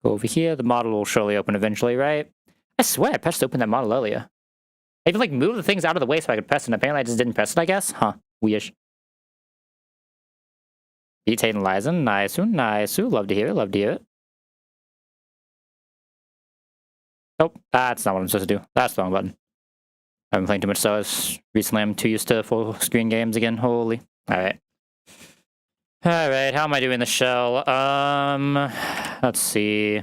Go over here. The model will surely open eventually, right? I swear I pressed open that model earlier. I even like moved the things out of the way so I could press it, and apparently I just didn't press it, I guess? Huh. Weird. Beat and Liza. Nice. Nice. Love to hear it. Love to hear it. Nope. That's not what I'm supposed to do. That's the wrong button. I've been playing too much Star Wars recently. I'm too used to full screen games again. Holy. Alright. Alright, how am I doing the shell? Let's see.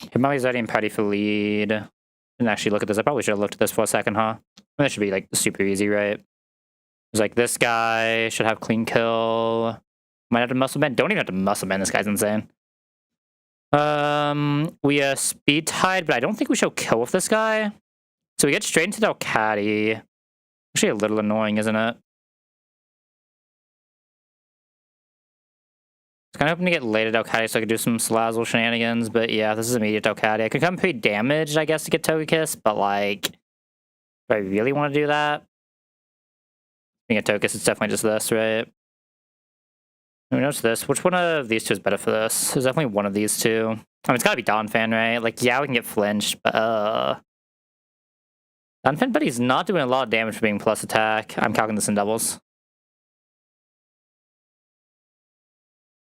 Himali's already in party for lead. Didn't actually look at this. I probably should have looked at this for a second, huh? That should be like super easy, right? It's like this guy should have clean kill. Might have to muscle bend. Don't even have to muscle bend. This guy's insane. We are speed tied, but I don't think we should kill with this guy. So we get straight into Delcatty. Actually a little annoying, isn't it? I was kind of hoping to get late at Delcatty so I could do some Salazzle shenanigans, but yeah, this is immediate Delcatty. I could come pretty damaged, I guess, to get Togekiss, but like, do I really want to do that? Being a Togekiss, it's definitely just this, right? Who knows this? Which one of these two is better for this? There's definitely one of these two. I mean, it's gotta be Donphan, right? Like, yeah, we can get flinched, but Donphan, but he's not doing a lot of damage for being plus attack. I'm calculating this in doubles.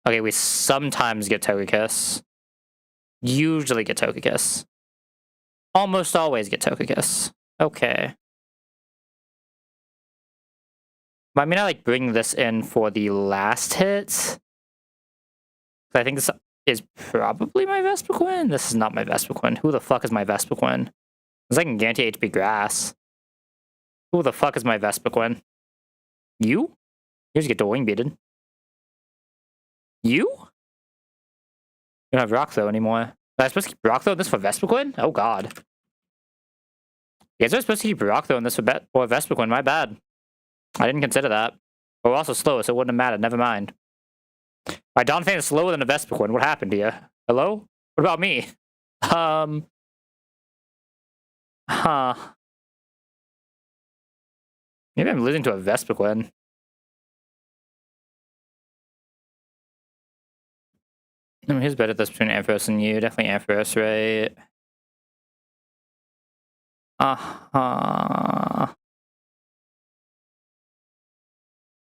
Okay, we sometimes get Togekiss. Usually get Togekiss. Almost always get Togekiss. Okay. But I mean, I like bring this in for the last hit. I think this is probably my Vespiquen. This is not my Vespiquen. Who the fuck is my Vespiquen? Because I can guarantee HP Grass. Who the fuck is my Vespiquen? You? Here's get the wing beaten. You? You don't have Rock Throw anymore. Am I supposed to keep Rock Throw in this for Vespiquen? Oh god. You guys are supposed to keep Rock Throw in this for Vespiquen. My bad. I didn't consider that. But we're also slow, so it wouldn't have mattered. Never mind. My Donphan is slower than a Vespiquen. What happened to you? Hello? What about me? Huh. Maybe I'm losing to a Vespiquen. I mean, who's better at this between Ampharos and you? Definitely Ampharos, right?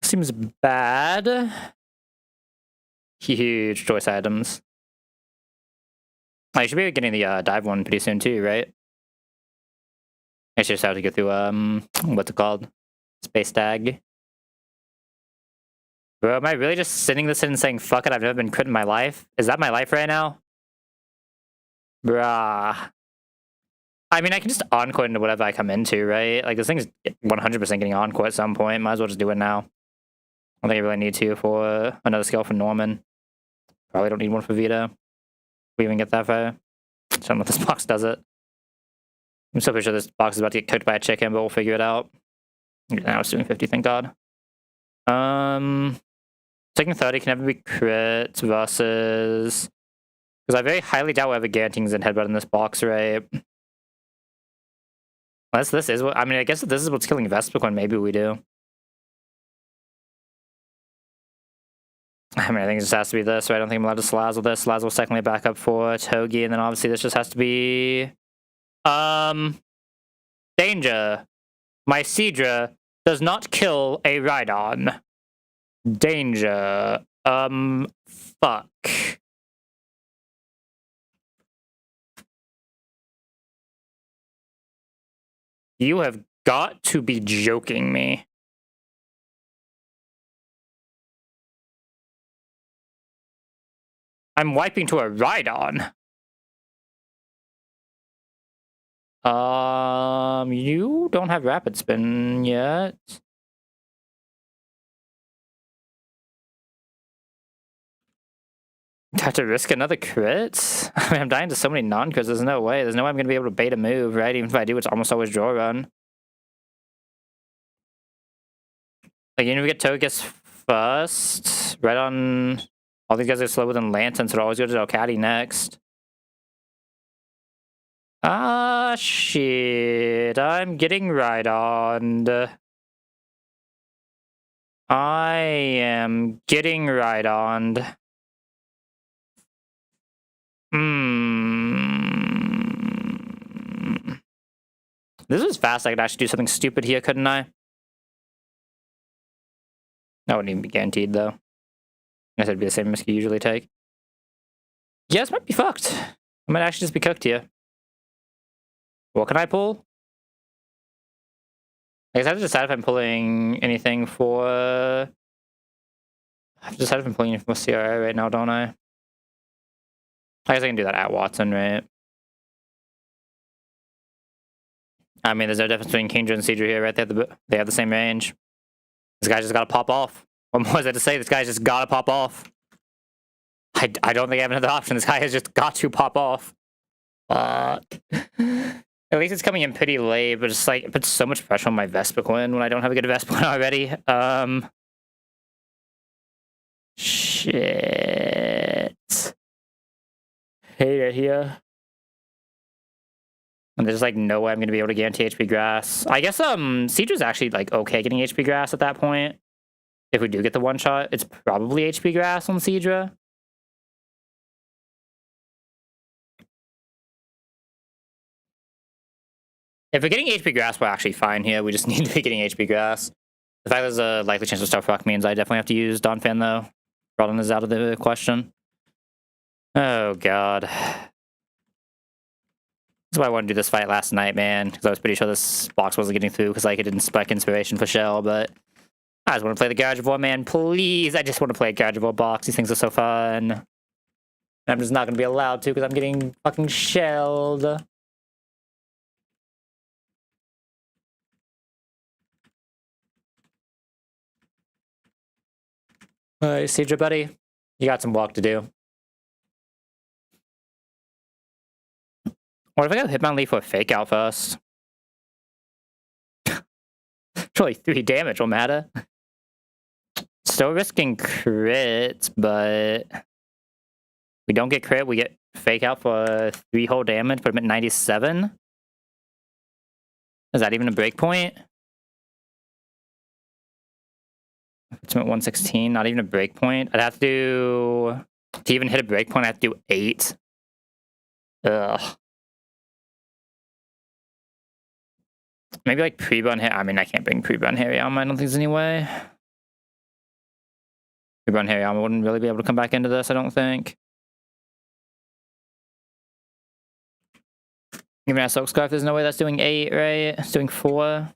Seems bad. Huge choice items. I should be getting the dive one pretty soon too, right? I should just have to go through what's it called? Space tag. Bro, am I really just sitting this in and saying fuck it, I've never been crit in my life? Is that my life right now? Bruh. I mean, I can just encore into whatever I come into, right? Like, this thing's 100% getting encore at some point. Might as well just do it now. I don't think I really need to for another skill for Norman. Probably don't need one for Vita. If we even get that far. I don't know if this box does it. I'm so pretty sure this box is about to get cooked by a chicken, but we'll figure it out. Now it's doing 50, thank god. Taking 30 can never be crit versus... Because I very highly doubt we have a Gantings and Headbutt in this box, right? Unless this is what... I mean, I guess if this is what's killing Vespiquen, maybe we do. I mean, I think it just has to be this, right? I don't think I'm allowed to Salazzle this. Salazzle's technically a backup for Togi, and then obviously this just has to be... Danger. My Seadra does not kill a Rhydon. Danger. Fuck. You have got to be joking me. I'm wiping to a Rhydon. You don't have Rapid Spin yet. Have to risk another crit? I mean, I'm dying to so many non-crits, there's no way. There's no way I'm going to be able to bait a move, right? Even if I do, it's almost always draw run. Like, you know, we get Togekiss first. Right on... All these guys are slower than Lantern, so it'll always go to Delcatty next. Ah, shit. I'm getting Rhydoned. I am getting Rhydoned. This was fast. I could actually do something stupid here, couldn't I? That wouldn't even be guaranteed, though. I guess it'd be the same risk you usually take. Yeah, this might be fucked. I might actually just be cooked here. What can I pull? I guess I have to decide if I'm pulling anything for... I have to decide if I'm pulling anything for CRA right now, don't I? I guess I can do that at Watson, right? I mean, there's no difference between Kingdra and Seedra here, right? They have the same range. This guy just gotta pop off. What more is there to say? This guy's just gotta pop off. I don't think I have another option. This guy has just got to pop off. Fuck. At least it's coming in pretty late, but it's like, it puts so much pressure on my Vespiquen when I don't have a good Vespiquen already. Shit. Hate it here. And there's like no way I'm gonna be able to guarantee HP grass. I guess Siedra's actually like okay getting HP grass at that point. If we do get the one shot, it's probably HP grass on Seedra. If we're getting HP grass, we're actually fine here. We just need to be getting HP grass. The fact there's a likely chance of Star Rock means I definitely have to use Donphan though. Rodden is out of the question. Oh god. That's why I wanted to do this fight last night, man. Because I was pretty sure this box wasn't getting through because like it didn't spike inspiration for Shell, but I just want to play the Gardevoir, man. Please, I just want to play a Gardevoir box. These things are so fun. And I'm just not going to be allowed to because I'm getting fucking shelled. Alright, Seedra, buddy. You got some walk to do. What if I got Hitmonlee for a fake out first? Surely 3 damage will matter. Still risking crit, but we don't get crit. We get fake out for 3 whole damage, put him at 97. Is that even a break point? It's at 116, not even a break point. I'd have to do... To even hit a break point, I have to do 8. Ugh. Maybe like pre-burn hit. I mean, I can't bring pre-burn Hariyama, I don't think there's any way. Pre-burn Hariyama wouldn't really be able to come back into this, I don't think. Even at Silk Scarf, there's no way that's doing 8, right? It's doing 4.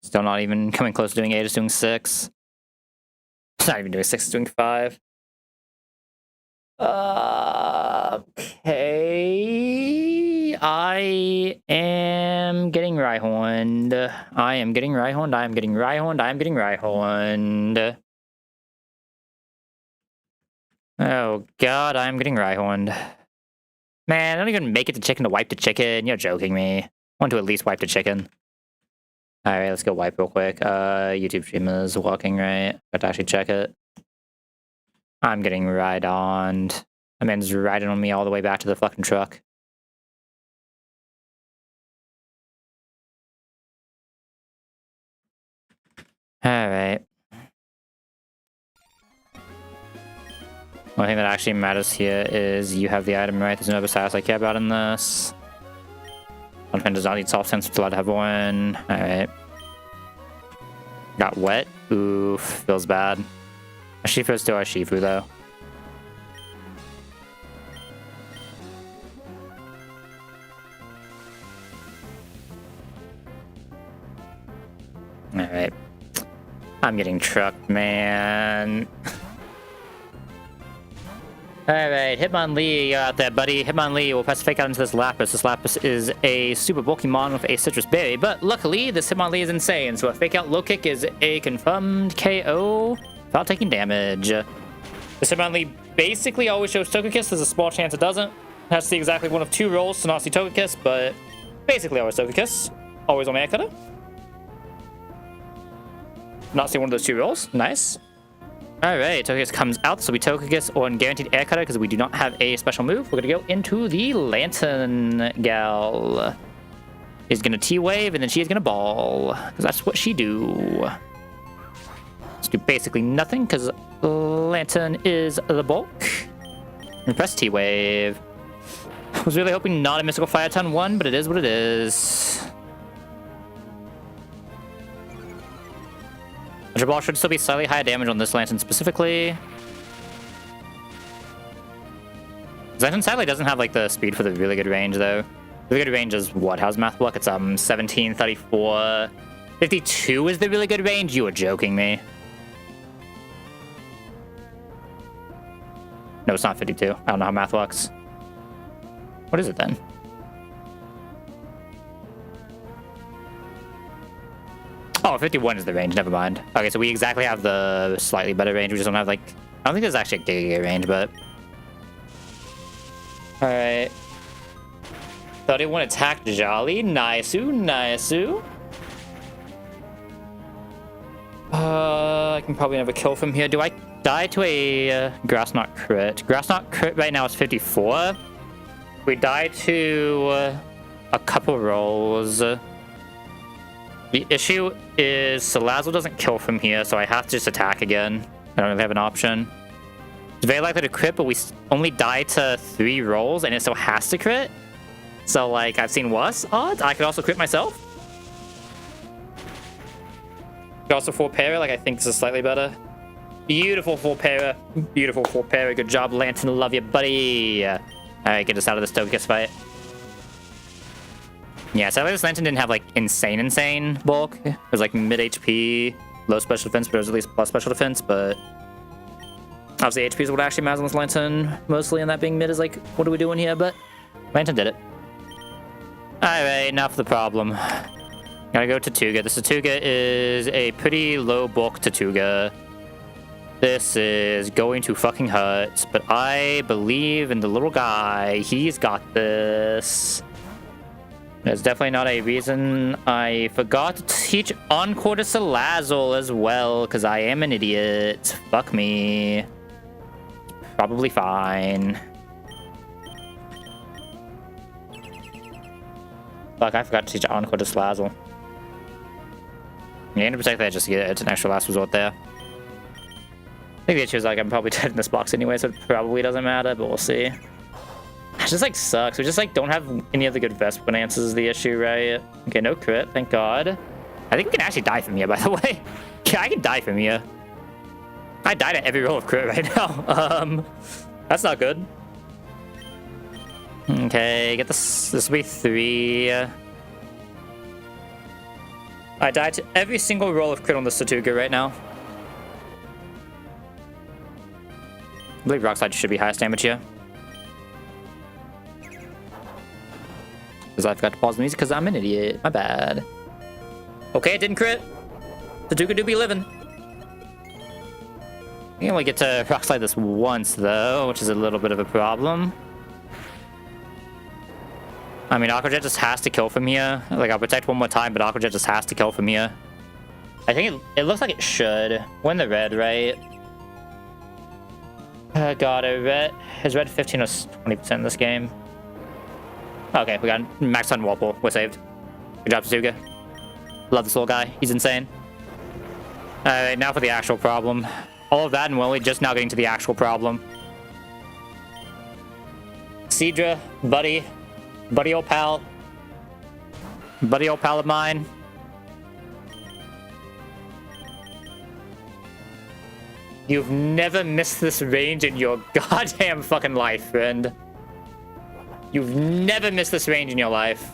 Still not even coming close to doing 8, it's doing 6. It's not even doing 6, it's doing 5. Okay. I am getting Rhyhorned. I am getting Rhyhorned. I am getting Rhyhorned. I am getting Rhyhorned. Oh god, I am getting Rhyhorned. Man, I don't even make it to chicken to wipe the chicken. You're joking me. I want to at least wipe the chicken. Alright, let's go wipe real quick. YouTube stream is walking, right? Got to actually check it. I'm getting Rhydoned. That man's riding on me all the way back to the fucking truck. Alright. One thing that actually matters here is you have the item right. There's no other status I care about in this. Donphan does not need soft sense, it's allowed to have one. Alright. Got wet. Oof, feels bad. Urshifu is still Urshifu though. Alright. I'm getting trucked, man. Alright, Hitmonlee, you're out there, buddy. Hitmonlee will press fake out into this Lapras. This Lapras is a super bulky mon with a citrus berry, but luckily this Hitmonlee is insane, so a fake out low kick is a confirmed KO without taking damage. This Hitmonlee basically always shows Togekiss. There's a small chance it doesn't. It has to see exactly one of 2 rolls to not see Togekiss, but basically always Togekiss. Always on Air Cutter. Not see one of those 2 rolls. Nice. Alright, Togekiss comes out, so we Togekiss on Guaranteed Air Cutter because we do not have a special move. We're going to go into the Lantern Gal. Is going to T-Wave, and then she is going to Ball. Because that's what she do. Let's do basically nothing, because Lantern is the bulk. And press T-Wave. I was really hoping not a Mystical Fire turn 1, but it is what it is. Ultra Ball should still be slightly higher damage on this Lantern specifically. Lantern sadly doesn't have like the speed for the really good range though. Really good range is what? How's math block? It's 17, 34, 52 is the really good range? You are joking me. No, it's not 52. I don't know how math works. What is it then? Oh, 51 is the range. Never mind. Okay, so we exactly have the slightly better range. We just don't have like... I don't think there's actually a giga range, but... Alright. 31 attack Jolly. Nice-oo, nice-oo. I can probably never kill from here. Do I die to a Grass Knot crit? Grass Knot crit right now is 54. We die to a couple rolls. The issue is Salazzle doesn't kill from here, so I have to just attack again. I don't really have an option. It's very likely to crit, but we only die to 3 rolls, and it still has to crit. So, like, I've seen worse odds. I could also crit myself. Could also full para, like, I think this is slightly better. Beautiful full para. Beautiful full para. Good job, Lantern. Love you, buddy. Alright, get us out of this Togekiss fight. Yeah, sadly this Lantern didn't have, like, insane bulk. It was, like, mid-HP, low special defense, but it was at least plus special defense, but... Obviously, HP is what actually matters on this Lantern, mostly, and that being mid is, like, what are we doing here? But Lantern did it. Alright, now for the problem. Gotta go Tatuga. This Tatuga is a pretty low bulk Tatuga. This is going to fucking hurt, but I believe in the little guy. He's got this. There's definitely not a reason I forgot to teach Encore to Salazzle as well, because I am an idiot. Fuck me. Probably fine. Fuck, I forgot to teach Encore to Salazzle. Yeah, to protect that just to get an extra last resort there. I think the issue is, like, I'm probably dead in this box anyway, so it probably doesn't matter, but we'll see. It just, like, sucks. We just, like, don't have any of the good Vespin answers is the issue, right? Okay, no crit, thank God. I think we can actually die from here, by the way. Yeah, I can die from here. I died at every roll of crit right now. That's not good. Okay, get this. This will be 3. I died to every single roll of crit on the Tatuga right now. I believe Rock Slide should be highest damage here. Because I forgot to pause the music because I'm an idiot. My bad. Okay, it didn't crit. Tatuga do be living. You only get to Rock Slide this once, though, which is a little bit of a problem. I mean, Aqua Jet just has to kill from here. Like, I'll protect one more time, but Aqua Jet just has to kill from here. I think it looks like it should. We're in the red, right? God, is red 15 or 20% in this game? Okay, we got max on Whirlpool. We're saved. Good job, Tasuga. Love this little guy. He's insane. Alright, now for the actual problem. All of that, and we're only just now getting to the actual problem. Seadra, buddy. Buddy old pal. Buddy old pal of mine. You've never missed this range in your goddamn fucking life, friend. You've never missed this range in your life.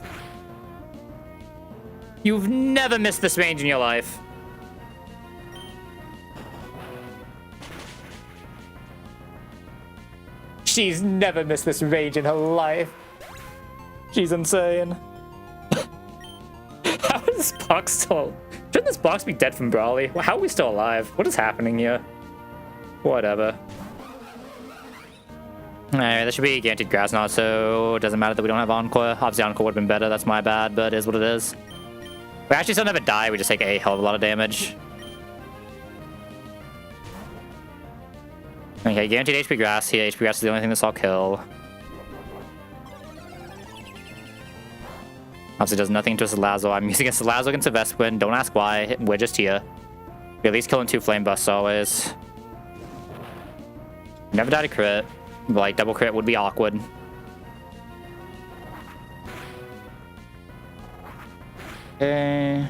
You've never missed this range in your life. She's never missed this range in her life. She's insane. How is this box still... Shouldn't this box be dead from Brawly? How are we still alive? What is happening here? Whatever. Alright, that should be guaranteed Grass Knot, so it doesn't matter that we don't have Encore. Obviously Encore would have been better, that's my bad, but it is what it is. We actually still never die, we just take a hell of a lot of damage. Okay, guaranteed HP Grass here. HP Grass is the only thing this I'll kill. Obviously does nothing to Salazzle. I'm using a Salazzle against a Vespin. Don't ask why. We're just here. At least killing 2 flame busts always. Never died a crit. Like, double crit would be awkward. Okay.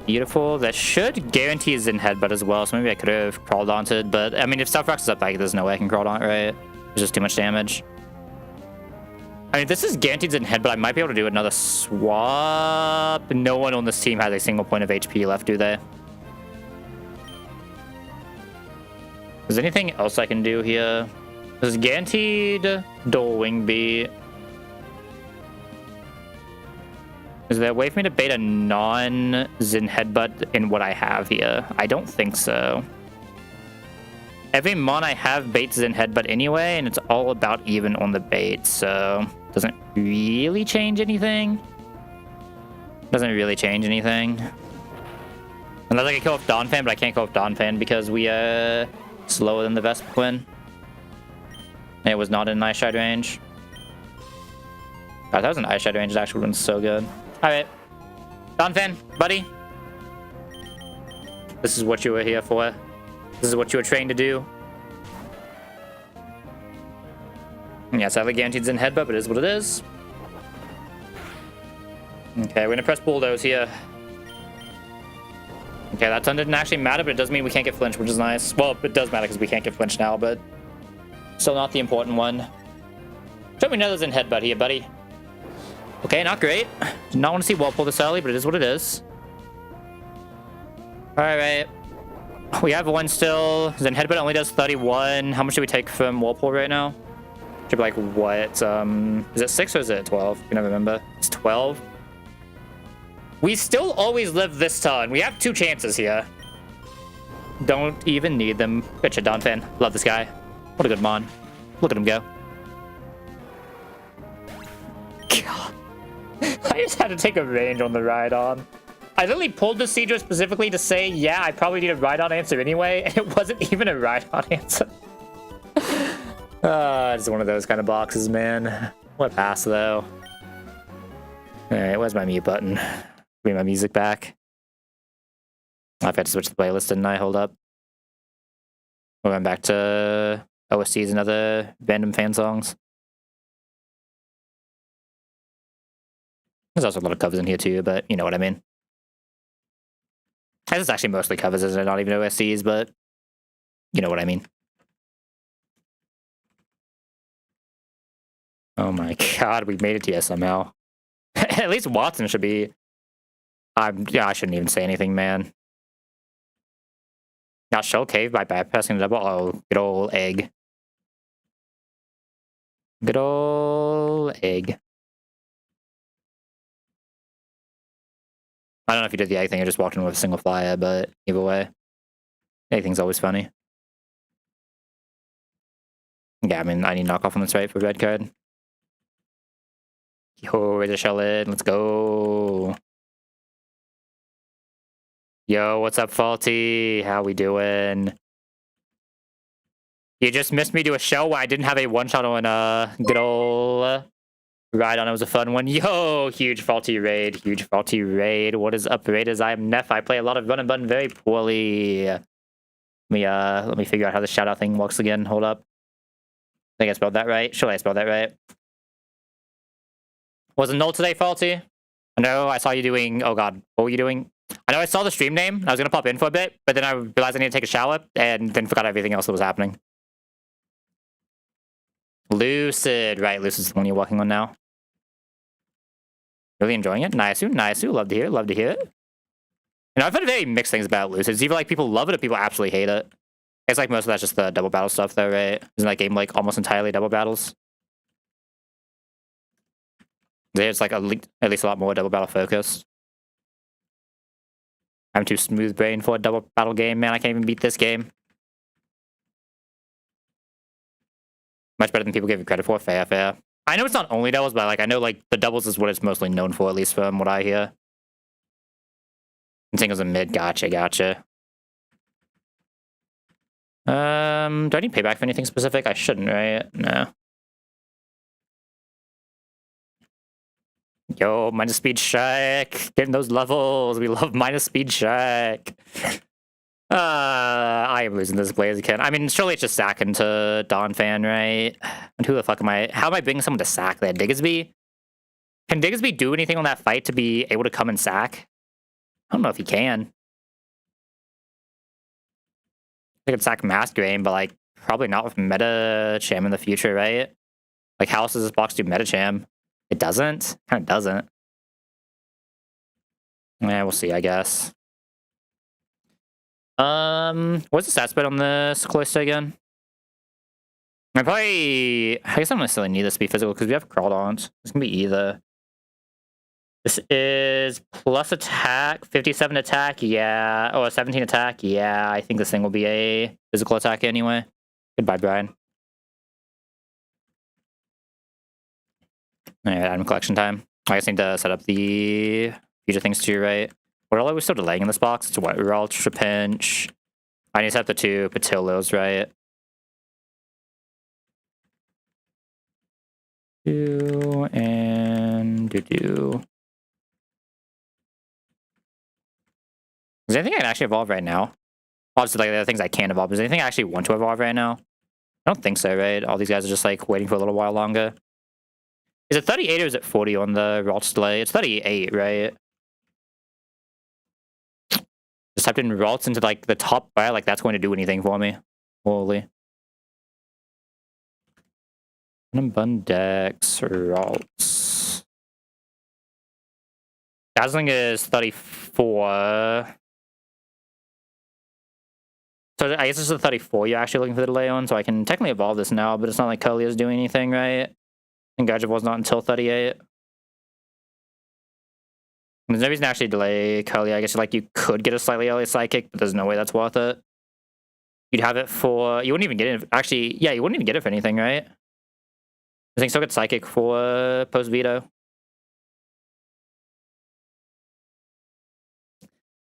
Beautiful. That should guarantee his in headbutt as well, so maybe I could have crawled onto it, but I mean, if Stealth Rox is up, there's no way I can crawl on it, right? It's just too much damage. I mean, if this is guaranteed in headbutt, I might be able to do another swap. No one on this team has a single point of HP left, do they? Is there anything else I can do here? This is guaranteed dual wing beat. Is there a way for me to bait a non-Zin headbutt in what I have here? I don't think so. Every mon I have baits Zin headbutt anyway, and it's all about even on the bait, so doesn't really change anything. Doesn't really change anything. Unless I can kill with Donphan, but I can't kill with Donphan because we are slower than the Vespiquen. It was not in Ice Shard range. God, that was an Ice Shard range. It actually would have been so good. Alright. Donphan, buddy. This is what you were here for. This is what you were trained to do. Yeah, sadly guaranteed in headbutt, but it is what it is. Okay, we're gonna press bulldoze here. Okay, that ton didn't actually matter, but it does mean we can't get flinched, which is nice. Well, it does matter because we can't get flinched now, but still not the important one. Show me another's in headbutt here, buddy. Okay, not great. Did not want to see Whirlpool this early, but it is what it is. Alright. We have one still. Zen headbutt only does 31. How much do we take from Whirlpool right now? Should be like, what? Is it 6 or is it 12? I can never remember. It's 12. We still always live this turn. We have 2 chances here. Don't even need them. Good shit, Donphan. Love this guy. What a good mon. Look at him go. God. I just had to take a range on the ride-on. I literally pulled the Seedra specifically to say, yeah, I probably need a ride-on answer anyway, and it wasn't even a ride-on answer. It's one of those kind of boxes, man. What pass, though? Alright, where's my mute button? Bring my music back. I've had to switch the playlist, didn't I? Hold up. We went back to OSTs and other random fan songs. There's also a lot of covers in here too, but you know what I mean. This is actually mostly covers, isn't it? Not even OSTs, but you know what I mean. Oh my god, we made it here somehow. At least Watson should be... yeah, I shouldn't even say anything, man. Got Shell Cave by bypassing the double. Oh, good old egg. Good old egg. I don't know if you did the egg thing or just walked in with a single flyer, but either way, anything's always funny. Yeah, I mean, I need knockoff on this right for red card. Yo, Razor Shell in. Let's go. Yo, what's up, Faulty? How we doing? You just missed me to a show where I didn't have a one-shot on good old ride on. It was a fun one. Yo, huge Faulty raid. Huge Faulty raid. What is up, raiders? I am Neff. I play a lot of run and button very poorly. Let me figure out how the shout-out thing works again. Hold up. I think I spelled that right. Surely I spelled that right. Was it null today, Faulty? I know I saw you doing... Oh, God. What were you doing? I know I saw the stream name. I was going to pop in for a bit, but then I realized I need to take a shower and then forgot everything else that was happening. Lucid. Right, Lucid's the one you're working on now. Really enjoying it? Nice-oo, nice-oo. Love to hear it. Love to hear it. You know, I've heard very mixed things about Lucid. It's either like people love it or people absolutely hate it. It's like most of that's just the double battle stuff though, right? Isn't that game like almost entirely double battles? There's like at least a lot more double battle focused. I'm too smooth brain for a double battle game, man. I can't even beat this game. Much better than people give it credit for. Fair, fair. I know it's not only doubles, but like I know like the doubles is what it's mostly known for, at least from what I hear. And singles and mid. Gotcha, gotcha. Do I need payback for anything specific? I shouldn't, right? No. Yo, minus speed shack. Getting those levels. We love minus speed shack. I am losing this Blaziken. I mean, surely it's just sack into Dawn Fan, right? And who the fuck am I? How am I bringing someone to sack that? Diggsby? Can Diggsby do anything on that fight to be able to come and sack? I don't know if he can. They could sack Masquerade, but like probably not with Meta Cham in the future, right? Like how else does this box do Meta Cham? It doesn't? Kind of doesn't. Yeah, we'll see, I guess. What's the stat spread on this Cloister again? I guess I don't necessarily need this to be physical because we have Crawdons. This can be either. This is plus attack, 57 attack, yeah. Oh, 17 attack, yeah. I think this thing will be a physical attack anyway. Goodbye, Brian. Alright, item collection time. I guess I need to set up the future things too, right? What are we still delaying in this box? It's what? We're Ultra Pinch. I need to set up the 2 Patillos, right? 2 and do. Is there anything I can actually evolve right now? Obviously, like the other things I can evolve. Is there anything I actually want to evolve right now? I don't think so, right? All these guys are just like waiting for a little while longer. Is it 38 or is it 40 on the Ralts delay? It's 38, right? Just typed in Ralts into like the top bar, like that's going to do anything for me. Holy. Bundex, Ralts. Dazzling is 34. So I guess this is the 34 you're actually looking for the delay on, so I can technically evolve this now, but it's not like Curly is doing anything, right? And Gardevoir's not until 38. There's no reason to actually delay Curly. I guess like you could get a slightly early Psychic, but there's no way that's worth it. You'd have it for... You wouldn't even get it... Actually, yeah, you wouldn't even get it for anything, right? I think still get Psychic for post-veto.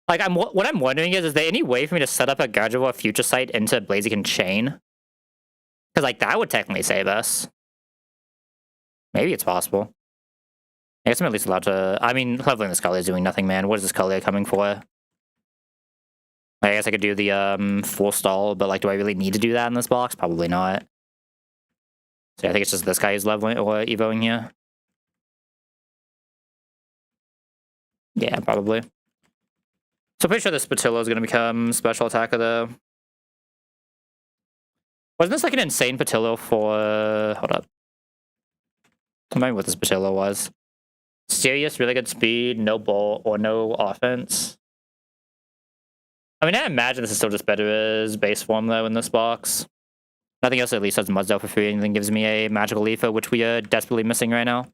Like, what I'm wondering is there any way for me to set up a Gardevoir Future Sight into Blaziken Chain? Because, like, that would technically save us. Maybe it's possible. I guess I'm at least allowed to... I mean, leveling this Scully is doing nothing, man. What is this Scully coming for? I guess I could do the full stall, but, like, do I really need to do that in this box? Probably not. So I think it's just this guy who's leveling or evoing here. Yeah, probably. So pretty sure this Spatillo is going to become special attacker, though. Wasn't this like an insane Patillo for... hold up. Remember what this Patillo was. Serious, really good speed, no ball, or no offense. I mean, I imagine this is still just better as base form, though, in this box. Nothing else at least has Mudsdale for free, and then gives me a Magical Leaf, which we are desperately missing right now.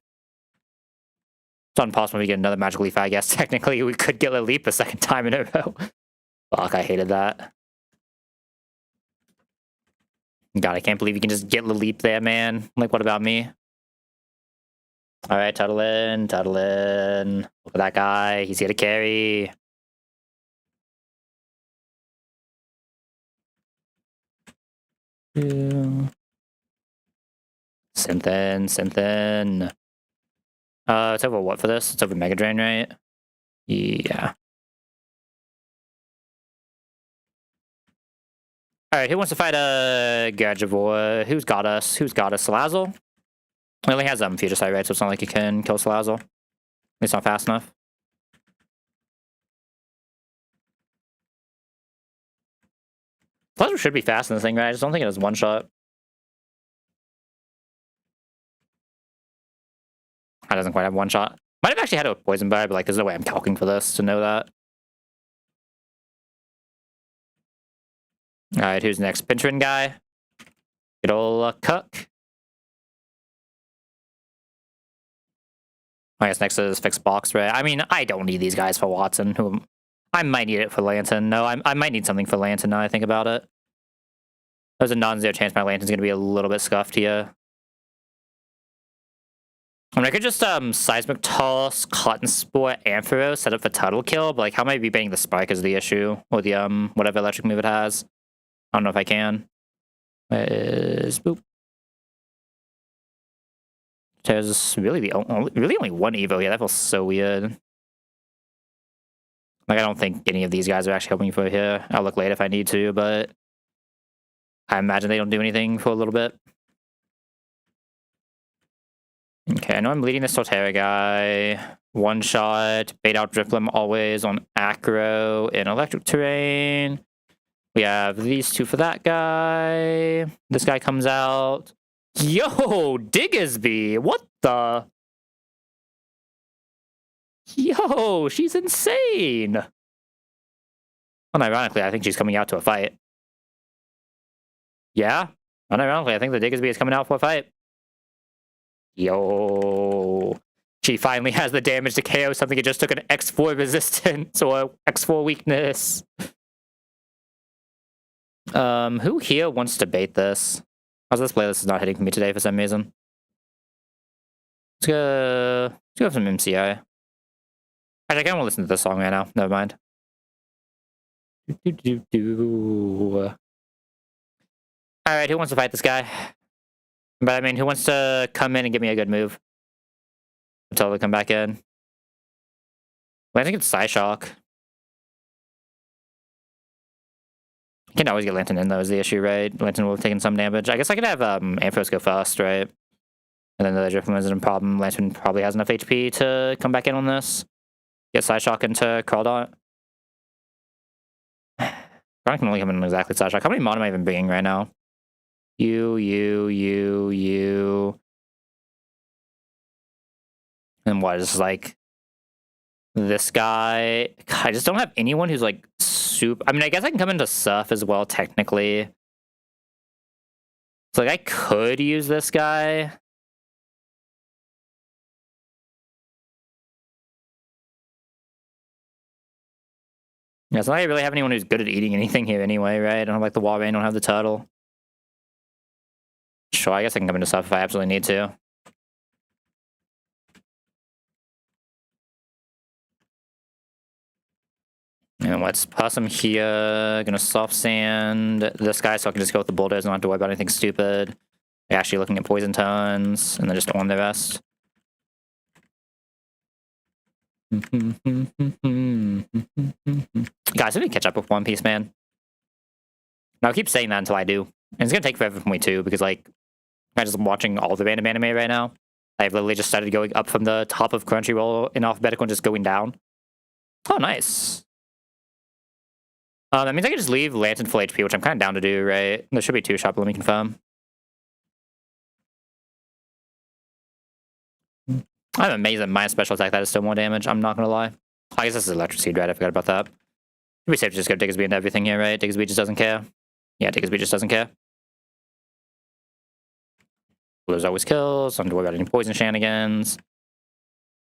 It's impossible to get another Magical Leaf, I guess. Technically, we could get a Leap a second time in a row. Fuck, I hated that. God, I can't believe you can just get the Leap there, man. Like, what about me? Alright, Tuttle in, Tuttle in. Look at that guy. He's here to carry. Synthen. It's over what for this? It's over Mega Drain, right? Yeah. Alright, who wants to fight a Gardevoir? Who's got us? Salazzle? He only has Future Sight, right? So it's not like he can kill Salazzle. At least not fast enough. Salazzle should be fast in this thing, right? I just don't think it has one shot. It doesn't quite have one shot. Might have actually had a Poison Bar, but like there's no way I'm calcing for this to know that. Alright, who's next? Pintrin guy. Good ol' Cook. I guess next is Fixed Box, right? I mean, I don't need these guys for Watson. Who I might need it for Lantern. No, I might need something for Lantern now I think about it. There's a non-zero chance my Lantern's gonna be a little bit scuffed here. I mean, I could just Seismic Toss, Cotton Spore, Ampharos, set up for Tuttle Kill, but like how am I be baiting the Spike is the issue. Or the whatever electric move it has. I don't know if I can. Where is boop. There's really only one Evo here. That feels so weird. Like, I don't think any of these guys are actually helping me for here. I'll look late if I need to, but I imagine they don't do anything for a little bit. Okay, I know I'm leading this Torterra guy. One shot, bait out Driplim always on Acro in electric terrain. We have these two for that guy. This guy comes out. Yo, Diggersby, what the? Yo, she's insane. Unironically, I think she's coming out to a fight. Yeah, unironically, I think the Diggersby is coming out for a fight. Yo, she finally has the damage to KO something it just took an X4 resistance or X4 weakness. Who here wants to bait this? How's this playlist is not hitting me today for some reason? Let's go have some MCI. Actually, I can't want to listen to this song right now. Never mind. Alright, who wants to fight this guy? But I mean, who wants to come in and give me a good move? Until they come back in. Well, I think it's Psyshock. You can always get Lantern in, though, is the issue, right? Lantern will have taken some damage. I guess I could have Amphos go first, right? And then the Driplim isn't a problem. Lantern probably has enough HP to come back in on this. Get Psyshock into Crawdot. Probably can only come in exactly Psyshock. How many mod am I even bringing right now? You. And what is like this guy? God, I just don't have anyone who's like super. I mean, I guess I can come into Surf as well, technically. So like I could use this guy. Yeah, it's not like I really have anyone who's good at eating anything here anyway, right? I don't have like the Wall Rain, I don't have the Turtle. Sure, I guess I can come into Surf if I absolutely need to. And let's pass him here. Gonna soft sand this guy so I can just go with the bulldozer and not have to worry about anything stupid. Actually looking at poison turns, and then just on the rest. Guys, I need to catch up with One Piece, man. Now I keep saying that until I do. And it's gonna take forever for me too, because like I'm just watching all the random anime right now. I've literally just started going up from the top of Crunchyroll in alphabetical and just going down. Oh, nice. That means I can just leave Lantern full HP, which I'm kind of down to do, right? There should be 2 shot, but let me confirm. I'm amazed that my special attack that is still more damage, I'm not gonna lie. I guess this is Electric Seed, right? I forgot about that. It'd be safe to just go Diggersby into everything here, right? Diggersby just doesn't care. Yeah, Diggersby just doesn't care. There's always kills, so I don't have to worry about any poison shenanigans.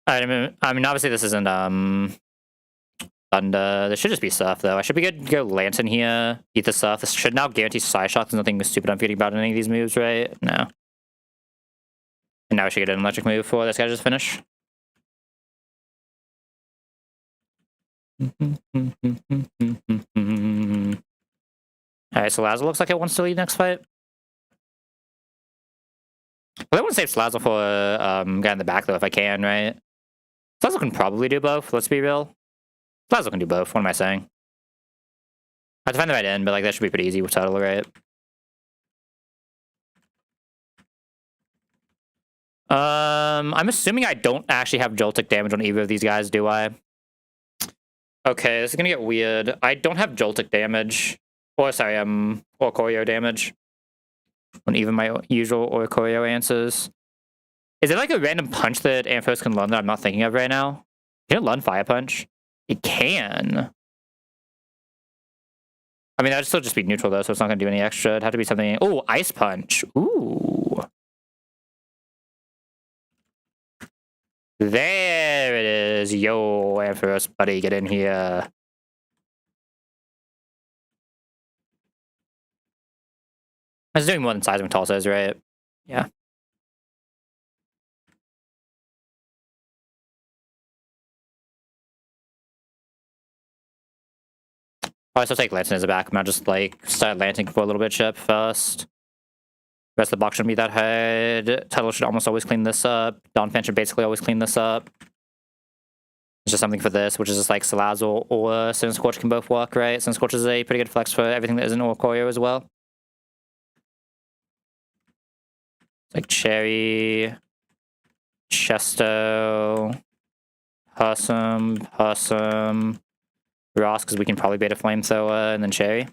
I mean, obviously this isn't, Thunder. This should just be Surf, though. I should be good to go Lantern here. Eat the Surf. This should now guarantee Psyshock. There's nothing stupid I'm forgetting about in any of these moves, right? No. And now I should get an electric move for this guy to just finish. Alright, so Lazo looks like it wants to lead next fight. Well, I want to save Slazzle for guy in the back, though, if I can, right? Slazzle can probably do both, let's be real. Slazzle can do both, what am I saying? I have to find the right end, but like that should be pretty easy with Tuttle, right? I'm assuming I don't actually have Joltic damage on either of these guys, do I? Okay, this is gonna get weird. I don't have Joltic damage. Or sorry, Oricorio damage. On even my usual Oricorio answers. Is it like a random punch that Amphos can learn that I'm not thinking of right now? Can it learn Fire Punch? It can. I mean, that'd still just be neutral though, so it's not gonna do any extra. It'd have to be something. Oh, Ice Punch. Ooh. There it is. Yo, Amphos, buddy, get in here. I was doing more than Seismic Tall says, right? Yeah. I'll still take Lantern as a back. I'm not just like start Lanting for a little bit chip first. The rest of the box shouldn't be that hard. Tuttle should almost always clean this up. Donphan should basically always clean this up. It's just something for this, which is just like Salazzle or Sin Scorch can both work, right? Sin Scorch is a pretty good flex for everything that isn't Oricorio as well. It's like Cherry, Chesto, Hussum, Ross, because we can probably bait a Flamethrower, and then Cherry.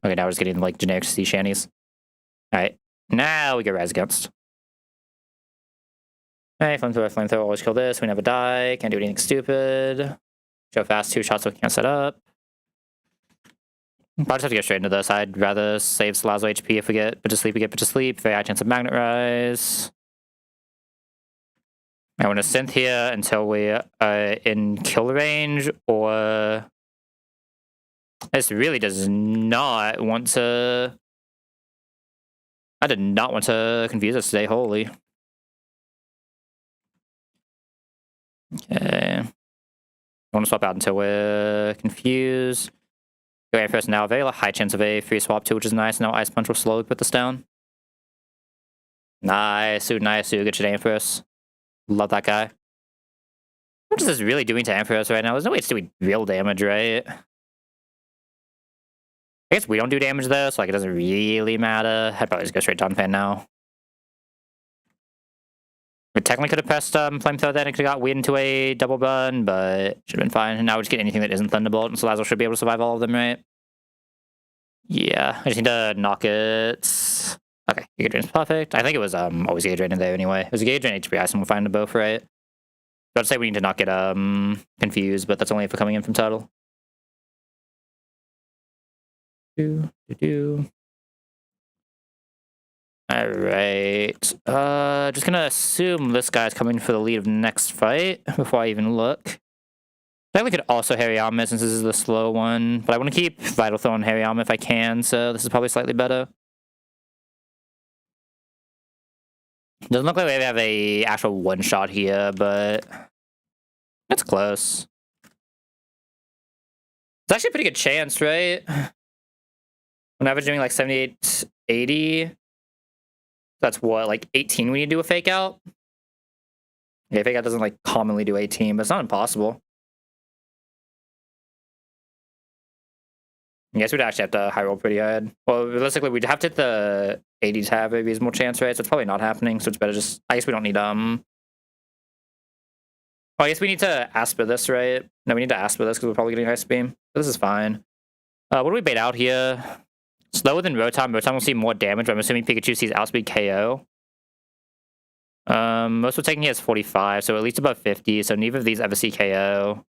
Okay, now we're just getting like generic sea shanties. Alright, now we get Rise Against. Alright, Flamethrower, always kill this. We never die. Can't do anything stupid. Go fast, 2 shots so we can't set up. I'll just have to get straight into this. I'd rather save Salazzle HP if we get Put to Sleep, we get Put to Sleep. Very high chance of Magnet Rise. I want to Synth here until we are in kill range, or... This really does not want to... I did not want to confuse us today, holy. Okay. I want to swap out until we're confused. Okay, first now, very high chance of a free swap too, which is nice. Now Ice Punch will slowly put this down. Nice, good shit, Ampharos. Love that guy. What is this really doing to Ampharos right now? There's no way it's doing real damage, right? I guess we don't do damage though, so like it doesn't really matter. I'd probably just go straight to Donphan now. We technically could have pressed Flamethrower then, it could have got weird into a double burn, but should have been fine. And now we just get anything that isn't Thunderbolt, and Salazzle should be able to survive all of them, right? Yeah, I just need to knock it. Okay, Giga Drain's perfect. I think it was always Giga Drain in there anyway. It was a Giga Drain HP ice, and we'll find them both, right? I'd say we need to not get confused, but that's only if we're coming in from Turtle. Alright. Just gonna assume this guy's coming for the lead of the next fight before I even look. I could also Hariyama since this is the slow one, but I want to keep Vital Throw on Hariyama if I can, so this is probably slightly better. Doesn't look like we have a actual one-shot here, but it's close. It's actually a pretty good chance, right? When I was doing like 78, 80, that's what, like 18 we need to do a fake out? Yeah, fake out doesn't like commonly do 18, but it's not impossible. I guess we'd actually have to high roll pretty hard. Well, realistically, we'd have to hit the 80 to have a reasonable chance, right? So it's probably not happening, so it's better just... I guess we don't need, Oh, I guess we need to Asper this, right? No, we need to Asper this because we're probably getting Ice Beam. This is fine. What do we bait out here? Slower than Rotom. Rotom will see more damage, but I'm assuming Pikachu sees Outspeed KO. Most we're taking here is 45, so at least above 50, so neither of these ever see KO.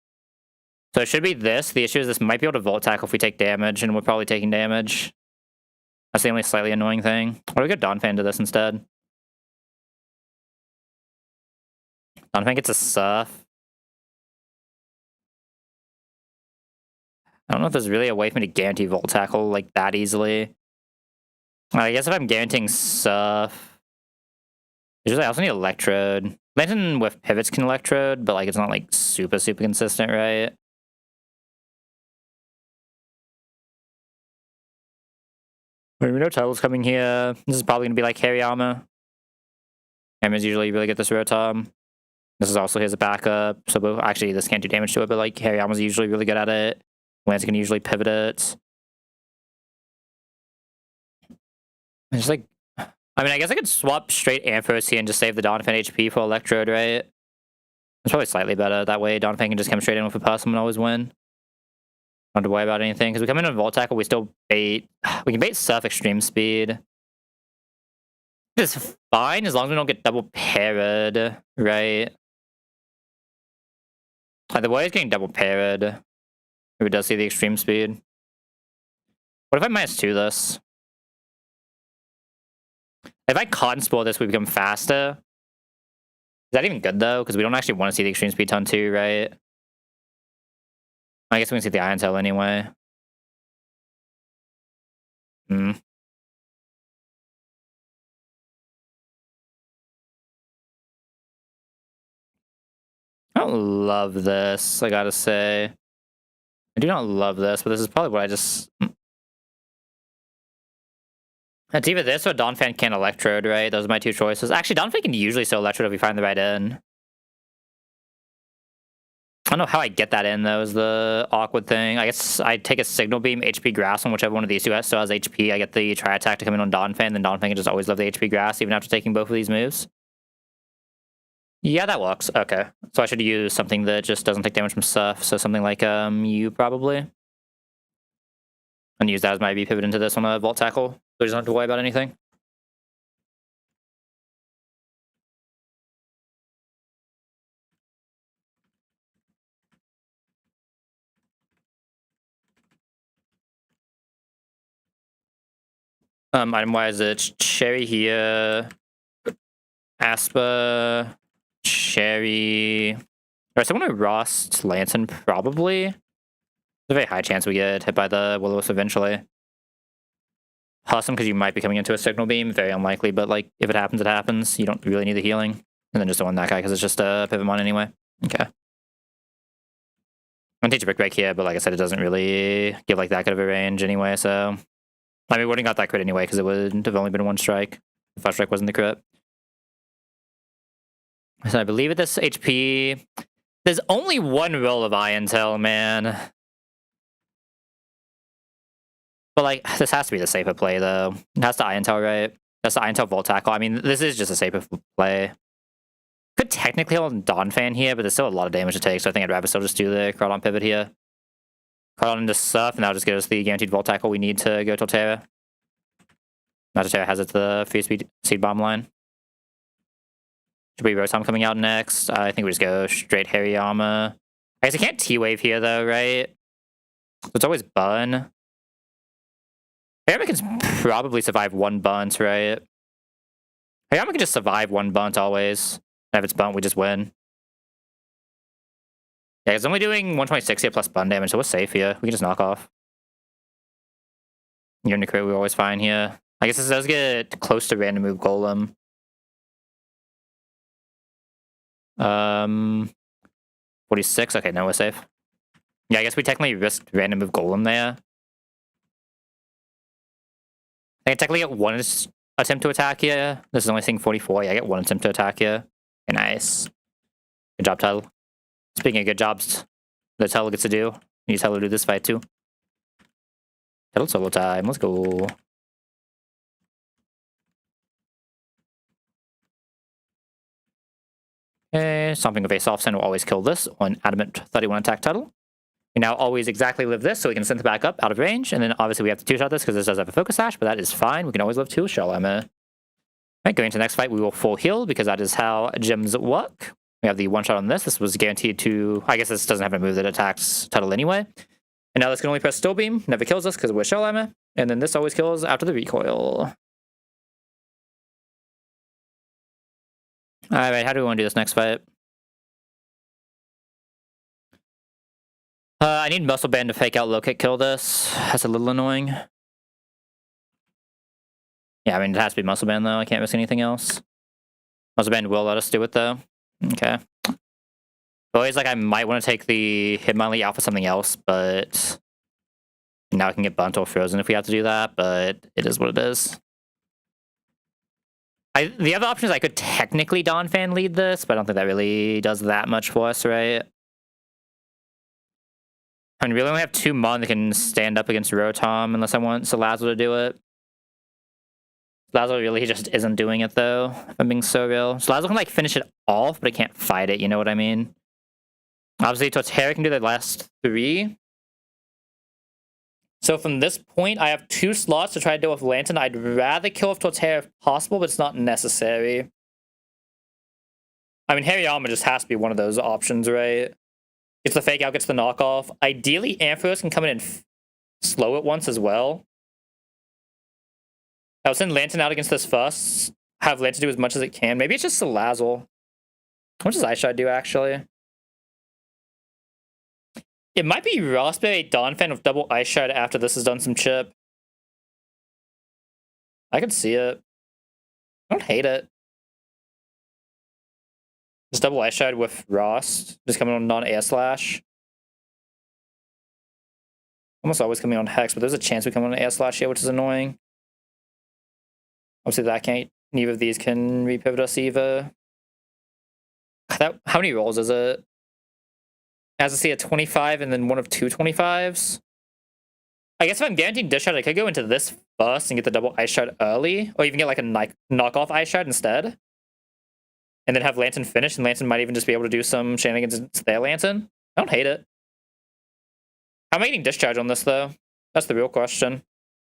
So it should be this. The issue is this might be able to Volt Tackle if we take damage, and we're probably taking damage. That's the only slightly annoying thing. Or we go Donphan to this instead. Donphan gets a Surf. I don't know if there's really a way for me to guarantee Volt Tackle like that easily. I guess if I'm guaranteeing Surf... Usually I also need Electrode. Lantern with pivots can Electrode, but like it's not like super consistent, right? We know Turtle's coming here. This is probably going to be like Hariyama. Hammer's usually really good at this Rotom. This is also his backup. So actually, this can't do damage to it, but like Hariyama's usually really good at it. Lance can usually pivot it. It's just like... I mean, I guess I could swap straight Ampharos here and just save the Donphan HP for Electrode, right? It's probably slightly better. That way, Donphan can just come straight in with a Person and always win. Don't have to worry about anything. Because we come in on Volt Tackle, we still bait... We can bait Surf Extreme Speed. It's fine as long as we don't get double parried, right? Like, the warrior's getting double parried. If it does see the Extreme Speed. What if I -2 this? If I Cotton Spore this, we become faster. Is that even good, though? Because we don't actually want to see the Extreme Speed ton 2, right? I guess we can see the Iron Tail anyway. Hmm. I don't love this, I gotta say. I do not love this, but this is probably what I just... It's either this or Donphan can Electrode, right? Those are my two choices. Actually, Donphan can usually still Electrode if we find the right in. I don't know how I get that in, though, is the awkward thing. I guess I take a Signal Beam, HP Grass on whichever one of these two still has HP. I get the Tri-Attack to come in on Donphan, then Donphan can just always live the HP Grass even after taking both of these moves. Yeah, that works. Okay. So I should use something that just doesn't take damage from stuff. So something like you probably. And use that as my B pivot into this on a Vault Tackle. So he doesn't have to worry about anything. Item-wise, it's Cherry here, Aspa, Cherry. Alright, someone who Rost Lantern, probably. There's a very high chance we get hit by the Will-O-Wisp eventually. Awesome, because you might be coming into a Signal Beam. Very unlikely, but like if it happens, it happens. You don't really need the healing. And then just don't want that guy because it's just a Pivotmon anyway. Okay. I'm gonna teach a Brick Break here, but like I said, it doesn't really give like that good of a range anyway, so. I mean, we wouldn't got that crit anyway because it would have only been one strike. The first strike wasn't the crit. So I believe at this HP, there's only one roll of Iron Tail, man. But like, this has to be the safer play though. It has to Iron Tail, right? That's the Iron Tail Volt Tackle. I mean, this is just a safer play. Could technically hold Donphan here, but there's still a lot of damage to take, so I think I'd rather still just do the Crawdon pivot here. Crawdon into Surf, and that'll just get us the guaranteed Volt Tackle we need to go Torterra. Now Torterra has it to the Free Speed Seed Bomb line. Should be Rotom coming out next. I think we just go straight Hariyama. I guess I can't T-Wave here though, right? So it's always Bun. Hariyama can probably survive one Bunt, right? Hariyama can just survive one Bunt always. And if it's Bunt, we just win. Yeah, it's only doing 126 here plus Bun damage, so we're safe here. We can just knock off. You're in the crit, we're always fine here. I guess this does get close to random move Golem. 46. Okay, no, we're safe. Yeah, I guess we technically risked random move Golem there. I can technically get one attempt to attack here. This is only thing 44. Yeah, I get one attempt to attack here. Okay, nice. Good job, Tuttle. Speaking of good jobs that Tuttle gets to do, you need Tuttle to do this fight too. Tuttle solo time. Let's go. Okay, Stomping a Face Off Send will always kill this on Adamant 31 attack Tuttle. We now always exactly live this, so we can send it back up out of range, and then obviously we have to two-shot this because this does have a Focus Sash, but that is fine. We can always live two Shell Emma. Right, going into the next fight, we will full heal because that is how gems work. We have the one-shot on this. This was guaranteed to... I guess this doesn't have a move that attacks Tuttle anyway. And now this can only press Still Beam. Never kills us because we're Shell Emma. And then this always kills after the recoil. Alright, how do we want to do this next fight? I need Muscle Band to fake out low kick kill this. That's a little annoying. Yeah, I mean, it has to be Muscle Band, though. I can't risk anything else. Muscle Band will let us do it, though. Okay. Always like I might want to take the Hitmonlee out for something else, but now I can get Bunt or Frozen if we have to do that, but it is what it is. The other option is I could technically Donphan lead this, but I don't think that really does that much for us, right? I mean, we really only have 2 Mon that can stand up against Rotom unless I want Salazzle to do it. Salazzle really just isn't doing it, though, if I'm being so real. Salazzle can, like, finish it off, but it can't fight it, you know what I mean? Obviously, Torterra can do the last 3. So from this point, I have 2 slots to try to deal with Lantern. I'd rather kill off Torterra if possible, but it's not necessary. I mean, Hariyama just has to be one of those options, right? Gets the fake out, gets the knockoff. Ideally, Ampharos can come in and slow it once as well. I'll send Lantern out against this first. Have Lantern do as much as it can. Maybe it's just Salazzle. What does Ice Shard do, actually? It might be Raspberry Donphan with double Ice Shard after this has done some chip. I could see it. I don't hate it. Just double Ice Shard with Rost. Just coming on non-Air Slash. Almost always coming on Hex, but there's a chance we come on Air Slash here, which is annoying. Obviously, that can't. Neither of these can repivot us either. How many rolls is it? As I see a 25 and then one of two 25s. I guess if I'm guaranteed discharge, I could go into this first and get the double ice shard early, or even get like a knockoff ice shard instead, and then have Lantern finish, and Lantern might even just be able to do some shenanigans into their Lantern. I don't hate it. How am I getting discharge on this though? That's the real question.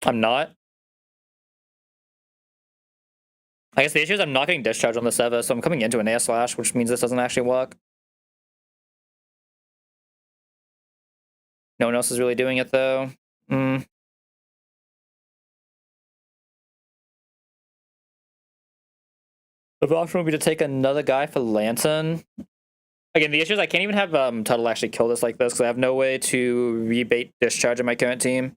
I'm not. I guess the issue is I'm not getting discharge on this ever, so I'm coming into an air slash, which means this doesn't actually work. No one else is really doing it though. The option would be to take another guy for Lantern. Again, the issue is I can't even have Tuttle actually kill this like this because I have no way to rebait discharge in my current team.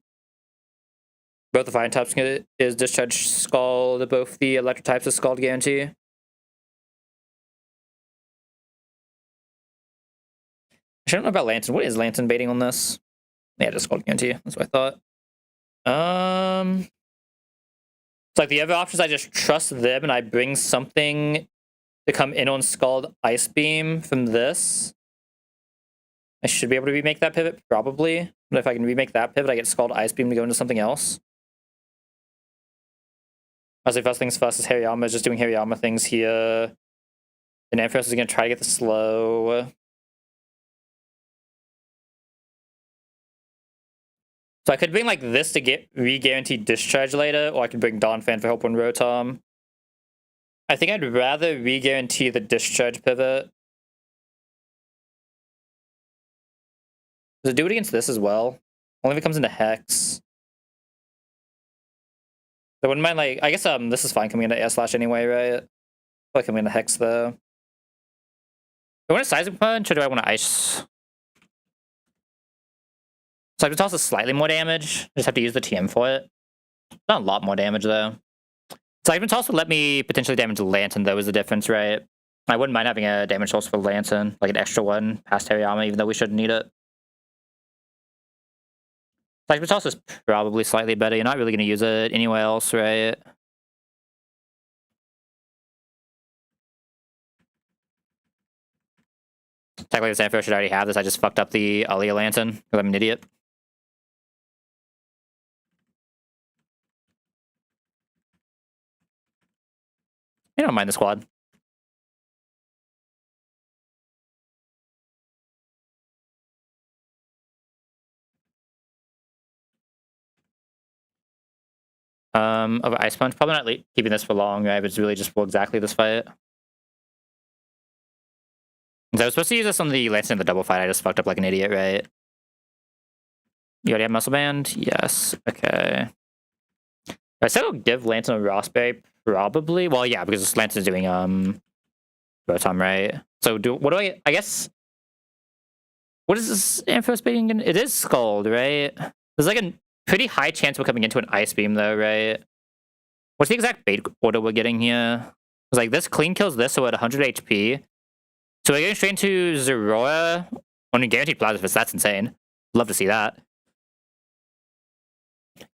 Both the fire types is discharge scald, both the electric types is scald guarantee. I don't know about Lantern. What is Lantern baiting on this? Yeah, just scald guarantee. That's what I thought. It's like the other options, I just trust them and I bring something to come in on Scald Ice Beam from this. I should be able to remake that pivot, probably. But if I can remake that pivot, I get Scald Ice Beam to go into something else. I say first things first is Hariyama is just doing Hariyama things here. And Ampharos is going to try to get the slow. So I could bring like this to get re-guaranteed discharge later, or I could bring Donphan for help on Rotom. I think I'd rather re-guarantee the discharge pivot. Does it do it against this as well? Only if it comes into Hex. I wouldn't mind, like, I guess this is fine coming into Air Slash anyway, right? Probably coming into Hex though. Do I want a Seismic Punch or do I want to Ice? So I can toss a slightly more damage. I just have to use the TM for it. Not a lot more damage though. So I can toss would let me potentially damage Lantern though is the difference, right? I wouldn't mind having a damage source for Lantern, like an extra one past Hariyama, even though we shouldn't need it. Seismic Toss is probably slightly better. You're not really going to use it anywhere else, right? Technically, the Ampharos should already have this. I just fucked up the Alia Lantern because I'm an idiot. I don't mind the squad. Over Ice Punch, probably not keeping this for long, right? But it's really just for exactly this fight. So I was supposed to use this on the Lantern in the double fight. I just fucked up like an idiot, right? You already have Muscle Band? Yes. Okay. I said I'll give Lantern a Raspberry, probably. Well, yeah, because Lantern's doing Rotom, right? So what do I guess what is this Ampharos baiting again? It is Scald, right? There's like a pretty high chance we're coming into an Ice Beam though, right? What's the exact bait order we're getting here? It's like this clean kills this, so we're at 100 HP. So we're getting straight into Zoroa on a guaranteed Plasma Fist. That's insane. Love to see that.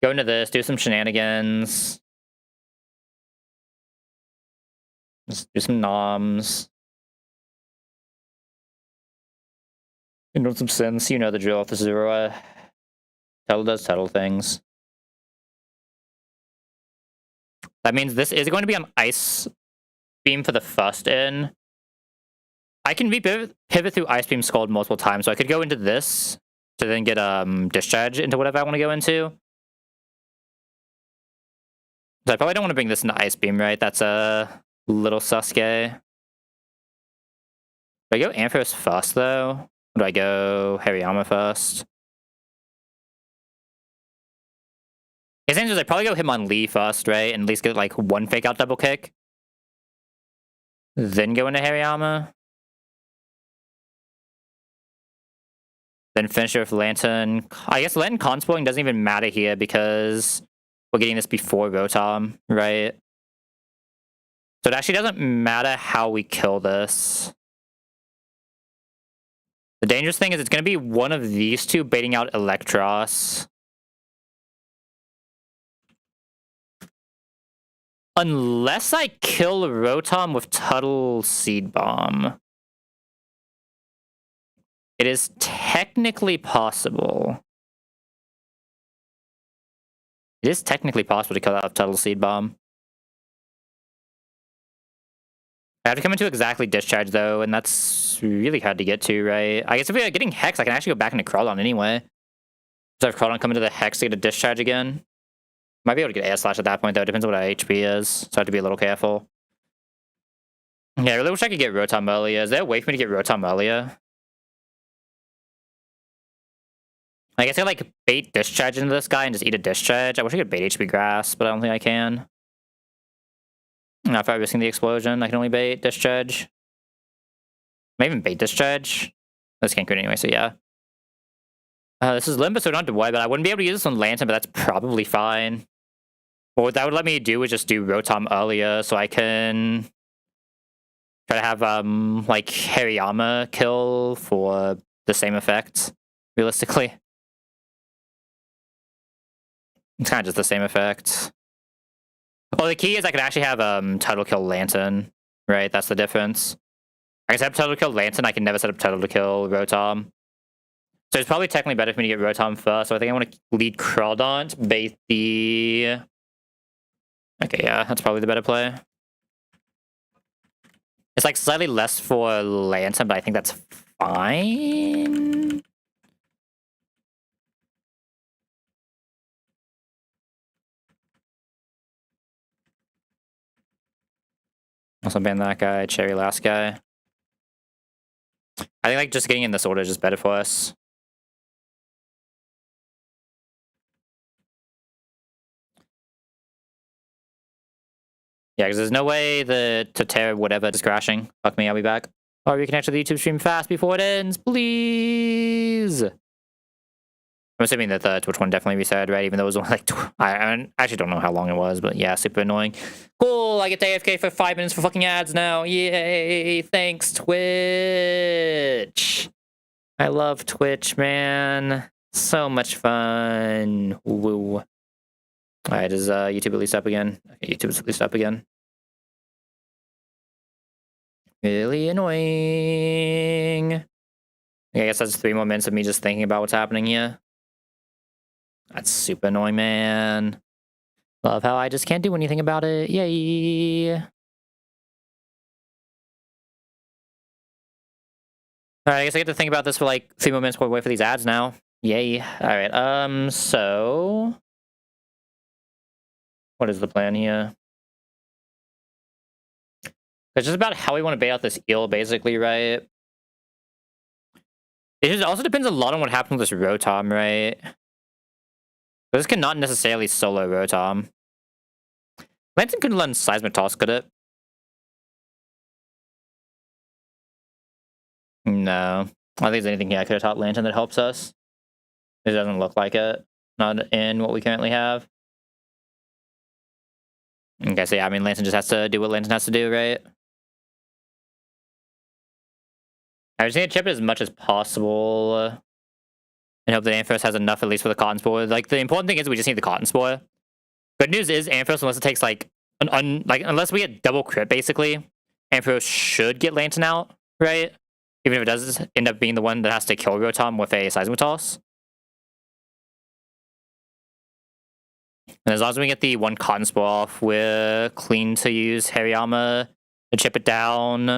Go into this, do some shenanigans. Just do some noms. You know some sins. You know the drill off the Zoroa. Tuttle does Tuttle things. That means this is going to be on Ice Beam for the first in. I can pivot through Ice Beam Scald multiple times, so I could go into this to then get Discharge into whatever I want to go into. So I probably don't want to bring this into Ice Beam, right? That's a little Sasuke. Do I go Ampharos first, though? Or do I go Hariyama first? His answer is I probably go Hitmonlee first, right? And at least get like one fake out double kick. Then go into Hariyama. Then finish it with Lantern. I guess Lantern Consploring doesn't even matter here because we're getting this before Rotom, right? So it actually doesn't matter how we kill this. The dangerous thing is it's going to be one of these two baiting out Electros. Unless I kill Rotom with Tuttle Seed Bomb. It is technically possible. It is technically possible to kill out Tuttle Seed Bomb. I have to come into exactly Discharge, though, and that's really hard to get to, right? I guess if we are getting Hex, I can actually go back into Crawdon anyway. So if Crawdon come into the Hex to get a Discharge again. Might be able to get Air Slash at that point, though. It depends on what our HP is, so I have to be a little careful. Yeah, I really wish I could get Rotom earlier. Is there a way for me to get Rotom earlier? I guess I like bait Discharge into this guy and just eat a Discharge. I wish I could bait HP Grass, but I don't think I can. Not if I'm risking the explosion, I can only bait Discharge. Might even bait Discharge. This can't crit anyway, so yeah. This is Limbo, so I don't have to worry about it. I wouldn't be able to use this on Lantern, but that's probably fine. What that would let me do is just do Rotom earlier, so I can try to have like Hariyama kill for the same effect, realistically. It's kind of just the same effect. Well, the key is I could actually have Tuttle kill Lantern, right? That's the difference. I can set up Tuttle to kill Lantern, I can never set up Tuttle to kill Rotom. So it's probably technically better for me to get Rotom first, so I think I want to lead Crawdon to bait the... Okay, yeah, that's probably the better play. It's like slightly less for Lantern, but I think that's fine. Also ban that guy, Cherry last guy. I think like just getting in this order is just better for us. Yeah, because there's no way the Totera whatever is crashing. Fuck me, I'll be back. Or we can actually the YouTube stream fast before it ends, please. I'm assuming that the Twitch one definitely reset, right? Even though it was only like... I actually don't know how long it was, but yeah, super annoying. Cool, I get to AFK for 5 minutes for fucking ads now. Yay, thanks, Twitch. I love Twitch, man. So much fun. Woo. Alright, is YouTube at least up again? Okay, YouTube is at least up again. Really annoying. Okay, I guess that's 3 more minutes of me just thinking about what's happening here. That's super annoying, man. Love how I just can't do anything about it. Yay. Alright, I guess I get to think about this for like 3 more minutes before we wait for these ads now. Yay. Alright, so... What is the plan here? It's just about how we want to bait out this eel, basically, right? It just also depends a lot on what happens with this Rotom, right? This cannot necessarily solo Rotom. Lantern couldn't learn Seismic Toss, could it? No. I don't think there's anything here I could have taught Lantern that helps us. It doesn't look like it. Not in what we currently have. Okay, so yeah, I mean, Lantern just has to do what Lantern has to do, right? I just need to chip it as much as possible. And hope that Ampharos has enough, at least for the Cotton Spore. Like, the important thing is we just need the Cotton Spore. Good news is Ampharos, unless it takes, like, unless we get double crit, basically, Ampharos should get Lantern out, right? Even if it does end up being the one that has to kill Rotom with a Seismic Toss. And as long as we get the 1 Cotton Spore off, we're clean to use Hariyama to chip it down.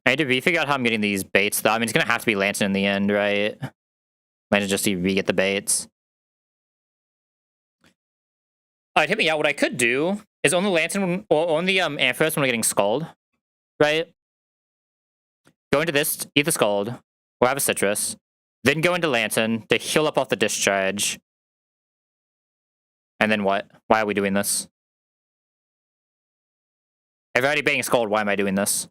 I need to refigure out how I'm getting these baits, though. I mean, it's going to have to be Lantern in the end, right? Lantern just to re-get the baits. Alright, hit me out. What I could do is on the Lantern, or on the Ampharos when we're getting Scald, right? Go into this, eat the Scald, or have a Citrus. Then go into Lantern to heal up off the Discharge. And then what? Why are we doing this? If I'm already baiting Scald, why am I doing this?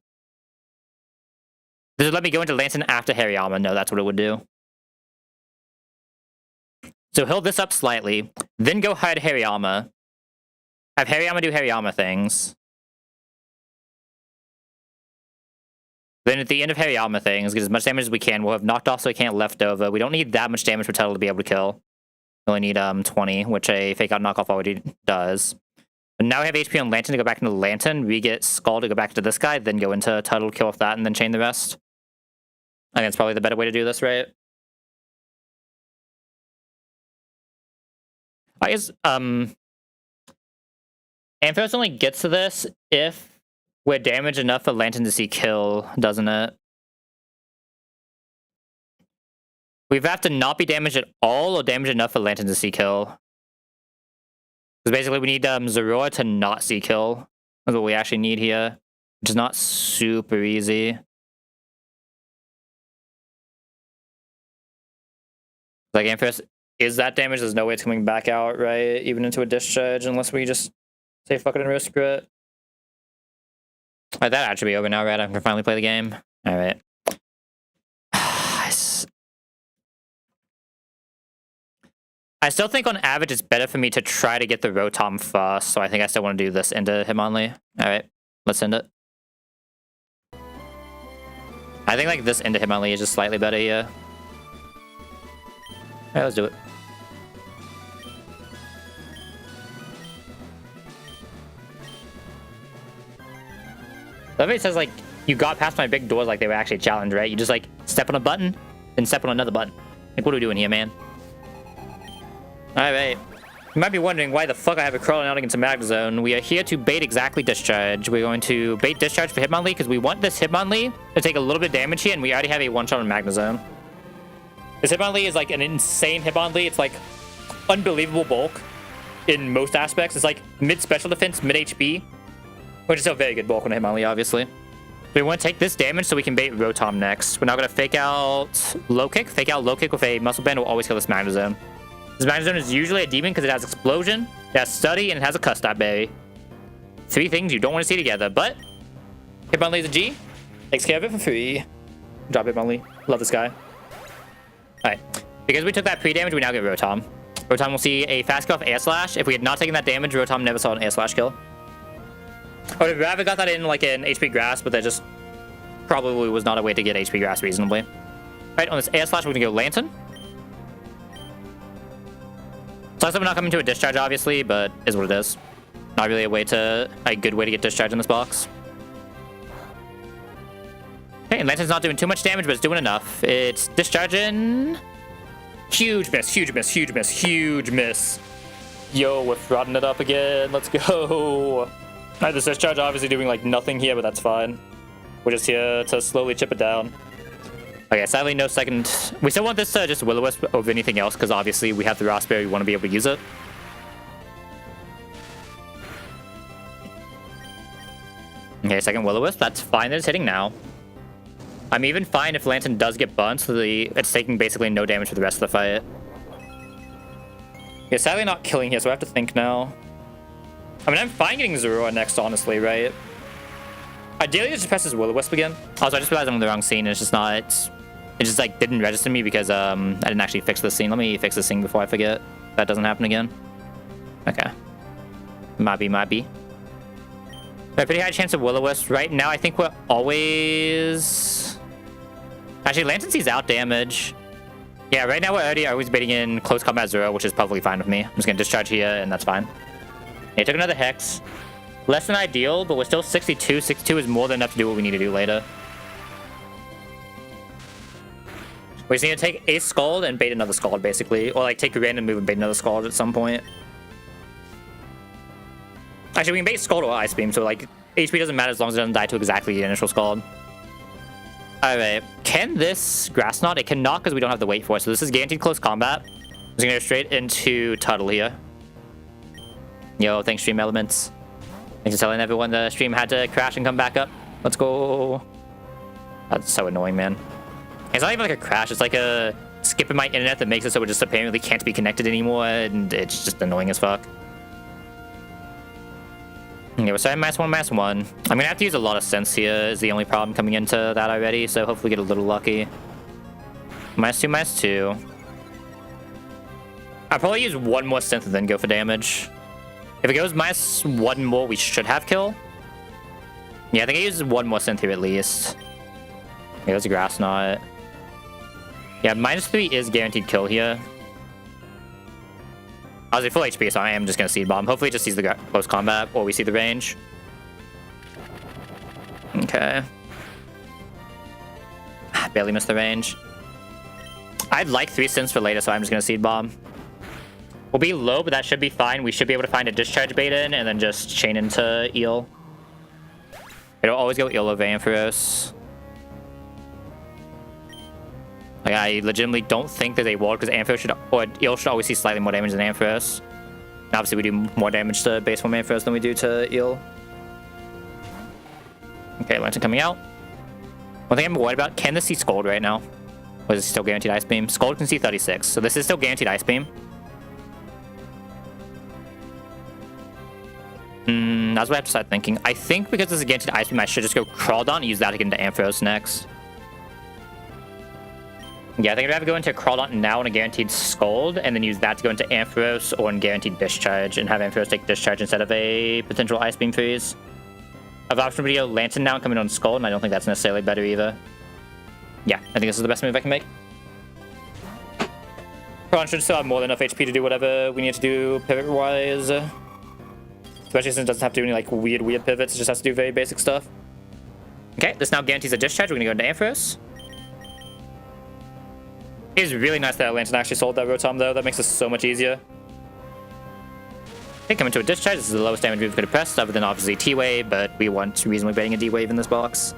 Does it let me go into Lantern after Hariyama? No, that's what it would do. So heal this up slightly, then go hide Hariyama. Have Hariyama do Hariyama things. Then at the end of Hariyama things, get as much damage as we can. We'll have knocked off so we can't left over. We don't need that much damage for Tuttle to be able to kill. We only need 20, which a fake out knockoff already does. But now we have HP on Lantern to go back into Lantern. We get Skull to go back to this guy, then go into Tuttle, kill off that, and then chain the rest. I think it's probably the better way to do this, right? I guess, Ampharos only gets to this if we're damaged enough for Lantern to see kill, doesn't it? We have to not be damaged at all or damaged enough for Lantern to see kill. Because basically we need Zorua to not see kill. That's what we actually need here. Which is not super easy. Like Ampharos is that damage, there's no way it's coming back out, right? Even into a discharge, unless we just say fuck it and risk it. Alright, that actually be over now, right? I can finally play the game. Alright. I still think on average it's better for me to try to get the Rotom first, so I think I still want to do this into Hitmonlee. Alright, let's end it. I think like this into Hitmonlee is just slightly better here. Alright, let's do it. Somebody says like, you got past my big doors like they were actually a challenge, right? You just like step on a button, then step on another button. Like, what are we doing here, man? Alright. You might be wondering why the fuck I have it crawling out against a Magnezone. We are here to bait exactly Discharge. We're going to bait Discharge for Hitmonlee because we want this Hitmonlee to take a little bit of damage here, and we already have a one-shot on Magnezone. This Hitmonlee is like an insane Hitmonlee. It's like unbelievable bulk in most aspects. It's like mid-special defense, mid-HP, which is still very good bulk on Hitmonlee, obviously. We want to take this damage so we can bait Rotom next. We're now going to fake out low kick. Fake out low kick with a Muscle Band will always kill this Magnezone. This Magnezone is usually a demon because it has Explosion, it has Study, and it has a Custap Berry. Three things you don't want to see together, but Hitmonlee is a G. Takes care of it for free. Drop Hitmonlee. Love this guy. Alright. Because we took that pre-damage, we now get Rotom. Rotom will see a fast kill off Air Slash. If we had not taken that damage, Rotom never saw an Air Slash kill. I would have rather got that in like an HP Grass, but that just probably was not a way to get HP Grass reasonably. Alright, on this Air Slash, we're going to go Lantern. Plus, I'm not coming to a Discharge, obviously, but is what it is. Not really a good way to get Discharge in this box. Okay, and Lantern's not doing too much damage, but it's doing enough. It's discharging. Huge miss, huge miss, huge miss, huge miss. Yo, we're throtting it up again. Let's go. Alright, this Discharge obviously doing like nothing here, but that's fine. We're just here to slowly chip it down. Okay, sadly no second. We still want this to just Will-O-Wisp over anything else, because obviously we have the Raspberry, we want to be able to use it. Okay, second Will-O-Wisp, that's fine that it's hitting now. I'm even fine if Lantern does get burnt, so it's taking basically no damage for the rest of the fight. Yeah, sadly not killing here, so I have to think now. I mean, I'm fine getting Zorua next, honestly, right? Ideally, it just presses Will-O-Wisp again. Also, I just realized I'm on the wrong scene, and it's just not... It just, like, didn't register me because I didn't actually fix this scene. Let me fix this scene before I forget. That doesn't happen again. Okay. Might be. Right, pretty high chance of Will-O-Wisp. Right now, I think we're always... Actually, Lantern sees out damage. Yeah, right now we're always baiting in close combat Zero, which is perfectly fine with me. I'm just going to discharge here, and that's fine. He took another Hex. Less than ideal, but we're still 62. 62 is more than enough to do what we need to do later. We just need to take a Scald and bait another Scald, basically. Or, like, take a random move and bait another Scald at some point. Actually, we can bait Scald or Ice Beam, so, like, HP doesn't matter as long as it doesn't die to exactly the initial Scald. Alright, can this Grass Knot? It cannot because we don't have the weight for it, so this is guaranteed close combat. I'm just gonna go straight into Tuttle here. Yo, thanks, Stream Elements. Thanks for telling everyone the stream had to crash and come back up. Let's go. That's so annoying, man. It's not even like a crash, it's like a skip in my internet that makes it so it just apparently can't be connected anymore, and it's just annoying as fuck. Okay, we're starting -1, -1. I'm gonna have to use a lot of sense here, is the only problem coming into that already, so hopefully get a little lucky. -2, -2. I'll probably use one more synth and then go for damage. If it goes -1 more, we should have kill. Yeah, I think I use one more synth here at least. Yeah, there's a Grass Knot. Yeah, -3 is guaranteed kill here. I was at full HP, so I am just gonna seed bomb. Hopefully it just sees the close combat, or we see the range. Okay. Barely missed the range. I'd like 3 synths for later, so I'm just gonna seed bomb. We'll be low, but that should be fine. We should be able to find a discharge bait in, and then just chain into eel. It'll always go eel over Ampharos. Like, I legitimately don't think there's a ward, because Ampharos should, or eel should always see slightly more damage than Ampharos. And obviously, we do more damage to base form Ampharos than we do to eel. Okay, Lantern coming out. One thing I'm worried about, can this see Scald right now? Or is it still guaranteed Ice Beam? Scald can see 36, so this is still guaranteed Ice Beam. That's what I have to start thinking. I think because this is guaranteed Ice Beam, I should just go Crawl Down and use that to get into Ampharos next. Yeah, I think I'd rather go into Crawl Down now and a guaranteed Scald, and then use that to go into Ampharos or in guaranteed Discharge, and have Ampharos take Discharge instead of a potential Ice Beam freeze. I've option video Lantern now and coming on Scald, and I don't think that's necessarily better either. Yeah, I think this is the best move I can make. Prawn should still have more than enough HP to do whatever we need to do pivot-wise. Especially since it doesn't have to do any like weird pivots, it just has to do very basic stuff. Okay, this now guarantees a discharge. We're gonna go into Ampharos. It is really nice that Lantern actually sold that Rotom though. That makes it so much easier. Okay, coming to a discharge. This is the lowest damage we could have pressed, other than obviously T-Wave, but we want reasonably betting a D-Wave in this box.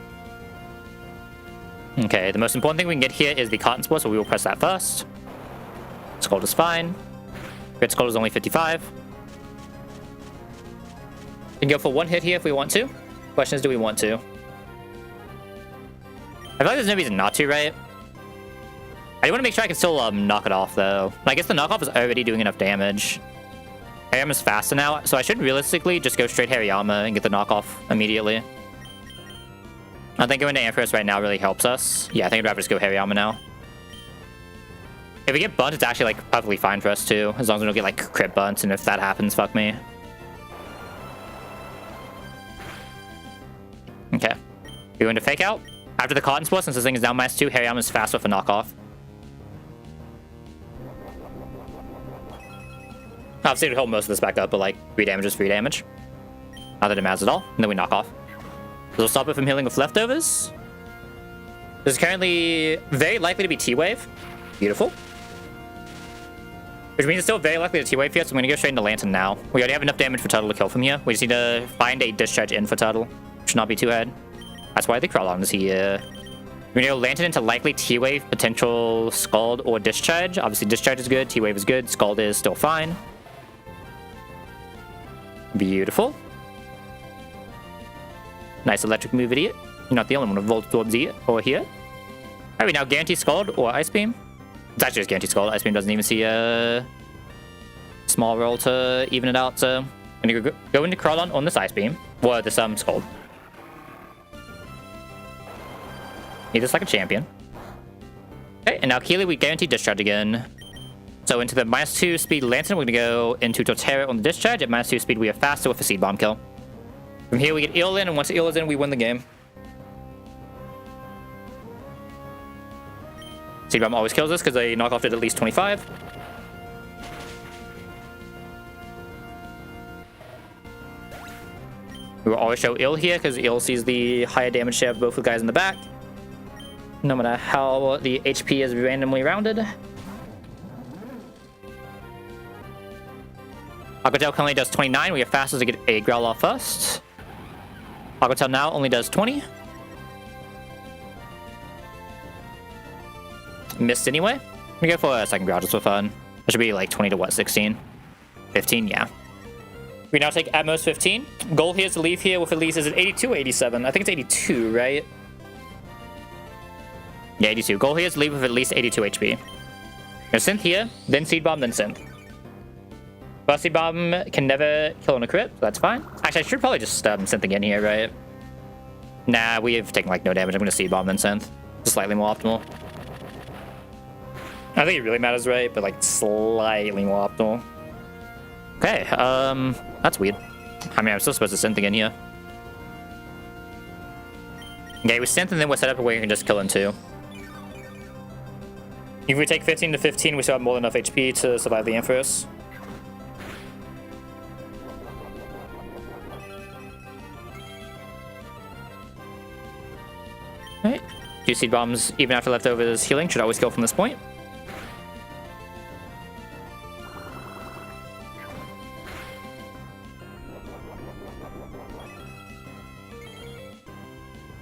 Okay, the most important thing we can get here is the Cotton Spore, so we will press that first. Scald is fine. Crit Scald is only 55. We can go for 1 hit here if we want to. Question is, do we want to? I feel like there's no reason not to, right? I do want to make sure I can still knock it off, though. I guess the knockoff is already doing enough damage. Hariyama's faster now, so I should realistically just go straight Hariyama and get the knockoff immediately. I think going to Ampharos right now really helps us. Yeah, I think I'd rather just go Hariyama now. If we get bunt, it's actually like perfectly fine for us too, as long as we don't get like crit bunts, and if that happens, fuck me. Okay. We go into Fake Out. After the Cotton Spore, since this thing is down -2, Hariyama's faster for knockoff. Obviously, it would hold most of this back up, but like 3 damage is 3 damage. Not that it matters at all. And then we knock off. So we'll stop it from healing with leftovers. This is currently very likely to be T-Wave. Beautiful. Which means it's still very likely to T-Wave here, so I'm going to go straight into Lantern now. We already have enough damage for Turtle to kill from here. We just need to find a discharge in for Turtle. Should not be too hard. That's why the Crawlon is here. We're going to go Lantern into likely T-Wave, potential Scald, or Discharge. Obviously, Discharge is good, T-Wave is good, Scald is still fine. Beautiful. Nice electric move, idiot. You're not the only one who volts towards here or here. Alright, we now guarantee Scald or Ice Beam. It's actually just guaranteed Scald. Ice Beam doesn't even see a small roll to even it out, so I'm gonna go into Crawlon on this Ice Beam. Or this Scald. Need this like a champion. Okay, and now Keely, we guarantee Discharge again. So into the -2 speed Lantern, we're gonna go into Torterra on the Discharge. At -2 speed, we are faster with a Seed Bomb kill. From here, we get Eel in, and once Eel is in, we win the game. Seed Bomb always kills us because they knock off it at least 25. We will always show Eel here because Eel sees the higher damage share of both the guys in the back. No matter how the HP is randomly rounded. Aquatail currently does 29. We are fastest to get a Growl off first. Aquatail now only does 20. Missed anyway. We go for a second Growl just for fun. That should be like 20 to what, 16? 15, yeah. We now take at most 15. Goal here is to leave here with at least, is it 82 or 87? I think it's 82, right? Yeah, 82. Goal here is to leave with at least 82 HP. Go Synth here, then Seed Bomb, then Synth. First Seed Bomb can never kill on a crit, so that's fine. Actually, I should probably just Synth again here, right? Nah, we have taken like no damage. I'm going to Seed Bomb then Synth. Just slightly more optimal. I think it really matters, right? But like slightly more optimal. Okay, that's weird. I mean, I'm still supposed to Synth again here. Okay, we Synth and then we're set up where you can just kill in 2. If we take 15 to 15, we still have more than enough HP to survive the Ampharos. Alright. 2 seed bombs, even after leftovers healing, should always kill from this point.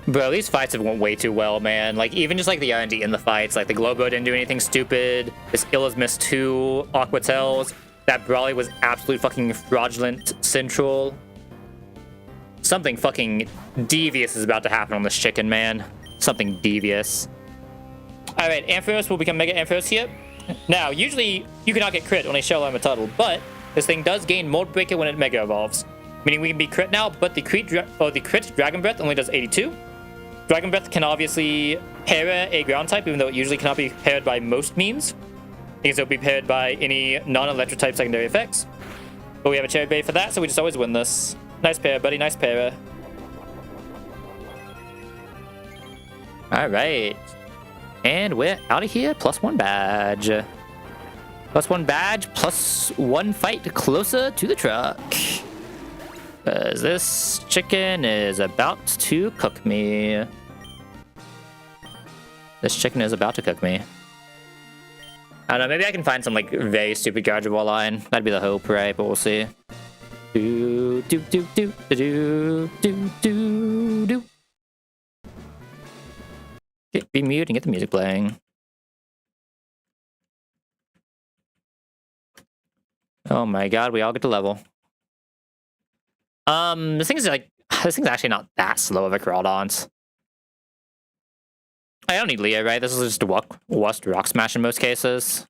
Bro, these fights have went way too well, man. Like, even just, like, the R&D in the fights. Like, the Globo didn't do anything stupid. This Illa's missed 2 Aqua Tails. That Brawly was absolute fucking fraudulent central. Something fucking devious is about to happen on this chicken, man. Something devious. Alright, Ampharos will become Mega Ampharos here. Now, usually, you cannot get crit on a Shell Armor Tuttle, but this thing does gain Mold Breaker when it Mega Evolves. Meaning we can be crit now, but the crit Dragon Breath only does 82. Dragon Breath can obviously para a ground type, even though it usually cannot be paired by most means. It can still be paired by any non-electric type secondary effects. But we have a Cherry Berry for that, so we just always win this. Nice para, buddy. Nice para. Alright. And we're out of here. +1 badge. +1 badge, +1 fight closer to the truck. Because this chicken is about to cook me. This chicken is about to cook me. I don't know, maybe I can find some, like, very stupid Gardevoir Wall line. That'd be the hope, right? But we'll see. Do, do, do, do, do, do, do, do. Be mute and get the music playing. Oh my god, we all get to level. This thing's actually not that slow of a Crawdaunt. I don't need Leo, right? This is just a Rock Smash in most cases.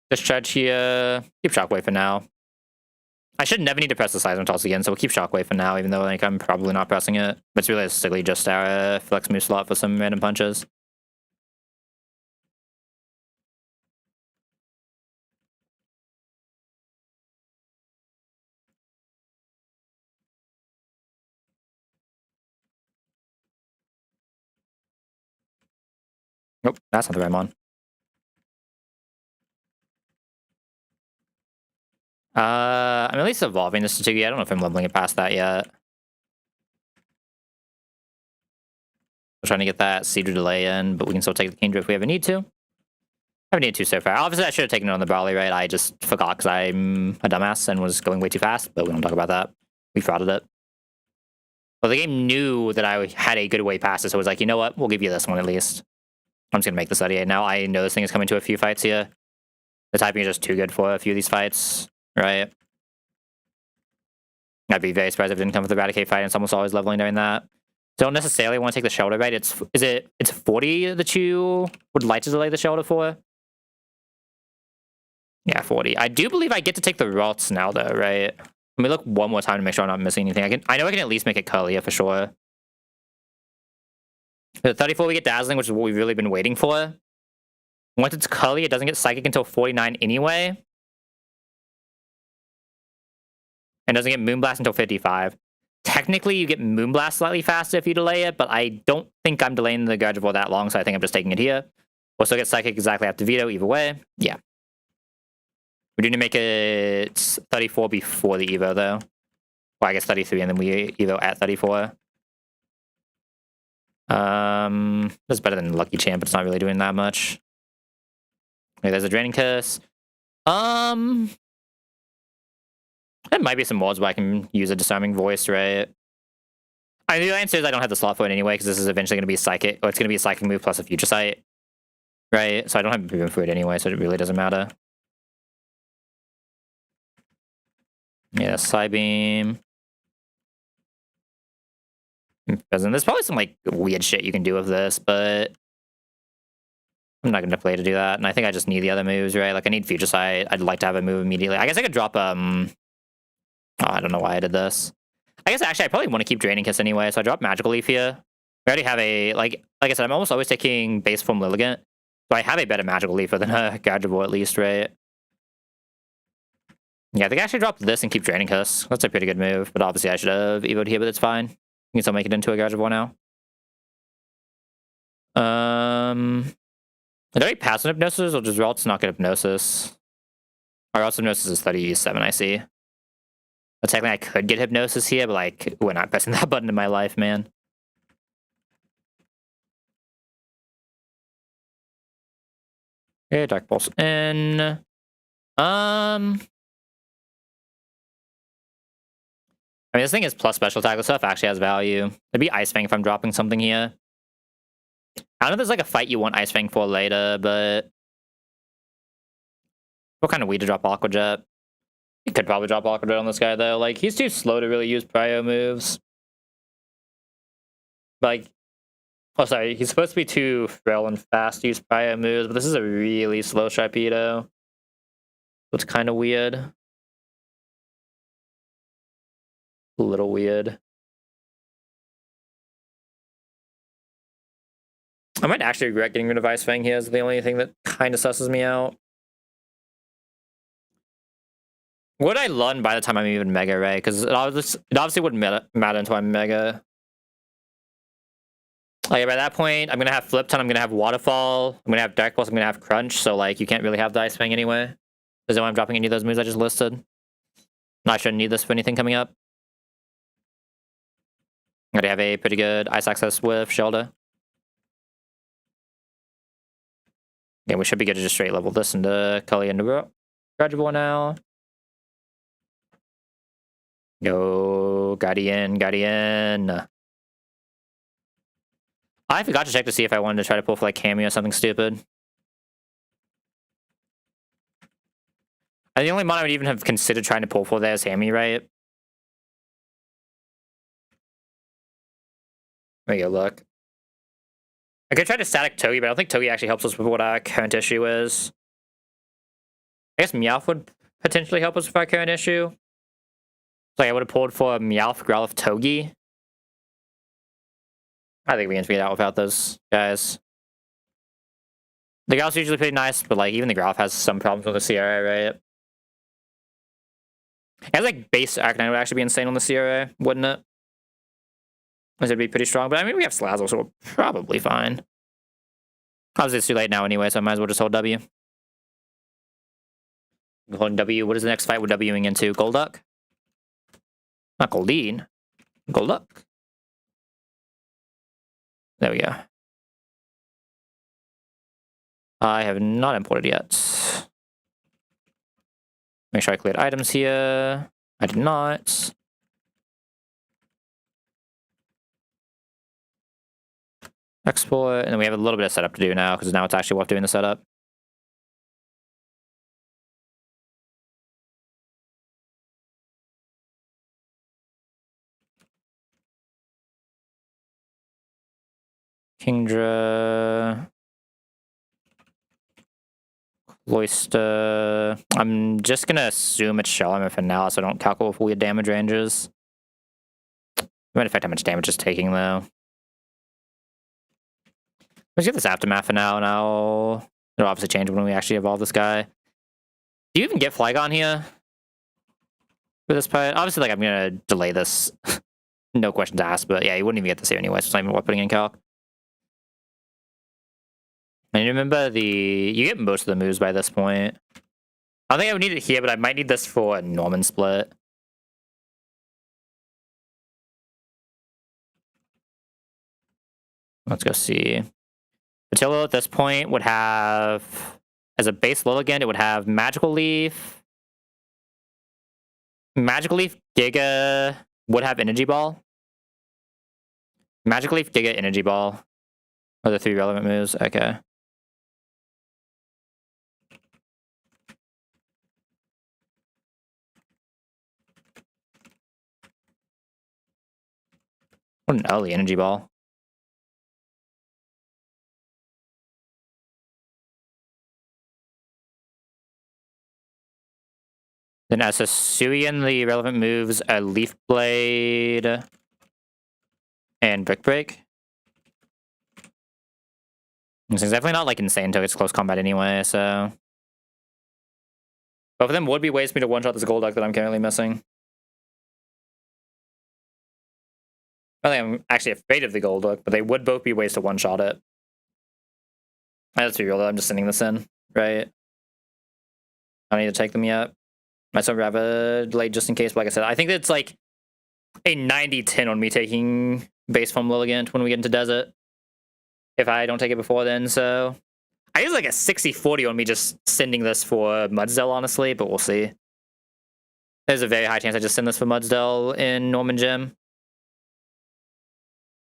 Discharge here. Keep Shockwave for now. I should never need to press the Seismic Toss again, so we'll keep Shockwave for now, even though like I'm probably not pressing it. But it's realistically just our Flex Move slot for some random punches. Nope, that's not the right one. I'm at least evolving this to Tugi. I don't know if I'm leveling it past that yet. We're trying to get that Cedar delay in, but we can still take the Kingdra if we ever need to. I haven't needed to so far. Obviously, I should have taken it on the Brawly, right? I just forgot because I'm a dumbass and was going way too fast, but we don't talk about that. We frauded it. Well, the game knew that I had a good way past it, so it was like, you know what? We'll give you this one at least. I'm just going to make this 38 now. I know this thing is coming to a few fights here. The typing is just too good for a few of these fights, right? I'd be very surprised if it didn't come with the Eradicate fight and someone's always leveling during that. Don't necessarily want to take the shelter, right? It's 40 that you would like to delay the shelter for? Yeah, 40. I do believe I get to take the rots now, though, right? Let me look one more time to make sure I'm not missing anything. I know I can at least make it curlier for sure. At 34, we get Dazzling, which is what we've really been waiting for. Once it's curly, it doesn't get Psychic until 49 anyway. And doesn't get Moonblast until 55. Technically, you get Moonblast slightly faster if you delay it, but I don't think I'm delaying the Gardevoir that long, so I think I'm just taking it here. We'll still get Psychic exactly after Veto, either way. Yeah. We need to make it 34 before the Evo, though. Well, I guess 33, and then we Evo at 34. That's better than Lucky Champ, but it's not really doing that much. Okay, there's a Draining Kiss. There might be some mods where I can use a Disarming Voice, right? The answer is I don't have the slot for it anyway, because this is eventually going to be Psychic, or it's going to be a Psychic move plus a Future Sight. Right? So I don't have room for it anyway, so it really doesn't matter. Yeah, Psybeam. There's probably some like weird shit you can do with this, but I'm not going to play to do that. And I think I just need the other moves, right? Like I need Future Sight. I'd like to have a move immediately. I guess I could drop Oh, I don't know why I did this. I guess actually I probably want to keep Draining Kiss anyway, so I drop Magical Leaf here. I already have a like I said, I'm almost always taking base form Lilligant. So I have a better Magical Leaf than a Gardevoir at least, right? Yeah, I think I should drop this and keep Draining Kiss. That's a pretty good move, but obviously I should have Evo'd here, but it's fine. You can still make it into a Gardevoir now. Are there any passive Hypnosis or does Ralts not get Hypnosis? Our Ralts Hypnosis is 37, I see. But technically I could get Hypnosis here, but like, we're not pressing that button in my life, man. Okay, Dark Pulse in. I mean, this thing is plus special attack. This stuff actually has value. It'd be Ice Fang if I'm dropping something here. I don't know if there's like a fight you want Ice Fang for later, but... What kind of weed to drop Aqua Jet? You could probably drop Aqua Jet on this guy, though. Like, he's too slow to really use Prio moves. Like... Oh, sorry. He's supposed to be too frail and fast to use Prio moves, but this is a really slow Sharpedo. So it's kind of weird. A little weird. I might actually regret getting rid of Ice Fang here. Is the only thing that kind of susses me out. Would I learn by the time I'm even Mega Ray? Because it obviously wouldn't matter until I'm Mega. Like, by that point, I'm going to have Flip Ton, I'm going to have Waterfall, I'm going to have Dark Pulse, I'm going to have Crunch, so, like, you can't really have the Ice Fang anyway. Is that why I'm dropping any of those moves I just listed? No, I shouldn't need this for anything coming up. I already have a pretty good Ice Access with Shelter. Yeah, we should be good to just straight level this into Cully and Gradual now. Go, Guardian. I forgot to check to see if I wanted to try to pull for like Cameo or something stupid. And the only mon I would even have considered trying to pull for there is Hammy, right? Let me go look. I could try to static Togi, but I don't think Togi actually helps us with what our current issue is. I guess Meowth would potentially help us with our current issue. So I would have pulled for Meowth, Growlithe, Togi. I think we can figure it out without those guys. The Growlithe's usually pretty nice, but like even the Growlithe has some problems with the CRA, right? And like base Arcanine would actually be insane on the CRA, wouldn't it? It'd be pretty strong, but I mean we have Slazzle, so we're probably fine. Obviously it's too late now anyway, so I might as well just hold W. Holding W. What is the next fight we're Wing into? Golduck? Not Goldeen. Golduck. There we go. I have not imported yet. Make sure I cleared items here. I did not. Export, and then we have a little bit of setup to do now, because now it's actually worth doing the setup. Kingdra. Cloyster. I'm just gonna assume it's Shelmet for now, so I don't calculate with weird damage ranges. It might affect how much damage it's taking, though. Let's get this Aftermath for now, and it'll obviously change when we actually evolve this guy. Do you even get Flygon here? For this part? Obviously, like, I'm gonna delay this. No questions asked, but yeah, you wouldn't even get this here anyway, so it's not even worth putting in calc. And remember you get most of the moves by this point. I don't think I would need it here, but I might need this for a Norman split. Let's go see. Patillo at this point would have, as a base Lilligant, it would have Magical Leaf. Magical Leaf, Giga would have Energy Ball. Magical Leaf, Giga, Energy Ball are the 3 relevant moves. Okay. What an early Energy Ball. Then as a Suian, the relevant moves are Leaf Blade and Brick Break. This is definitely not like insane until it's close combat anyway, so. Both of them would be ways for me to one-shot this Golduck that I'm currently missing. I think I'm actually afraid of the Golduck, but they would both be ways to one-shot it. Let's be real though, I'm just sending this in, right? I don't need to take them yet. Might still rather delay just in case, but like I said, I think it's like a 90-10 on me taking base from Lilligant when we get into Desert. If I don't take it before then, so... I use like a 60-40 on me just sending this for Mudsdale, honestly, but we'll see. There's a very high chance I just send this for Mudsdale in Norman Gym.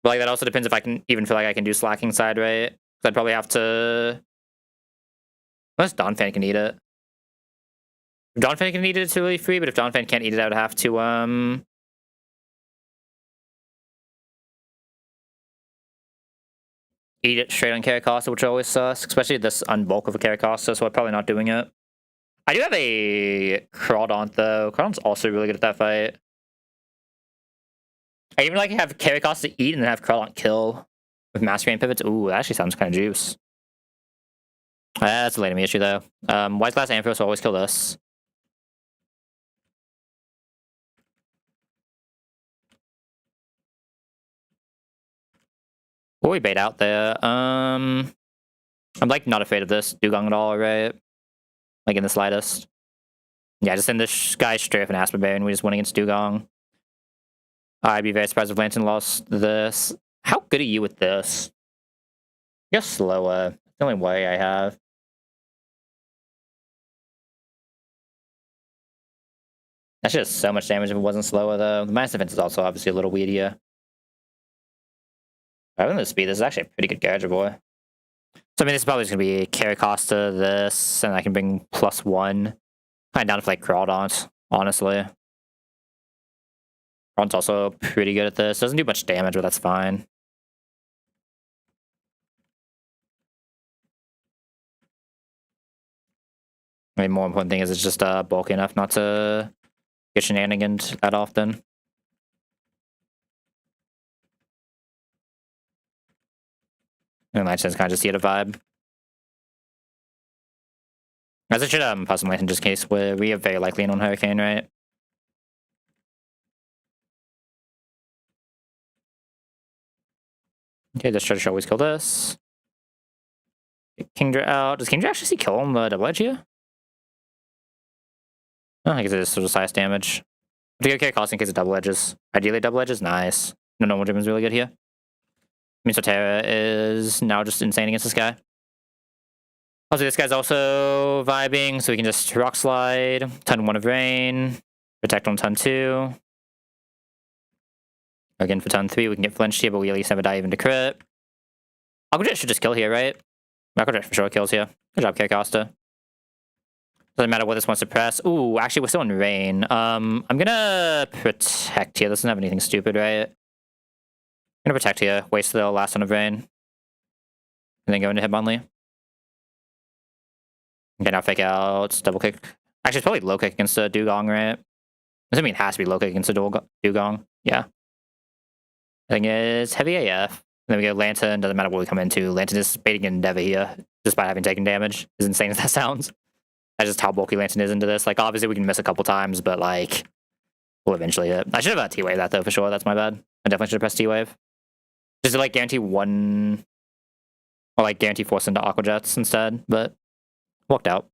But like that also depends if I can even feel like I can do slacking side, right? Because I'd probably have to... Unless Donphan can eat it. If Donphan can eat it, it's really free, but if Donphan can't eat it, I would have to, eat it straight on Caracasa, which always sucks, especially this unbulk of a Caracasa, so I'm probably not doing it. I do have a Crawdont, though. Crawdont's also really good at that fight. I even like have Caracasa eat and then have Crawdont kill with Master Game pivots. Ooh, that actually sounds kind of juice. That's a late me issue, though. White Glass Ampharos will always kill this. What we bait out there? I'm like not afraid of this Dugong at all, right? Like in the slightest. Yeah, just send this guy straight up an Aspen Bear and we just win against Dugong. I'd be very surprised if Lantern lost this. How good are you with this? You're slower. That's the only way I have. That's just so much damage if it wasn't slower, though. The minus defense is also obviously a little weedier. Other than the speed, this is actually a pretty good Garager boy. So, I mean, this is probably just going to be Caracasta, this, and I can bring +1. Kind of down to like Crawdont, honestly. Crawdont's also pretty good at this. Doesn't do much damage, but that's fine. I mean, more important thing is it's just bulky enough not to get shenanigans that often. And my sense kind of just get a vibe. As I should possibly in this case where we have very likely in on Hurricane, right? Okay, this Treasure should always kill this. Get Kingdra out. Does Kingdra actually see kill on the double edge here? Oh, I guess it is sort of size damage. I think okay, cost in case of double edges. Ideally, double edges, nice. No normal gym is really good here. I mean, Sotera is now just insane against this guy. Also, this guy's also vibing, so we can just Rock Slide, Ton 1 of Rain, Protect on Ton 2. Again, for Ton 3, we can get flinched here, but we at least have a dive into crit. Aquajet should just kill here, right? Aquajet for sure kills here. Good job, Caracasta. Doesn't matter what this wants to press. Ooh, actually, we're still in Rain. I'm gonna Protect here. This doesn't have anything stupid, right? I'm gonna Protect here, waste the last Ton of Rain. And then go into Hitmonlee. Okay, now fake out, double kick. Actually, it's probably low kick against the Dugong, right? Assuming it has to be low kick against the Dugong. Yeah. I think it's heavy AF. And then we go Lantern, doesn't matter what we come into. Lantern is baiting Endeavor here, despite having taken damage. As insane as that sounds. That's just how bulky Lantern is into this. Like, obviously we can miss a couple times, but like, we'll eventually hit. I should have T-Wave that though, for sure. That's my bad. I definitely should have pressed T-Wave. Just to like guarantee one, or like guarantee force into Aqua Jets instead, but walked out.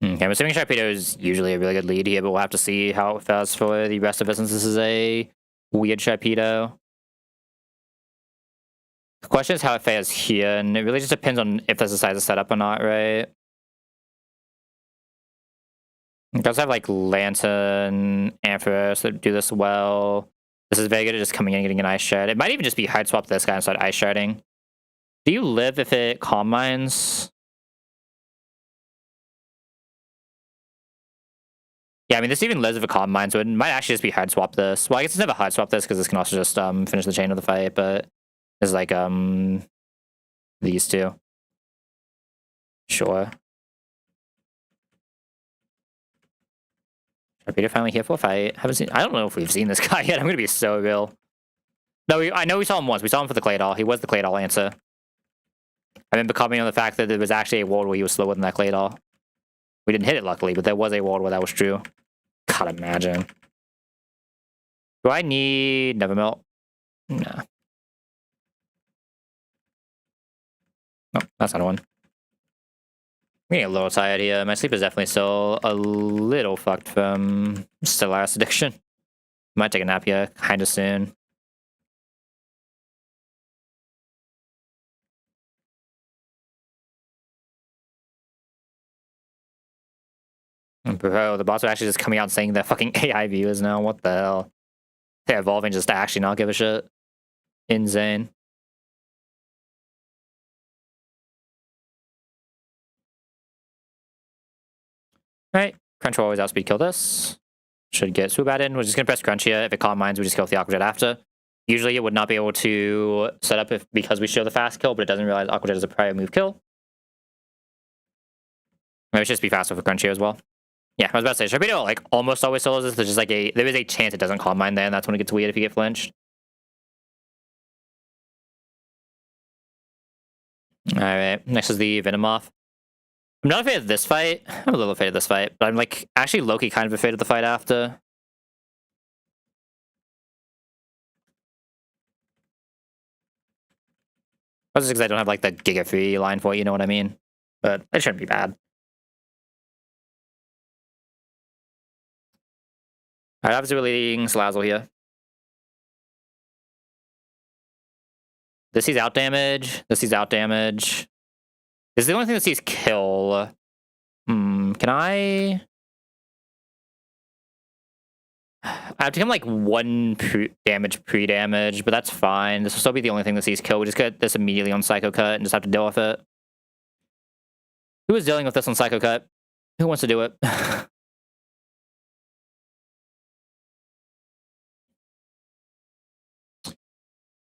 Okay, I'm assuming Sharpedo is usually a really good lead here, but we'll have to see how it fares for the rest of us since this is a weird Sharpedo. The question is how it fares here, and it really just depends on if there's a size of setup or not, right? It does have like Lantern, Ampharos that do this well. This is very good at just coming in and getting an Ice Shard. It might even just be hard swap this guy instead of Ice Sharding. Do you live if it Calm Minds? Yeah, I mean, this even lives if it Calm Minds, so it might actually just be hard swap this. Well, I guess it's never hard swap this because this can also just finish the chain of the fight, but it's like these two. Sure. Sharpedo finally here for a fight. Haven't seen. I don't know if we've seen this guy yet. I'm gonna be so real. No, I know we saw him once. We saw him for the Claydol. He was the Claydol answer. I remember commenting on the fact that there was actually a world where he was slower than that Claydol. We didn't hit it, luckily, but there was a world where that was true. God, imagine. Do I need Nevermelt? Nah. No, that's not one. I'm getting a little tired here. My sleep is definitely still a little fucked from Stellaris addiction. Might take a nap here kind of soon. Bro, the bots are actually just coming out and saying they're fucking AI viewers now. What the hell? They're evolving just to actually not give a shit. Insane. Right. Crunch will always outspeed kill this. Should get Swoobat in. We're just gonna press Crunch here. If it calm minds, we just kill with the Aqua Jet after. Usually it would not be able to set up because we show the fast kill, but it doesn't realize Aqua Jet is a prior move kill. Maybe it should just be faster for Crunch here as well. Yeah, I was about to say, Sharpedo like almost always solos this. There's just like there is a chance it doesn't calm mind there, and that's when it gets weird if you get flinched. Alright, next is the Venomoth. I'm not afraid of this fight. I'm a little afraid of this fight, but I'm like actually low-key kind of afraid of the fight after. That's just because I don't have like the Giga Free line for it, you know what I mean? But it shouldn't be bad. Alright, obviously we're leading Salazzle here. This sees out damage. This sees out damage. This is the only thing that sees kill. Can I have to come like one pre-damage, but that's fine. This will still be the only thing that sees kill. We just get this immediately on Psycho Cut and just have to deal with it. Who is dealing with this on Psycho Cut? Who wants to do it?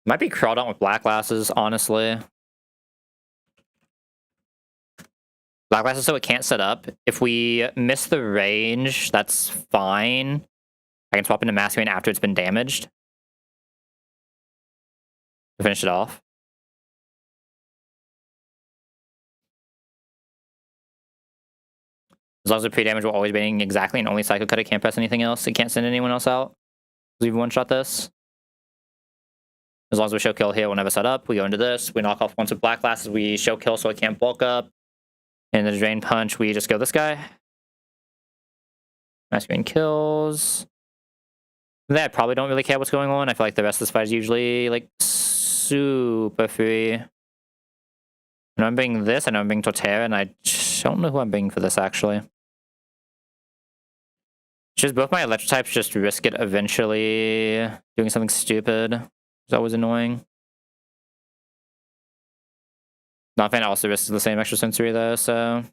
Might be Crawdont with Black Glasses, honestly. Black Glasses so it can't set up. If we miss the range, that's fine. I can swap into Masquerain after it's been damaged. To finish it off. As long as the pre-damage will always be exactly and only Psycho Cut, it can't press anything else. It can't send anyone else out. We've one-shot this. As long as we show kill here, we'll never set up. We go into this. We knock off once with Black Glasses. We show kill so it can't bulk up. And the Drain Punch, we just go this guy. Masquerain kills. I probably don't really care what's going on. I feel like the rest of this fight is usually like super free. I know I'm being this, I know I'm being Torterra, and I don't know who I'm being for this actually. Just both my electric types just risk it eventually doing something stupid. It's always annoying. Not also risks the same extra sensory though, so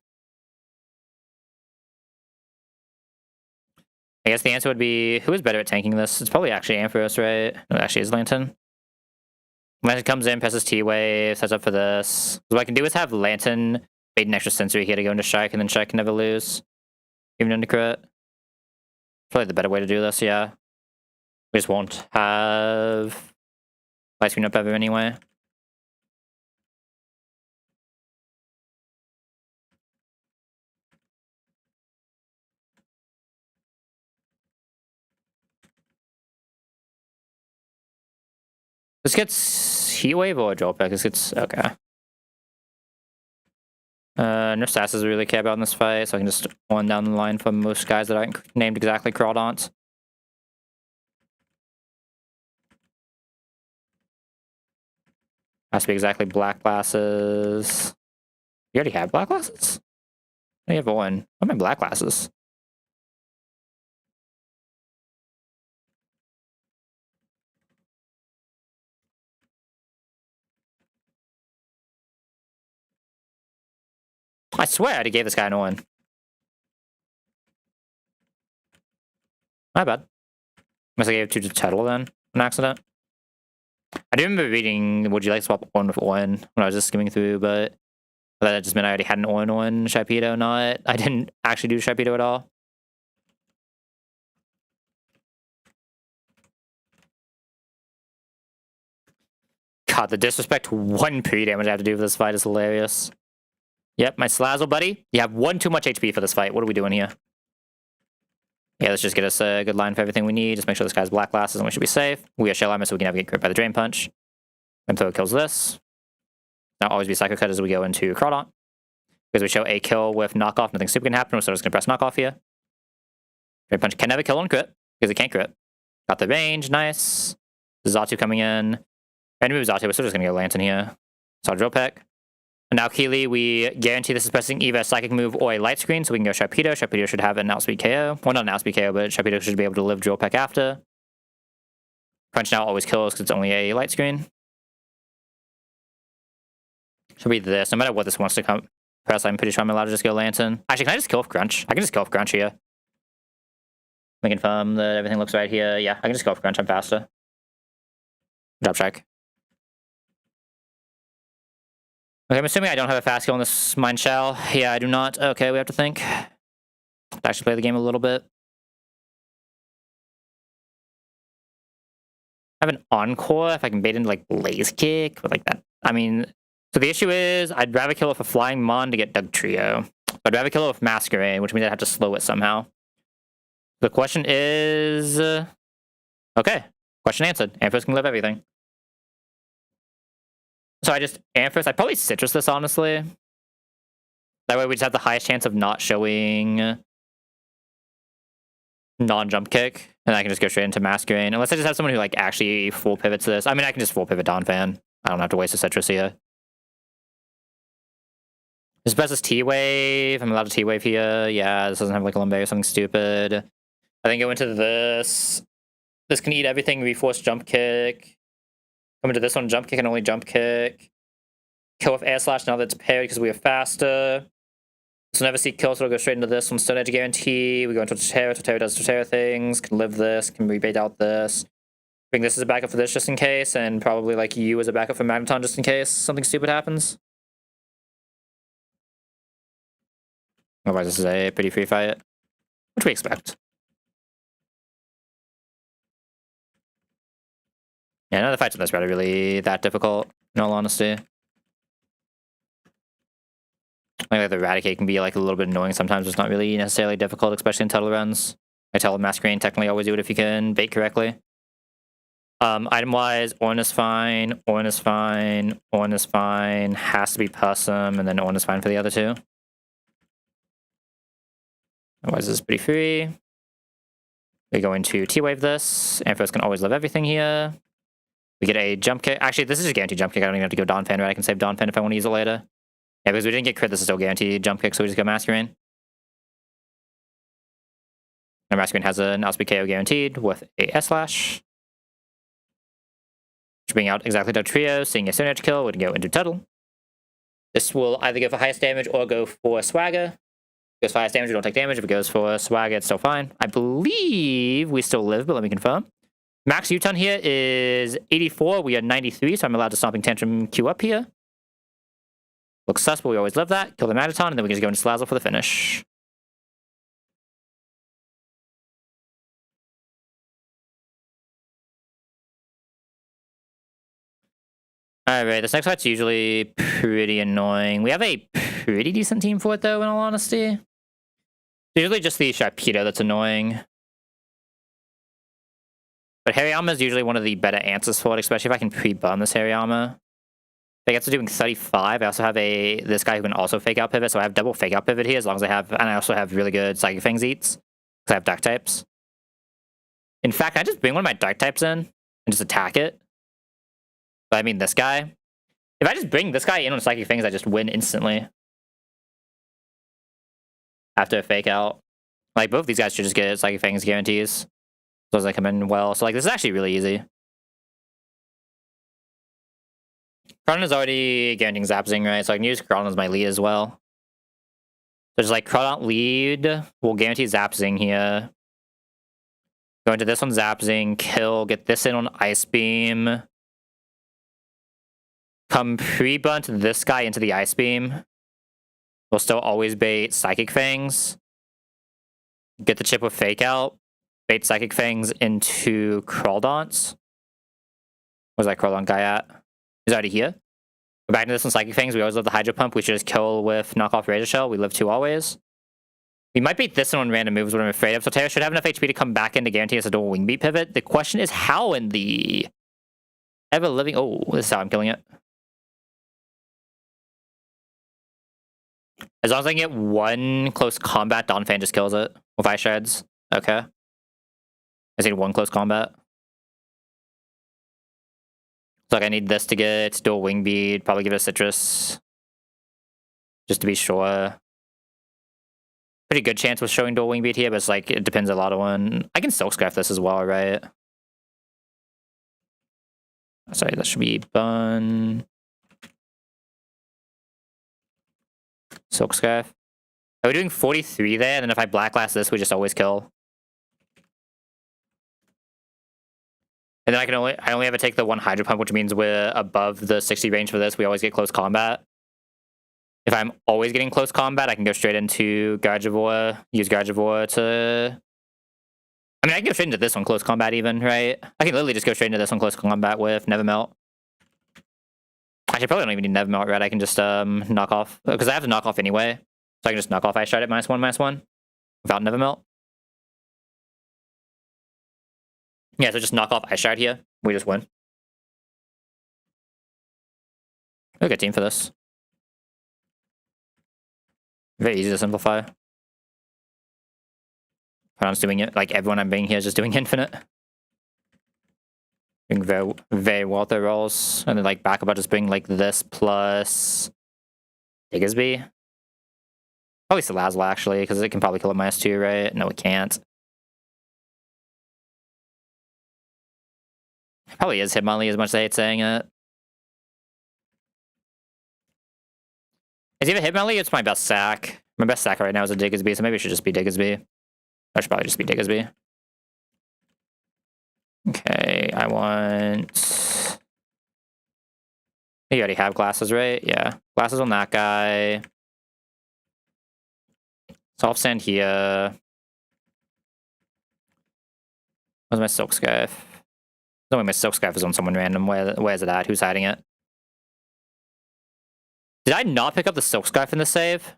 I guess the answer would be, who is better at tanking this? It's probably actually Ampharos, right? No, it actually is Lantern. Lantern comes in, presses T-Wave, sets up for this. So what I can do is have Lantern bait an extra sensory here to go into Strike, and then Strike can never lose. Even into crit. Probably the better way to do this, yeah. We just won't have Light Screen up ever anyway. This gets Heat Wave or Jolt Pack? This gets... okay. No stats really care about in this fight, so I can just one down the line for most guys that aren't named exactly Crawdont. Has to be exactly Black Glasses. You already have Black Glasses? I have one. What are my Black Glasses? I swear I already gave this guy an one. My bad. Unless I gave it to Tuttle then, an accident. I do remember reading, would you like to swap one with one when I was just skimming through, but that just meant I already had an on Sharpedo, not. I didn't actually do Sharpedo at all. God, the disrespect one pre-damage I have to do for this fight is hilarious. Yep, my Salazzle buddy. You have one too much HP for this fight. What are we doing here? Yeah, let's just get us a good line for everything we need. Just make sure this guy's Black Glasses and we should be safe. We have Shell Armor so we can never get crit by the Drain Punch. Flamethrower kills this. Now always be Psycho Cut as we go into Crawdont. Because we show a kill with knockoff, nothing super can happen. We're still just gonna press knockoff here. Great punch can never kill on crit, because it can't crit. Got the range, nice. Zatu coming in. And move Zatu, we're still just gonna go Lantern here. Saw drill peck. And now Keely, we guarantee this is pressing either a psychic move or a light screen, so we can go Sharpedo. Sharpedo should have an outspeed KO. Well, not an outspeed KO, but Sharpedo should be able to live drill peck after. Crunch now always kills because it's only a light screen. Should be this. No matter what this wants to come press, I'm pretty sure I'm allowed to just go Lantern. Actually, can I just kill with Crunch? I can just kill with Crunch here. Let me confirm that everything looks right here. Yeah, I can just go with Crunch. I'm faster. Drop strike. Okay, I'm assuming I don't have a fast kill in this Mind Shell. Yeah, I do not. Okay, we have to think. Actually play the game a little bit. I have an Encore if I can bait into like Blaze Kick with like that. I mean, so the issue is I'd rather kill it with a Flying Mon to get Doug Trio. I'd rather kill it with Masquerade, which means I'd have to slow it somehow. The question is... okay, question answered. Amphis can live everything. So I just Amphis. I'd probably Citrus this, honestly. That way we just have the highest chance of not showing non-jump kick. And I can just go straight into Masquerade. Unless I just have someone who like actually full pivots this. I mean, I can just full pivot Donphan. I don't have to waste a Citrus here. This best is T-Wave. I'm allowed to T-Wave here. Yeah, this doesn't have like a Lumberry or something stupid. I think go into this. This can eat everything. Reforce jump kick. Come into this one, jump kick and only jump kick. Kill with air slash now that's paired because we are faster. So never see kill, so we'll go straight into this one. Stone Edge guarantee. We go into Totera. Totera does Totera things. Can live this. Can rebait out this. Bring this as a backup for this just in case. And probably like you as a backup for Magneton just in case something stupid happens. Otherwise, this is a pretty free fight. Which we expect. Yeah, none of the fights in this round are really that difficult, in all honesty. I think like the Eradicate can be like a little bit annoying sometimes. It's not really necessarily difficult, especially in title runs. I tell Masquerade technically always do it if you can bait correctly. Item-wise, Ornn is fine, Ornn is fine, Ornn is fine, has to be Possum, and then Ornn is fine for the other two. Otherwise, this is pretty free. We go into T-Wave this. Amphos can always live everything here. We get a jump kick. Actually, this is a guaranteed jump kick. I don't even have to go Donphan, right? I can save Donphan if I want to use it later. Yeah, because we didn't get crit, this is still guaranteed jump kick, so we just go Masquerade. And Masquerade has an outspeed KO guaranteed with a S-Slash. Bring out exactly the trio, seeing a Stone Edge kill, would go into Tuttle. This will either go for highest damage or go for Swagger. If it goes for highest damage, we don't take damage. If it goes for Swagger, it's still fine. I believe we still live, but let me confirm. Max U-turn here is 84. We are 93, so I'm allowed to Stomping Tantrum queue up here. Looks sus, but we always love that. Kill the Magneton, and then we can just go into Slazzle for the finish. Alright, this next fight's usually pretty annoying. We have a pretty decent team for it, though, in all honesty. It's usually just the Sharpedo that's annoying. But Hariyama is usually one of the better answers for it, especially if I can pre-burn this Hariyama. I guess we're doing 35. I also have this guy who can also fake out pivot, so I have double fake out pivot here as long as I have, and I also have really good Psychic Fangs eats, because I have Dark types. In fact, I just bring one of my Dark types in and just attack it. But I mean this guy. If I just bring this guy in on Psychic Fangs, I just win instantly. After a fake out. Like, both these guys should just get Psychic Fangs guarantees. As long as I come in well. So, like, this is actually really easy. Crawdon is already guaranteeing Zapzing, right? So I can use Crawdon as my lead as well. So just like Crawdon lead, we'll guarantee Zapzing here. Go into this one, Zapzing, kill, get this in on Ice Beam. Come pre-bunt this guy into the Ice Beam. We'll still always bait Psychic Fangs. Get the chip with Fake Out. Bait Psychic Fangs into Crawdons. Where's that Crawdon guy at? He's already here. Go back to this one, Psychic Fangs. We always love the Hydro Pump. We should just kill with Knockoff Razor Shell. We live 2 always. We might beat this one on random moves, what I'm afraid of. So Tera should have enough HP to come back in to guarantee us a dual Wing Beat pivot. The question is how in the ever-living... oh, this is how I'm killing it. As long as I can get one close combat, Donphan just kills it with Ice Shards. Okay. I just need one close combat. So like I need this to get dual Wing Bead, probably give it a Citrus. Just to be sure. Pretty good chance with showing dual Wing Bead here, but it's like, it depends a lot on... I can Silk Scarf this as well, right? Sorry, that should be Bun. Silk Scarf. Are we doing 43 there? And then if I Black Glass this, we just always kill. And then I only ever take the one Hydro Pump, which means we're above the 60 range for this. We always get close combat. If I'm always getting close combat, I can go straight into Gardevoir, use Gardevoir to... I mean, I can go straight into this one, close combat even, right? I can literally just go straight into this one, close combat with Nevermelt. Actually, I probably don't even need Nevermelt, right? I can just knock off, because I have to knock off anyway. So I can just knock off Ice Shard at -1/-1 without Nevermelt. Yeah, so just knock off Ice Shard here. We just win. We're a good team for this. Very easy to simplify. I'm just doing it, like everyone I'm being here is just doing infinite. Doing very, very well with their rolls. And then like back up, I'll just bring like this plus Diggersby. Probably Salazzle actually, because it can probably kill it -2, right? No, it can't. It probably is Hitmonlee as much as I hate saying it. It's either Hitmonlee or it's my best sack. My best sack right now is a Diggersby, so maybe it should just be Diggersby. I should probably just be Diggersby. Okay, I want... You already have glasses, right? Yeah. Glasses on that guy. Soft Sand here. Where's my Silk Scarf? No way my Silk Scarf is on someone random. Where's it at? Who's hiding it? Did I not pick up the Silk Scarf in the save?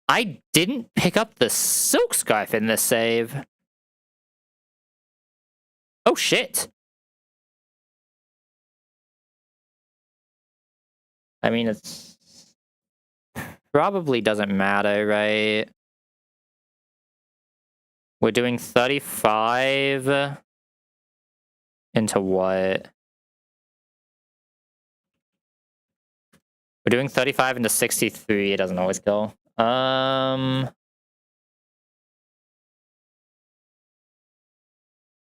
I didn't pick up the Silk Scarf in this save. Oh, shit. I mean, it's... probably doesn't matter, right? We're doing 35 into what? We're doing 35 into 63. It doesn't always kill. I'm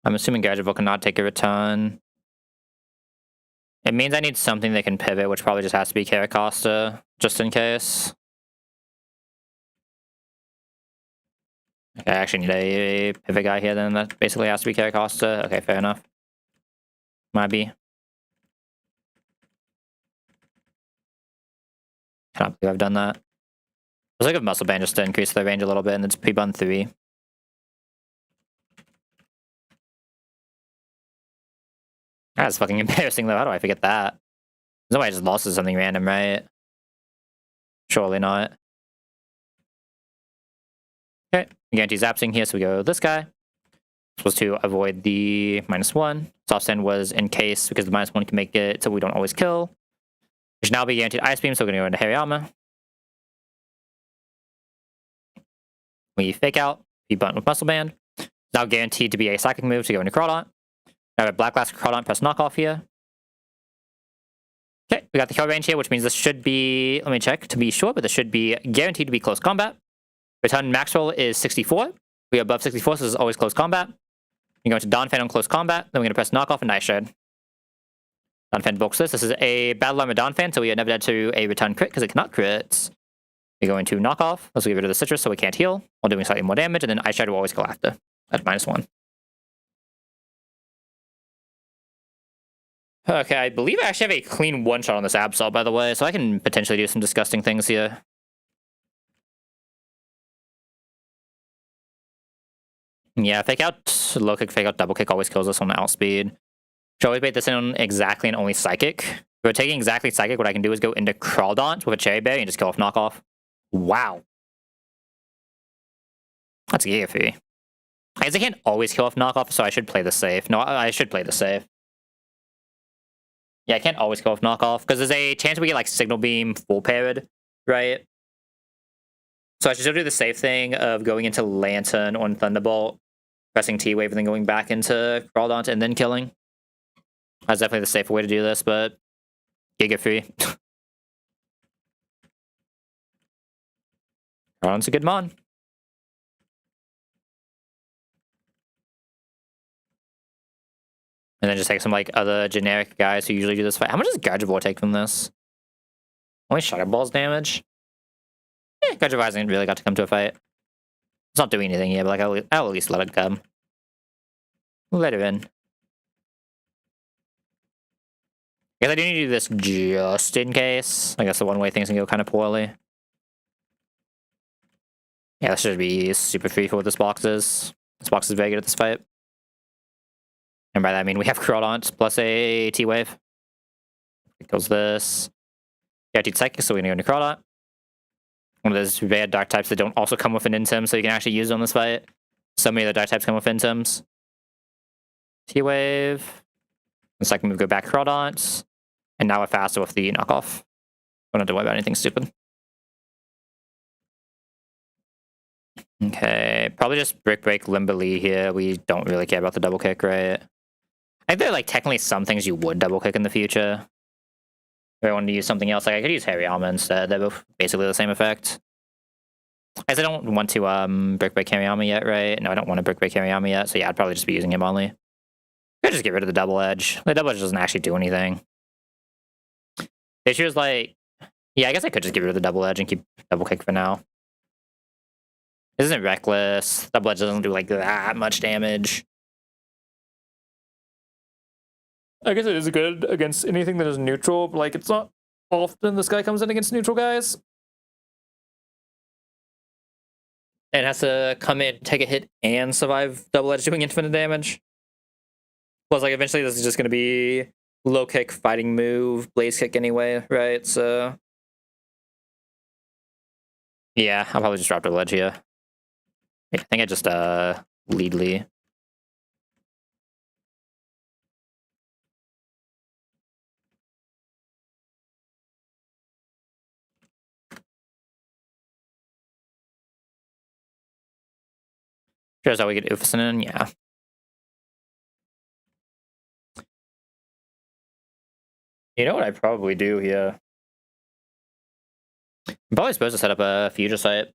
assuming Gardevoir cannot take a return. It means I need something that can pivot, which probably just has to be Caracosta, just in case. Okay, I actually need a pivot guy here, then that basically has to be Caracosta. Okay, fair enough. Might be. Cannot believe I've done that. I was like a Muscle Band just to increase the range a little bit, and it's P-Bun 3. That's fucking embarrassing, though. How do I forget that? There's no way I just lost to something random, right? Surely not. Okay, guarantee Zapsing here, so we go this guy. Supposed to avoid the -1. Soft Sand was in case, because the -1 can make it so we don't always kill. We should now be guaranteed Ice Beam, so we're going to go into Hariyama. We fake out, be button with Muscle Band. Now guaranteed to be a Psychic move to go into Crawdaunt. Now we have Black Glass Crawdaunt, press Knockoff here. Okay, we got the kill range here, which means this should be, let me check to be sure, but this should be guaranteed to be close combat. Return max roll is 64. We are above 64, so this is always close combat. You go into Donphan on close combat, then we're going to press Knockoff and Ice Shard. Donphan bulks this. This is a Battle Armor Donphan, so we are never dead to a return crit because it cannot crit. We go into Knockoff. Let's get rid of the Citrus so we can't heal while doing slightly more damage, and then Ice Shard will always go after at -1. Okay, I believe I actually have a clean one-shot on this Absol, by the way, so I can potentially do some disgusting things here. Yeah, fake out, low kick, fake out, double kick always kills us on the outspeed. Should always bait this in on exactly and only Psychic. If we're taking exactly Psychic, what I can do is go into Crawdaunt with a Cherry Berry and just kill off Knockoff. Wow. That's Giga Free. I guess I can't always kill off knockoff, so I should play the safe. No, I should play the safe. Yeah, I can't always kill off knockoff, because there's a chance we get like Signal Beam full paired, right? So I should still do the safe thing of going into Lantern on Thunderbolt, pressing T-Wave, and then going back into Crawdaunt and then killing. That's definitely the safer way to do this, but Giga Free. Crawdaunt's a good mon. And then just take some like other generic guys who usually do this fight. How much does Gardevoir take from this? Only Shadow Ball's damage? Gardevoir hasn't really got to come to a fight. It's not doing anything yet, but like I'll at least let it come. Let it in. I guess I do need to do this just in case. I guess the one way things can go kind of poorly. Yeah, this should be super free for what this box is. This box is very good at this fight. And by that I mean we have Crawdaunt plus a T-Wave. It kills this. Guaranteed Psychic, so we're gonna go into Crawdaunt. One of those bad dark types that don't also come with an Intim, so you can actually use it on this fight. So many of the dark types come with Intims. T-Wave. The second move, go back Crawdaunt. And now we're faster with the knockoff. Don't have to worry about anything stupid. Okay, probably just Brick Break Limberly here. We don't really care about the double kick, right? I think there are like technically some things you would double kick in the future. If I wanted to use something else, like I could use Hariyama instead. They're both basically the same effect. I guess I don't want to Brick Break Hariyama yet, right? No, I don't want to Brick Break Hariyama yet, so yeah, I'd probably just be using him only. I could just get rid of the double edge. The double edge doesn't actually do anything. The issue is like, yeah, I guess I could just get rid of the double edge and keep double kick for now. Isn't it reckless? Double edge doesn't do like that much damage. I guess it is good against anything that is neutral, but like it's not often this guy comes in against neutral guys. And has to come in, take a hit, and survive double edge doing infinite damage. Plus, like eventually this is just gonna be low kick, fighting move, blaze kick anyway, right? So yeah, I'll probably just drop double edge here. I think I just lead Lee. Sure, is how we get Ufison in? Yeah. You know what I'd probably do here? I'm probably supposed to set up a future site. Should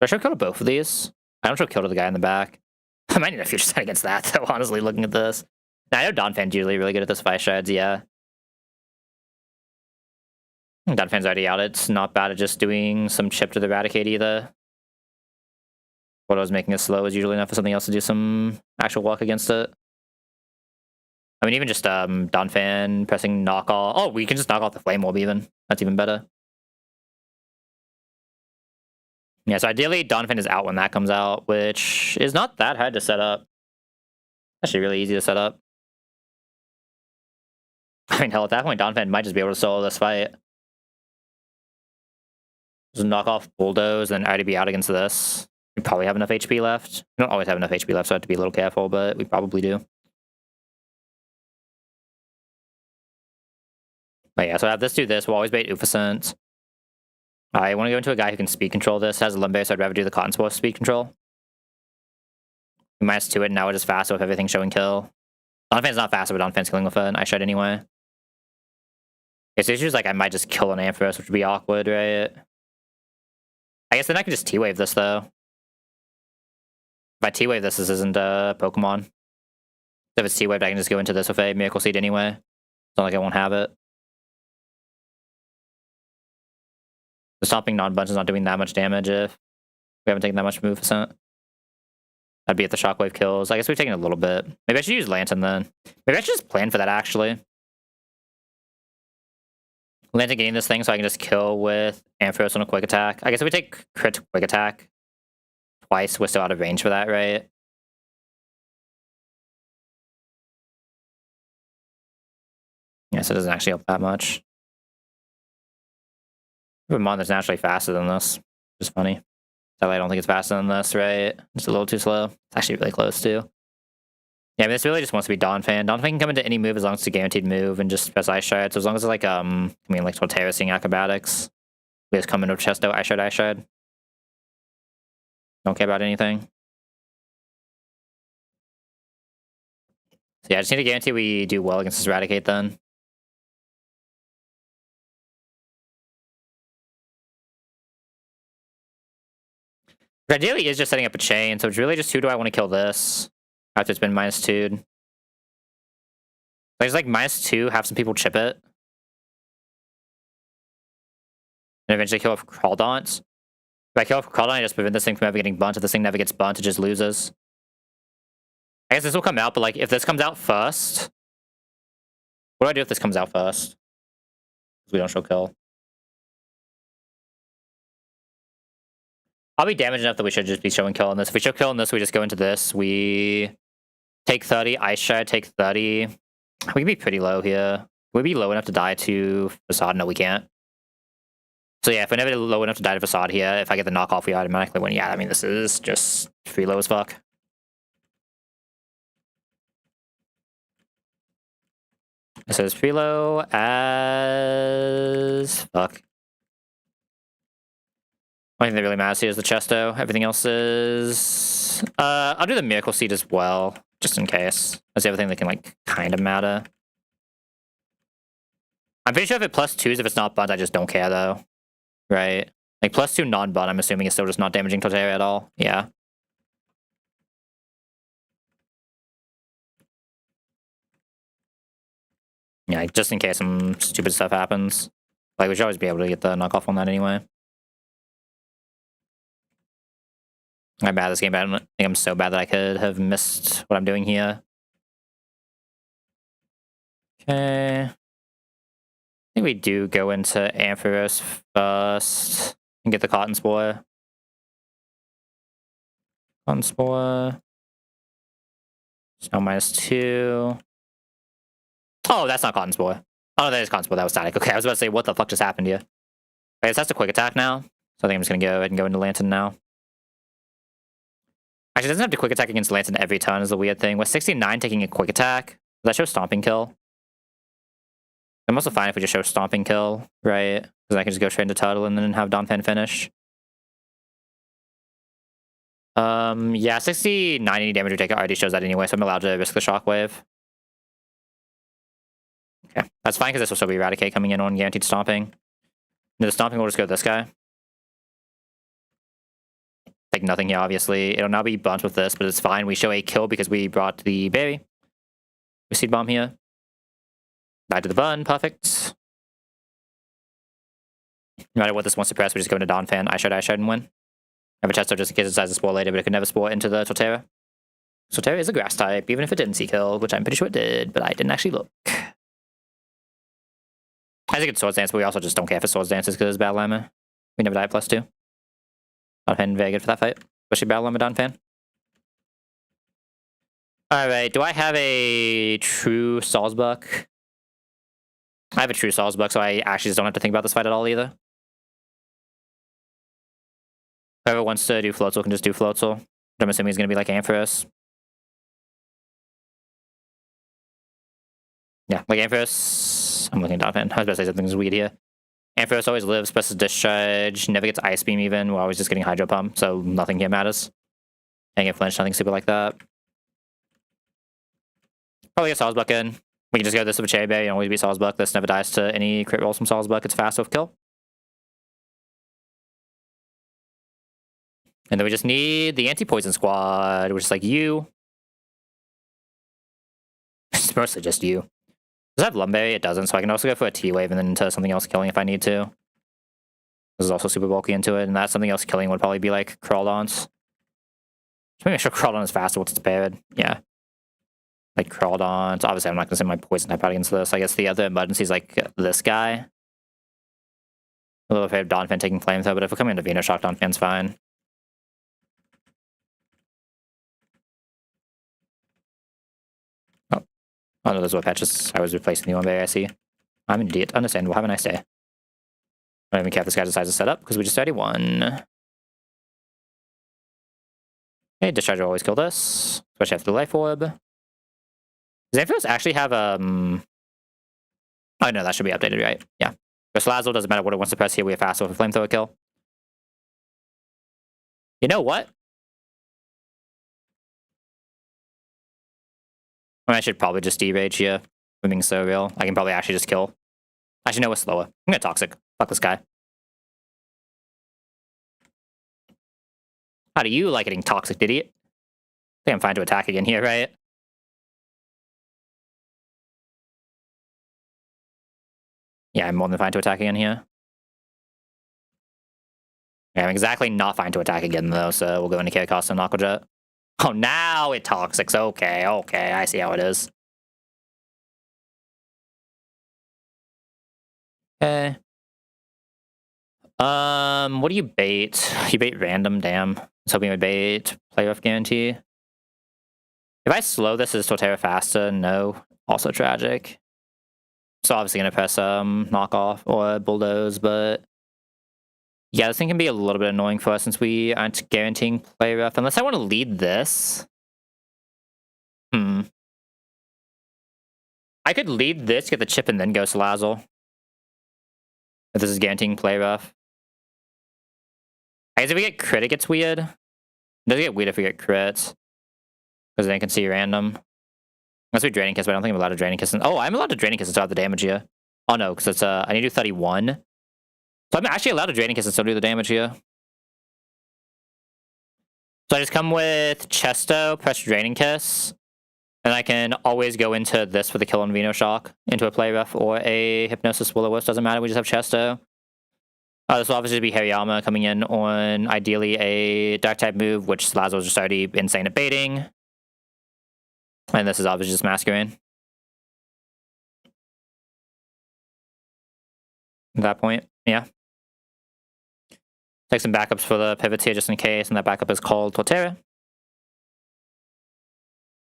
I show kill to both of these? I don't show kill to the guy in the back. I might need a future site against that, though, honestly, looking at this. Now, I know Donphan's usually really good at this fight shards, yeah. Donphan's already out. It's not bad at just doing some chip to the Eradicate either. What I was making it slow is usually enough for something else to do some actual work against it. I mean, even just Donphan pressing knock off. Oh, we can just knock off the Flame Orb even. That's even better. Yeah, so ideally Donphan is out when that comes out, which is not that hard to set up. Actually really easy to set up. I mean, hell, at that point, Donphan might just be able to solo this fight. Just knock off Bulldoze, and already be out against this. We probably have enough HP left. We don't always have enough HP left, so I have to be a little careful, but we probably do. But yeah, so I have this do this. We'll always bait Ufacent. I want to go into a guy who can speed control this. Has a Limbe, so I'd rather do the Cotton Spore speed control. -2 it, and now we're just faster with everything showing kill. Donphan's not faster, but Donphan's killing with it, and I shot anyway. Okay, so the issue is like I might just kill an Ampharos, which would be awkward, right? I guess then I can just T-Wave this, though. If I T-Wave this isn't a Pokemon. If it's T-Waved, I can just go into this with a Miracle Seed anyway. It's not like I won't have it. The stopping non-bunch is not doing that much damage if we haven't taken that much move percent. I'd be at the Shockwave kills. I guess we've taken a little bit. Maybe I should use Lantern then. Maybe I should just plan for that, actually. Lantern getting this thing so I can just kill with Ampharos on a quick attack. I guess if we take crit quick attack twice, we're still out of range for that, right? Yes, it doesn't actually help that much. We have a mon that's naturally faster than this, which is funny. Sadly, I don't think it's faster than this, right? It's a little too slow. It's actually really close, too. Yeah, I mean, this really just wants to be Donphan. Donphan can come into any move as long as it's a guaranteed move and just press Ice Shard. So as long as it's like, I mean, like Torterra seeing acrobatics, we just come into Chesto, Ice Shard, Ice Shard. Don't care about anything. So yeah, I just need to guarantee we do well against this Eradicate then. Ideally is just setting up a chain, so it's really just who do I want to kill this after it's been -2'd. Like, it's like -2, have some people chip it. And eventually kill off Crawdaunt. If I kill off Crawdaunt, I just prevent this thing from ever getting bunt. If this thing never gets bunt, it just loses. I guess this will come out, but like if this comes out first, what do I do if this comes out first? Because we don't show kill. I'll be damaged enough that we should just be showing kill on this. If we show kill on this, we just go into this. We take 30, Ice Shard, take 30. We can be pretty low here. Would we be low enough to die to Facade? No, we can't. So yeah, if we're never low enough to die to Facade here, if I get the knockoff, we automatically win. Yeah, I mean, this is just free low as fuck. This is free low as fuck. Only thing that really matters here is the Chesto. Everything else is... I'll do the Miracle Seed as well, just in case. That's the other thing that can, like, kind of matter. I'm pretty sure if it +2s, if it's not bunt, I just don't care, though. Right? Like, +2 non-bunt, I'm assuming is still just not damaging Torterra at all. Yeah. Yeah, like, just in case some stupid stuff happens. Like, we should always be able to get the knockoff on that anyway. I'm bad at this game, but I don't think I'm so bad that I could have missed what I'm doing here. Okay. I think we do go into Ampharos first and get the Cotton Spore. Cotton Spore. It's now -2. Oh, that's not Cotton Spore. Oh, that is Cotton Spore. That was static. Okay, I was about to say, what the fuck just happened here? Okay, so that's a quick attack now. So I think I'm just going to go ahead and go into Lantern now. Actually, it doesn't have to quick attack against Lantern every turn is the weird thing. With 69 taking a quick attack, does that show Stomping Kill? I'm also fine if we just show Stomping Kill, right? Because I can just go straight into Turtle and then have Donphan finish. Yeah, 60, 90 damage we take already shows that anyway, so I'm allowed to risk the Shockwave. Okay, that's fine because this will still be Eradicate coming in on Guaranteed Stomping. And the Stomping will just go to this guy. Take nothing here, obviously. It'll now be bunt with this, but it's fine. We show a kill because we brought the berry. We Seed Bomb here. Back to the bun, perfect. No matter what this wants to press, we just go into Donphan, Ice Shard, and win. I have a Chesto just in case it decides to Spore later, but it could never Spore into the Torterra. Torterra is a grass type, even if it didn't see kill, which I'm pretty sure it did, but I didn't actually look. I think it's Swords Dance, but we also just don't care for Swords Dances because it's Battle Armor. We never die at +2. Donphan very good for that fight, especially Battle Armor Donphan. Alright, do I have a true Salzbuck? I have a true Salzbuck, so I actually just don't have to think about this fight at all either. Whoever wants to do Floatzel can just do Floatzel. I'm assuming he's going to be like Ampharos. Yeah, like Ampharos. I'm looking at Donphan. I was about to say something's weird here. Ampharos always lives, presses Discharge, never gets Ice Beam even. We're always just getting Hydro Pump, so nothing here matters. Can't get flinched, nothing super like that. Probably get Salzbuck in. We can just go this with a Cherry Berry and always be Salzbuck. This never dies to any crit rolls from Salzbuck. It's fast with kill. And then we just need the Anti-Poison Squad, which is like you. It's mostly just you. Does it have Lumberry? It doesn't, so I can also go for a T-Wave and then into something else killing if I need to. This is also super bulky into it, and that something else killing would probably be like Crawdaunt. Maybe I show Crawdaunt is faster once it's paired. Yeah. Like Crawdaunt. Obviously, I'm not going to send my Poison type out against this. I guess the other emergency is like this guy. A little afraid of Donphan taking Flamethrower, but if we're coming into Venoshock, Donphan's fine. Oh no, those were patches. I was replacing the one berry, I see. I'm an idiot. Understandable. Have a nice day. I don't even care if this guy decides to set up, because we just already won. Okay, Discharge will always kill this, especially after the Life Orb. Does Ampharos actually have, Oh no, that should be updated, right? Yeah. For Salazzle, doesn't matter what it wants to press here, we have fast with a Flamethrower kill. You know what? I mean, I should probably just D-Rage here. I'm being so real. I can probably actually just kill. Actually, no, it's slower. I'm gonna Toxic. Fuck this guy. How do you like getting Toxic, idiot? I think I'm fine to attack again here, right? Yeah, I'm more than fine to attack again here. Yeah, I'm exactly not fine to attack again, though, so we'll go into Chaos and Knuckle Jet. Oh, now it Toxics. Okay, okay, I see how it is. Okay. What do you bait? You bait random, damn. I was hoping you would bait Play Rough Guarantee. If I slow this, is Torterra faster? No. Also tragic. So obviously gonna press knockoff or bulldoze, but yeah, this thing can be a little bit annoying for us since we aren't guaranteeing Play Rough. Unless I want to lead this. I could lead this, get the chip, and then go Salazzle. If this is guaranteeing Play Rough. I guess if we get crit, it gets weird. It does get weird if we get crits. Because then I can see random. Unless we Draining Kiss, but I don't think I'm allowed to Draining Kiss. Oh, I'm allowed to Draining Kiss and still have the damage here. Oh no, because it's I need to do 31. So I'm actually allowed to Draining Kiss and still do the damage here. So I just come with Chesto, press Draining Kiss. And I can always go into this for the kill on Venoshock, into a Play Rough or a Hypnosis Will-O-Wisp, doesn't matter, we just have Chesto. This will obviously be Hariyama coming in on, ideally, a Dark-type move, which Salazzle is just already insane at baiting. And this is obviously just Masquerain. At that point, yeah. Take some backups for the pivots here just in case, and that backup is called Torterra.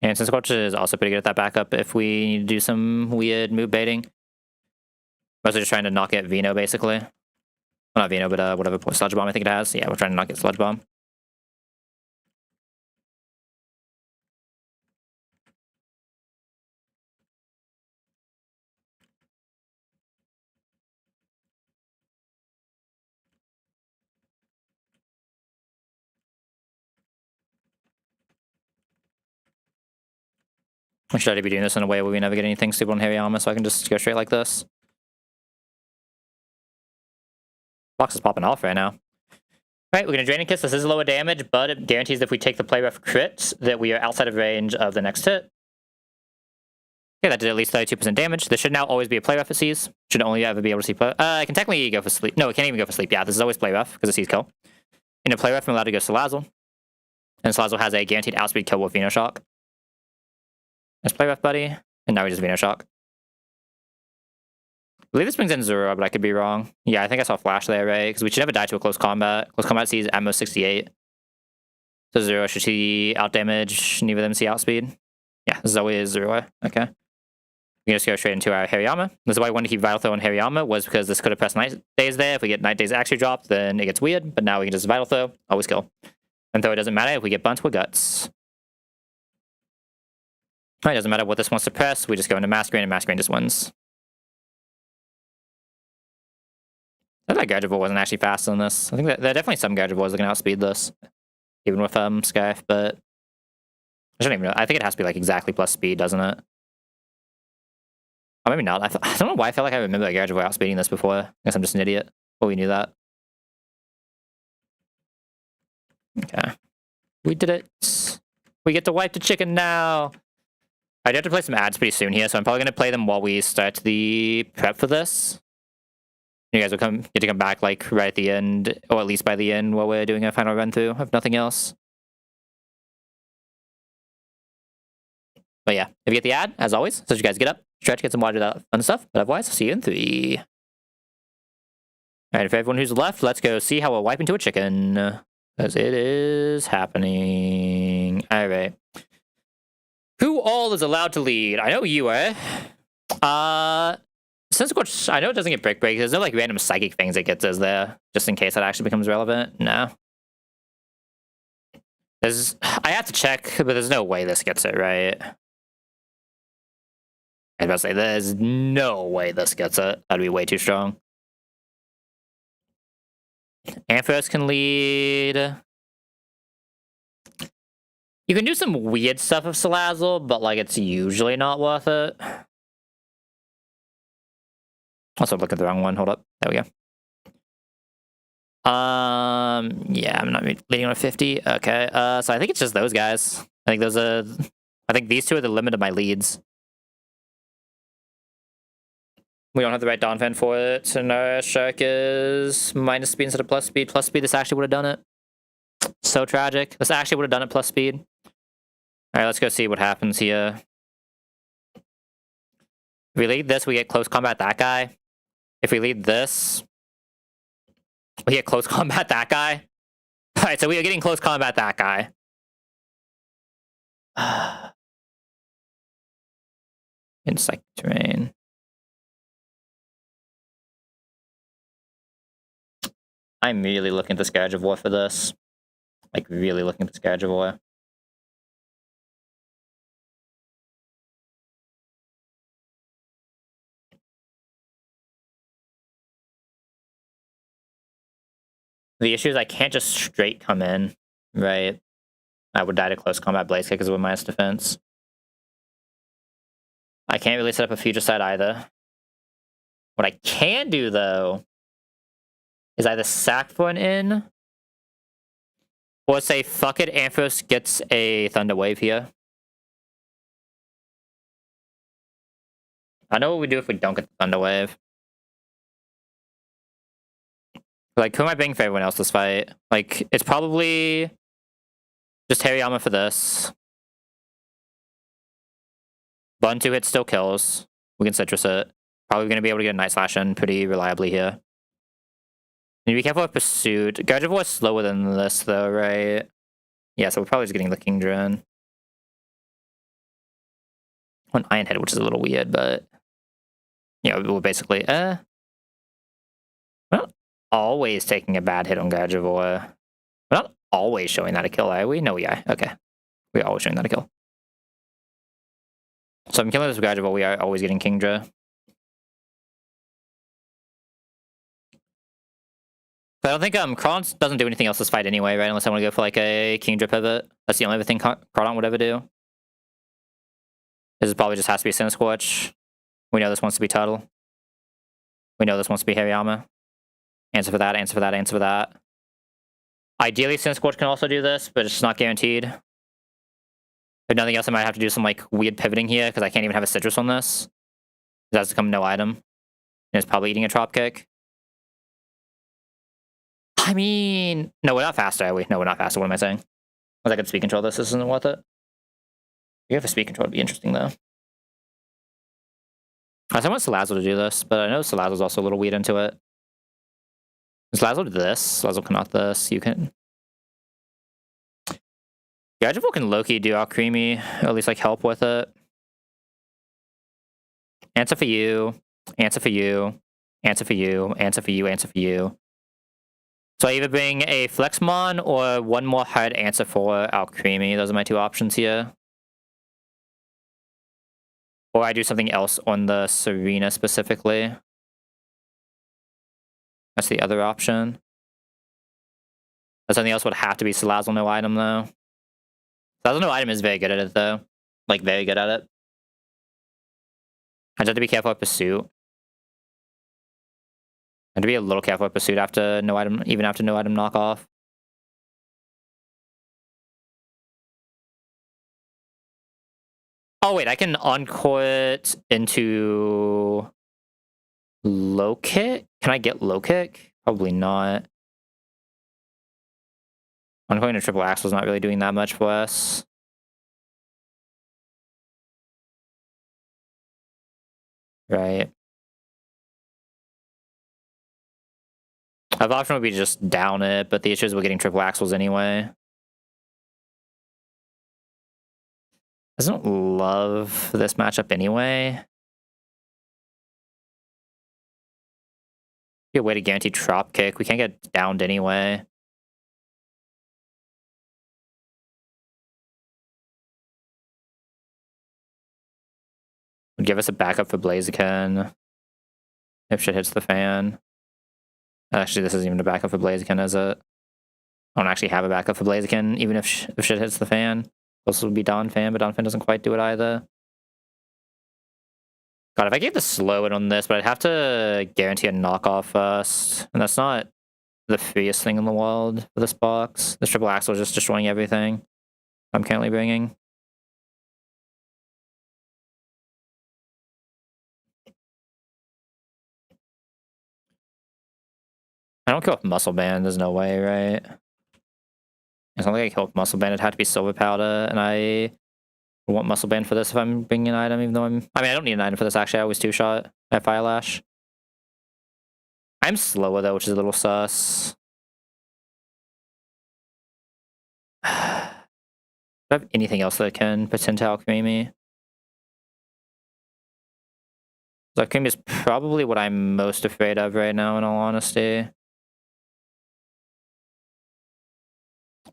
And since Coach is also pretty good at that backup, if we need to do some weird move baiting. Mostly just trying to knock at Veno, basically. Well, not Veno, but whatever Sludge Bomb I think it has. Yeah, we're trying to knock at Sludge Bomb. We should already be doing this in a way where we never get anything stupid on Hariyama, so I can just go straight like this. Box is popping off right now. Alright, we're going to Draining Kiss. This is lower damage, but it guarantees that if we take the Play Rough crit, that we are outside of range of the next hit. Okay, that did at least 32% damage. This should now always be a Play Rough it sees. Should only ever be able to see play. I can technically go for sleep. No, it can't even go for sleep. Yeah, this is always Play Rough, because it sees kill. In a Play Rough, I'm allowed to go Salazzle. And Salazzle has a guaranteed outspeed kill with Venoshock. Let's Play Rough, buddy. And now we just Venoshock. I believe this brings in Zero, but I could be wrong. Yeah, I think I saw Flash there, right? Because we should never die to a close combat. Close combat sees at most 68. So Zero should see outdamage, neither of them see outspeed. Yeah, this is always Zero. Okay. We can just go straight into our Hariyama. This is why I wanted to keep Vital Throw on Hariyama, was because this could have pressed Night Days there. If we get Night Days actually dropped, then it gets weird. But now we can just Vital Throw, always kill. And though it doesn't matter if we get Bunt, we're Guts. Alright, doesn't matter what this wants to press, we just go into Masquerain, and Masquerain just wins. I think that Gardevoir wasn't actually faster than this. I think that there are definitely some Gardevoirs that can outspeed this. Even with Scarf, but I shouldn't even know. I think it has to be like exactly plus speed, doesn't it? Oh, maybe not. I don't know why I felt like I remember that Gardevoir outspeeding this before. I guess I'm just an idiot. Well, we knew that. Okay. We did it. We get to wipe the chicken now. I do have to play some ads pretty soon here, so I'm probably going to play them while we start the prep for this. You guys will get to come back like right at the end, or at least by the end while we're doing a final run through, if nothing else. But yeah, if you get the ad, as always, so you guys get up, stretch, get some water, that fun stuff. But otherwise, I'll see you in 3. Alright, for everyone who's left, let's go see how we'll wipe into a chicken. Because it is happening. Alright. Who all is allowed to lead? I know you are. Since course, I know it doesn't get Brick Break, there's no like random psychic things it gets, is there? Just in case that actually becomes relevant? No. I have to check, but there's no way this gets it right. I was about to say, there's no way this gets it. That'd be way too strong. Ampharos can lead. You can do some weird stuff with Salazzle, but like it's usually not worth it. Also, look at the wrong one. Hold up. There we go. Yeah, I'm not leading on a 50. Okay. So I think it's just those guys. I think these two are the limit of my leads. We don't have the right Donphan for it. So no, Shark is minus speed instead of plus speed. Plus speed, this actually would have done it. So tragic. This actually would have done it plus speed. Alright, let's go see what happens here. If we lead this, we get close combat that guy. If we lead this, we get close combat that guy. Alright, so we are getting close combat that guy. Insect terrain. I'm really looking at the Scourge of War for this. Like, really looking at the Scourge of War. The issue is I can't just straight come in, right? I would die to close combat Blaze Kick because of minus defense. I can't really set up a future side either. What I can do, though, is either sack for an in, or say, fuck it, Ampharos gets a Thunder Wave here. I know what we do if we don't get the Thunder Wave. Like, who am I being for everyone else this fight? Like, it's probably just Hariyama for this. Button 2 hit still kills. We can citrus it. Probably going to be able to get a Night Slash in pretty reliably here. Need to be careful with Pursuit. Gardevoir is slower than this, though, right? Yeah, so we're probably just getting the Kingdra in. One Iron Head, which is a little weird, but... Yeah, we're basically... We're not always taking a bad hit on Gardevoir. We're not always showing that a kill, are we? No, we are. Okay. We're always showing that a kill. So I'm killing this Gardevoir, we are always getting Kingdra. But I don't think Crawdon doesn't do anything else this fight anyway, right? Unless I want to go for like a Kingdra pivot. That's the only other thing Crawdon would ever do. This probably just has to be a Cinescorch. We know this wants to be Tuttle. We know this wants to be Hariyama. Answer for that, answer for that, answer for that. Ideally, Cinescorch can also do this, but it's not guaranteed. If nothing else, I might have to do some like weird pivoting here, because I can't even have a Citrus on this. It has to come no item. And it's probably eating a Trop Kick. I mean, no, we're not faster, are we? No, we're not faster. What am I saying? Was I could speed control this? This isn't worth it. You have a speed control, it'd be interesting though. I want Salazzle to do this, but I know Salazzle's also a little weird into it. Salazzle did this. Salazzle cannot this. You can. Gardevoir can Loki do Alcremie, or at least like help with it. Answer for you. Answer for you. Answer for you. Answer for you. Answer for you. So I either bring a Flexmon or one more hard answer for Alcremie. Those are my two options here. Or I do something else on the Serena specifically. That's the other option. But something else would have to be Salazzle no item though. Salazzle no item is very good at it though. Like very good at it. I just have to be careful with Pursuit. I have to be a little careful with Pursuit after no item, even after no item knockoff. Oh wait, I can encore it into low kick? Can I get low kick? Probably not. Oncoing to triple axle is not really doing that much for us. Right. Our option would be to just down it, but the issue is we're getting triple axles anyway. I don't love this matchup anyway. Be a way to guarantee Trop Kick. We can't get downed anyway. Would give us a backup for Blaziken if shit hits the fan. Actually, this isn't even a backup for Blaziken, is it? I don't actually have a backup for Blaziken, even if shit hits the fan. This would be Donphan, but Donphan doesn't quite do it either. God, if I gave the slow it on this, but I'd have to guarantee a knockoff first. And that's not the freest thing in the world for this box. This triple axle is just destroying everything I'm currently bringing. I don't kill with Muscle Band, there's no way, right? It's not like I kill with Muscle Band, it'd have to be Silver Powder, and I want Muscle Band for this if I'm bringing an item, even though I mean, I don't need an item for this, actually. I always two-shot at Fire Lash. I'm slower, though, which is a little sus. Do I have anything else that can percentile Creamy? So Creamy is probably what I'm most afraid of right now, in all honesty.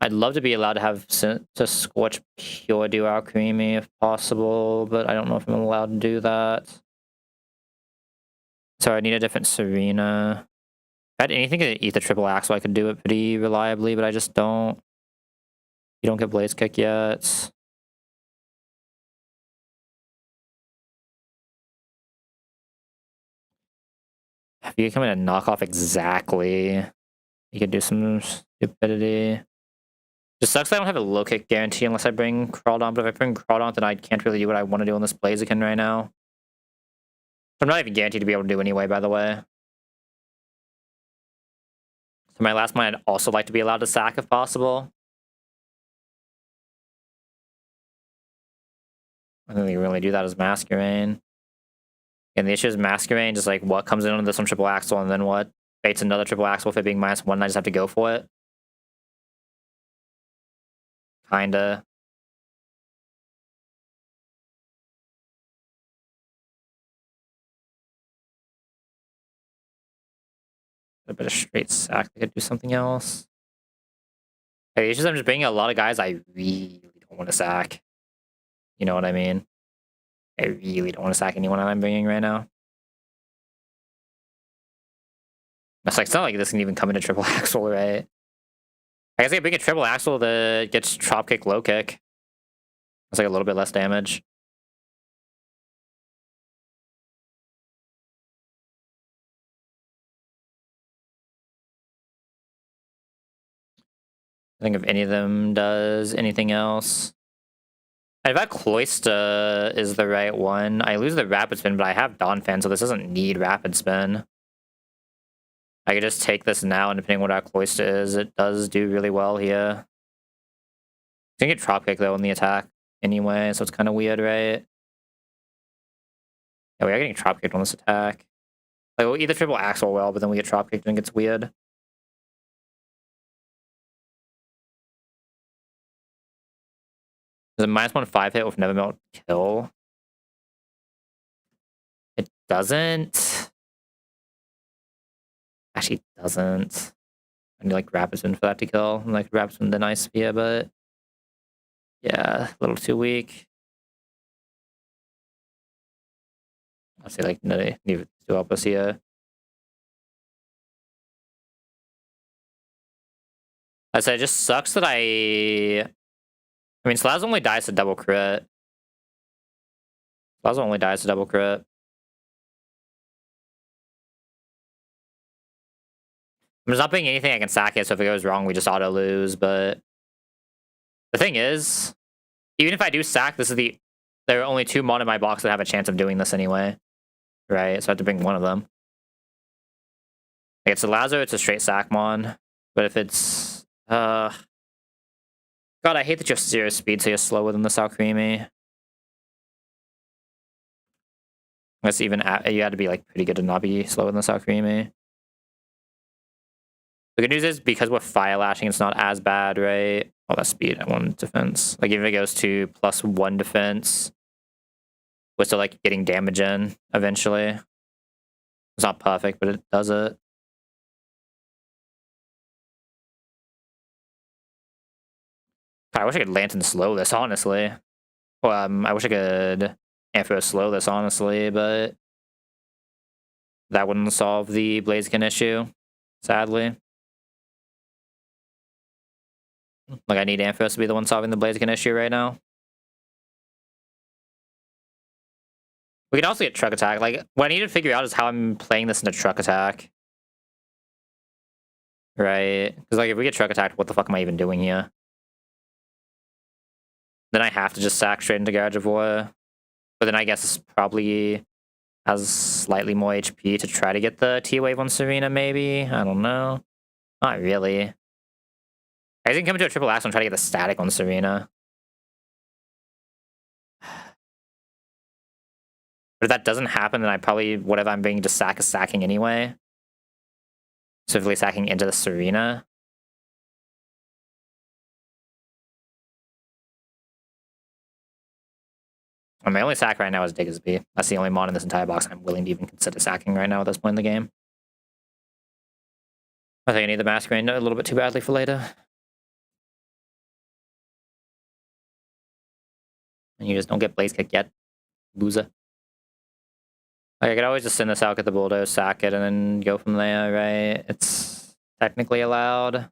I'd love to be allowed to have to Scorch Pure do our Creamy if possible, but I don't know if I'm allowed to do that. So I need a different Serena. If I had anything to eat the triple axle, I could do it pretty reliably, but I just don't. You don't get Blaze Kick yet. If you come in and knock off exactly, you could do some stupidity. Just sucks that I don't have a low kick guarantee unless I bring Crawdon, but if I bring Crawdon, then I can't really do what I want to do on this Blaziken right now. I'm not even guaranteed to be able to do anyway, by the way. So my last one, I'd also like to be allowed to sack if possible. I don't think you really do that as Masquerain. And the issue is Masquerain, just like what comes in on this one triple axle and then what baits another triple axle with it being -1 and I just have to go for it. Kinda. A bit of straight sack, I could do something else. Hey, the issue is I'm just bringing a lot of guys I really don't want to sack. You know what I mean? I really don't want to sack anyone I'm bringing right now. It's not like this can even come into triple axle, right? I guess I could bring a triple axle that gets drop kick, low kick. It's like a little bit less damage. I think if any of them does anything else. I bet Cloyster is the right one. I lose the Rapid Spin, but I have Donphan, so this doesn't need Rapid Spin. I could just take this now, and depending on what our Cloyster is, it does do really well here. I can get Drop Kick, though, in the attack anyway, so it's kind of weird, right? Yeah, we are getting Drop Kicked on this attack. Like, we'll either triple Axle well, but then we get Drop Kicked and it gets weird. Does a -1 5 hit with Never Melt kill? It doesn't. Actually, it doesn't. I need like Rapid Spin for that to kill. And like Rapid Spin the nice spear, but yeah, a little too weak. I'll say like no, need to help us here. I said it just sucks that I mean Slaz only dies to double crit. Slaz only dies to double crit. There's not being anything I can sack it, so if it goes wrong, we just auto lose. But the thing is, even if I do sack, there are only 2 mon in my box that have a chance of doing this anyway. Right? So I have to bring one of them. Like it's a Lazo, it's a straight sack mon. But if it's God, I hate that you have 0 speed, so you're slower than this Alcremie. That's even you had to be like pretty good to not be slower than this Alcremie. The good news is because we're fire lashing, it's not as bad, right? Oh, that's speed at 1 defense. Like if it goes to +1 defense, we're still like getting damage in eventually. It's not perfect, but it does it. God, I wish I could Lantern slow this, honestly. Well, I wish I could Ampharos slow this, honestly, but that wouldn't solve the Blaziken issue, sadly. Like, I need Ampharos to be the one solving the Blaziken issue right now. We can also get Truck Attack. Like, what I need to figure out is how I'm playing this into Truck Attack. Right? Because, like, if we get Truck Attack, what the fuck am I even doing here? Then I have to just sack straight into Garage of War. But then I guess it's probably has slightly more HP to try to get the T-Wave on Serena, maybe? I don't know. Not really. I can come into a triple axe and try to get the static on Serena. But if that doesn't happen, then I probably, whatever I'm being to sack is sacking anyway. Specifically sacking into the Serena. And my only sack right now is Diggersby. That's the only mon in this entire box I'm willing to even consider sacking right now at this point in the game. I think I need the Masquerade a little bit too badly for later. And you just don't get Blaze Kick yet, loser. Like, I could always just send this out, get the Bulldoze, sack it, and then go from there, right? It's technically allowed.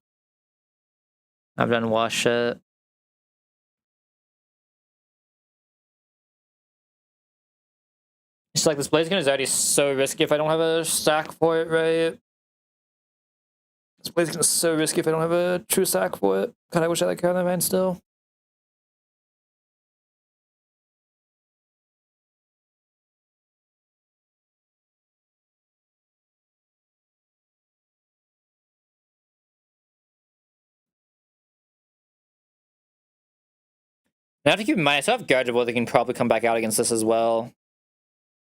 I've done wash it. It's like this Blaziken is already so risky if I don't have a stack for it, right? This Blaziken is so risky if I don't have a true stack for it. God, I wish I had that card in my hand still. Now, I have to keep in mind, I still have Garage of War that can probably come back out against this as well.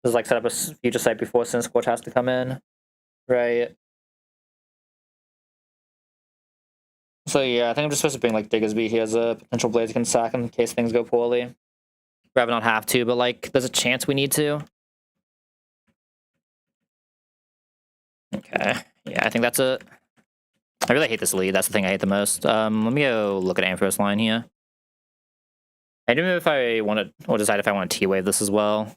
Just like set up a future site before Sin Scorch has to come in, right? So yeah, I think I'm just supposed to bring like Diggersby here as a potential Blaziken sack in case things go poorly. Rather not have to, but like there's a chance we need to. Okay, yeah, I think that's it. I really hate this lead. That's the thing I hate the most. Let me go look at Ampharos line here. I don't know if I want to, or decide if I want to T-Wave this as well.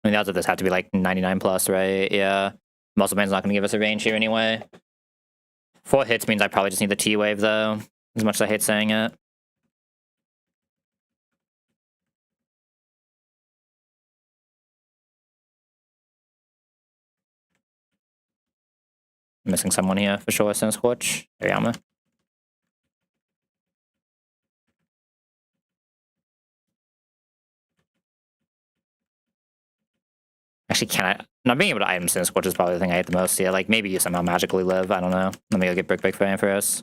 I mean, the odds of this have to be like 99 plus, right? Yeah. Muscle Band's not going to give us a range here anyway. 4 hits means I probably just need the T-Wave, though, as much as I hate saying it. I'm missing someone here for sure, Sin Scorch. Ariama. Actually, can I? Not being able to item Sin Scorch is probably the thing I hate the most. Yeah, like maybe you somehow magically live. I don't know. Let me go get Brick Break for Ampharos.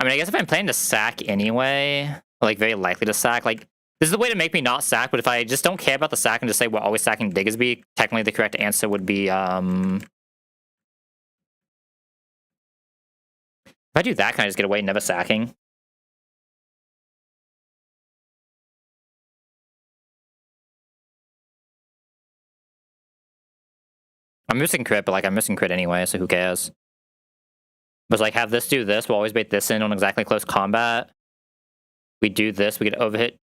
I mean, I guess if I'm planning to sack anyway, like very likely to sack, like this is the way to make me not sack, but if I just don't care about the sack and just say we're always sacking Diggersby, technically the correct answer would be if I do that, can I just get away never sacking? I'm missing crit, but like I'm missing crit anyway, so who cares? But like have this do this, we'll always bait this in on exactly close combat. We do this, we get overhit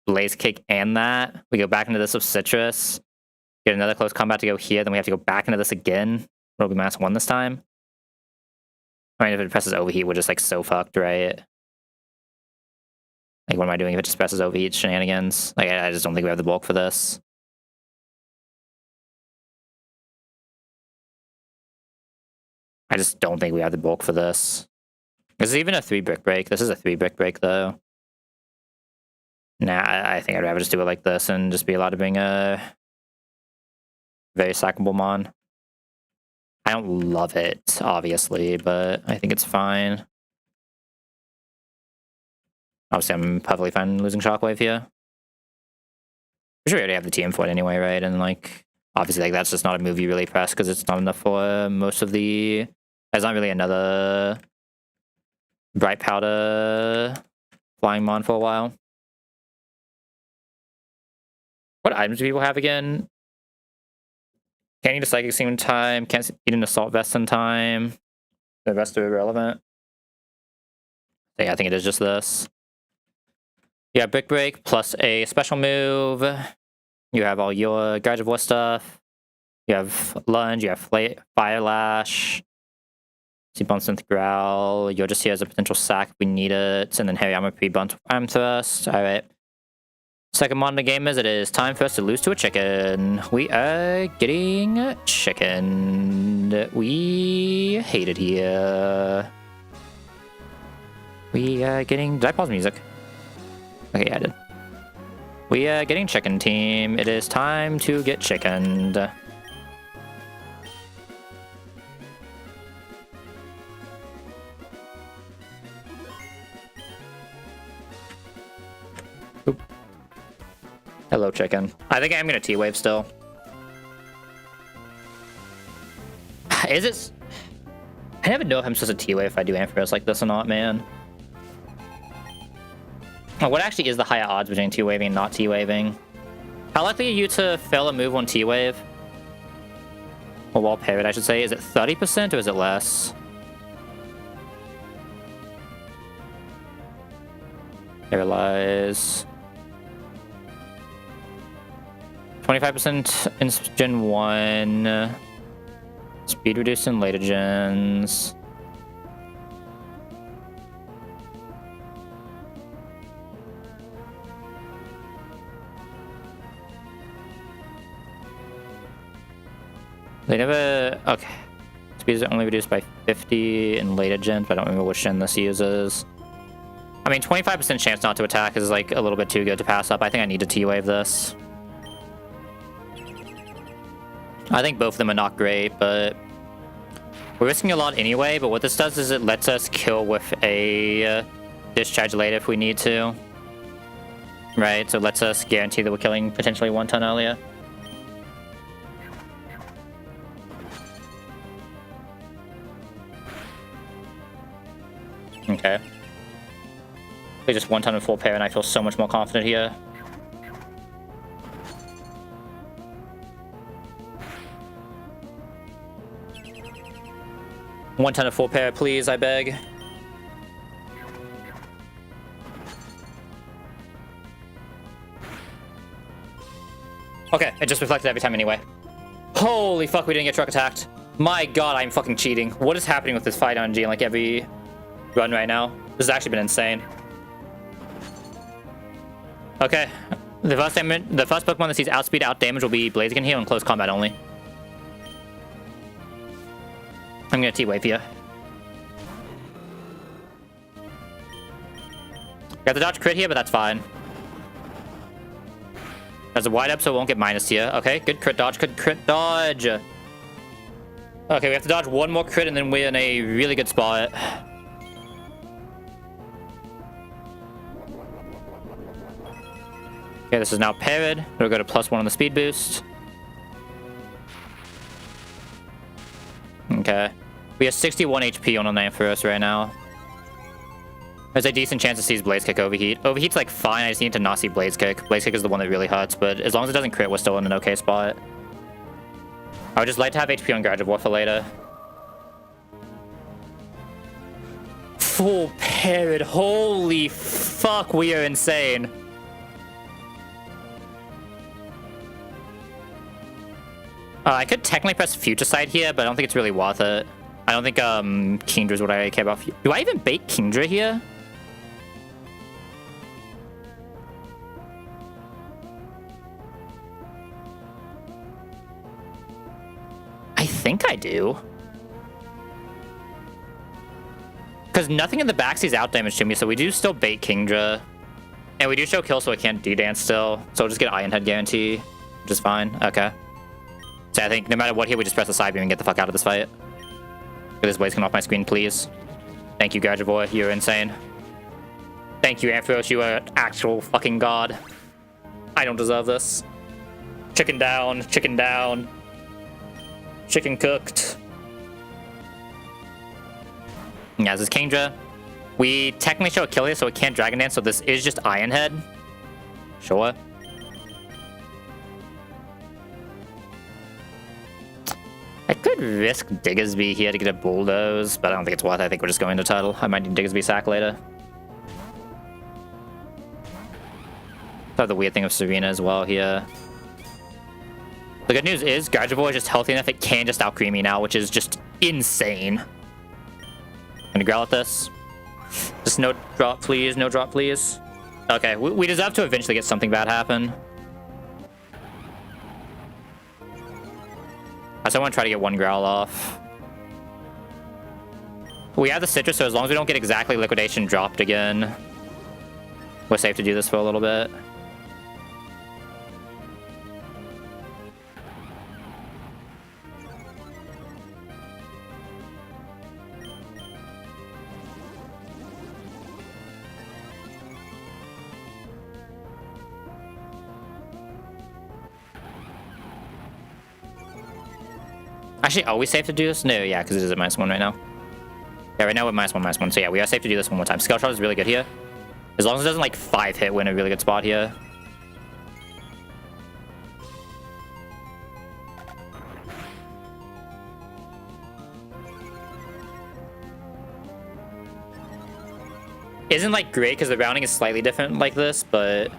Blaze Kick and that. We go back into this with Citrus. Get another close combat to go here, then we have to go back into this again. It'll be -1 this time. I mean, if it presses overheat, we're just like so fucked, right? Like, what am I doing if it just presses overheat shenanigans? Like, I just don't think we have the bulk for this. I just don't think we have the bulk for this. This is even a 3 brick break. This is a 3 brick break, though. Nah, I think I'd rather just do it like this and just be allowed to bring a very sackable mon. I don't love it, obviously, but I think it's fine. Obviously, I'm perfectly fine losing Shockwave here. I'm sure we already have the TM for it anyway, right? And, like, obviously, like, that's just not a move you really press because it's not enough for most of the... There's not really another Bright Powder flying mon for a while. What items do people have again? Can't eat a psychic seam in time. Can't eat an assault vest in time. The rest are irrelevant. So yeah, I think it is just this. You have Brick Break plus a special move. You have all your Guards of War stuff. You have Lunge, you have Fire Lash. Deep on Synth Growl. You're just here as a potential sack if we need it. And then Harry Armor pre-bunt Arm Thrust. Alright. Second mod in the game is it is time for us to lose to a chicken. We are getting chicken. We hate it here. We are getting... Did I pause music? Okay, yeah, I did. We are getting chicken, team. It is time to get chickened. Oop. Hello, chicken. I think I'm gonna T-Wave still. Is it... I never know if I'm supposed to T-Wave if I do Ampharos like this or not, man. What actually is the higher odds between T-Waving and not T-Waving? How likely are you to fail a move on T-Wave? Or Wall Parrot, I should say. Is it 30% or is it less? Paralyze. 25% in Gen 1. Speed reduced in later gens. They never... Okay. Speed is only reduced by 50 in later gens, but I don't remember which gen this uses. I mean, 25% chance not to attack is like a little bit too good to pass up. I think I need to T-Wave this. I think both of them are not great, but... We're risking a lot anyway, but what this does is it lets us kill with a discharge later if we need to. Right, so it lets us guarantee that we're killing potentially 1 ton earlier. Okay. They just 1 ton and 4 pair, and I feel so much more confident here. One ton of 4 pair, please, I beg. Okay, it just reflected every time anyway. Holy fuck, we didn't get truck attacked. My god, I'm fucking cheating. What is happening with this fight on G in like every run right now? This has actually been insane. Okay, the first Pokemon that sees outspeed, out damage will be Blaziken here in close combat only. I'm gonna T-Wave here. Got the dodge crit here, but that's fine. There's a wide up, so it won't get minus here. Okay, good crit dodge, good crit dodge. Okay, we have to dodge one more crit and then we're in a really good spot. Okay, this is now parried. It'll go to +1 on the speed boost. Okay. We have 61 HP on an Ampharos right now. There's a decent chance it sees Blaze Kick overheat. Overheat's like fine, I just need to not see Blaze Kick. Blaze Kick is the one that really hurts, but as long as it doesn't crit, we're still in an okay spot. I would just like to have HP on Guardian War for later. Full parried. Holy fuck, we are insane. I could technically press Future Sight here, but I don't think it's really worth it. I don't think Kingdra is what I care about. Do I even bait Kingdra here? I think I do. Because nothing in the back sees out damage to me, so we do still bait Kingdra. And we do show kill, so it can't D-dance still. So we'll just get Iron Head guarantee, which is fine. Okay. So I think no matter what here, we just press the side beam and get the fuck out of this fight. Get this Blaze come off my screen, please. Thank you, Gardevoir. You're insane. Thank you, Ampharos. You are an actual fucking god. I don't deserve this. Chicken down. Chicken down. Chicken cooked. Yeah, this is Kingdra. We technically show a kill here, so it can't Dragon Dance, so this is just Iron Head. Sure. could risk Diggersby here to get a bulldoze, but I don't think it's worth it. I think we're just going to title. I might need Diggersby sack later. So the weird thing of Serena as well here. The good news is Gardevoir is just healthy enough it can just out-cream me now, which is just insane. Gonna growl at this. Just no drop, please. No drop, please. Okay, we deserve to eventually get something bad happen. I still want to try to get one growl off. We have the citrus, so as long as we don't get exactly liquidation dropped again, we're safe to do this for a little bit. Actually, are we safe to do this? No, yeah, because it is at -1 right now. Yeah, right now we're -1, so yeah, we are safe to do this one more time. Scale Shot is really good here. As long as it doesn't, like, 5-hit, we're in a really good spot here. Isn't, like, great, because the rounding is slightly different like this, but...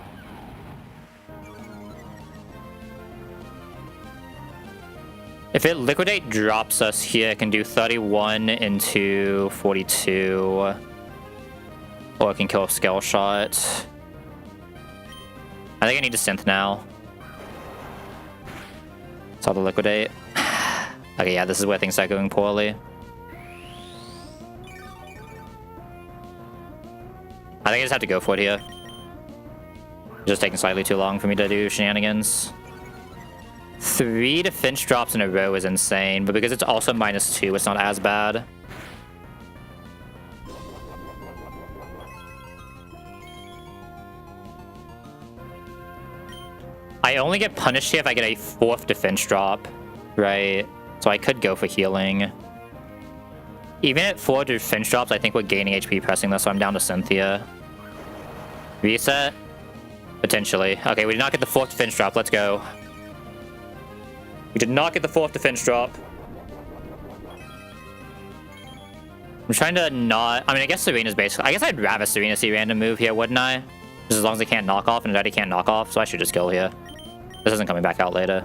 if it Liquidate drops us here, it can do 31 into 42. Or it can kill a Scale Shot. I think I need to Synth now. Saw the Liquidate. Okay, yeah, this is where things start going poorly. I think I just have to go for it here. It's just taking slightly too long for me to do shenanigans. 3 defense drops in a row is insane, but because it's also -2, it's not as bad. I only get punished here if I get a 4th defense drop, right? So I could go for healing. Even at 4 defense drops, I think we're gaining HP pressing this, so I'm down to Cynthia. Reset? Potentially. Okay, we did not get the 4th defense drop. Let's go. We did not get the 4th defense drop. I'm trying to not... I mean, I guess Serena's basically... I guess I'd rather Serena see random move here, wouldn't I? Just as long as they can't knock off, and Daddy can't knock off, so I should just kill here. This isn't coming back out later.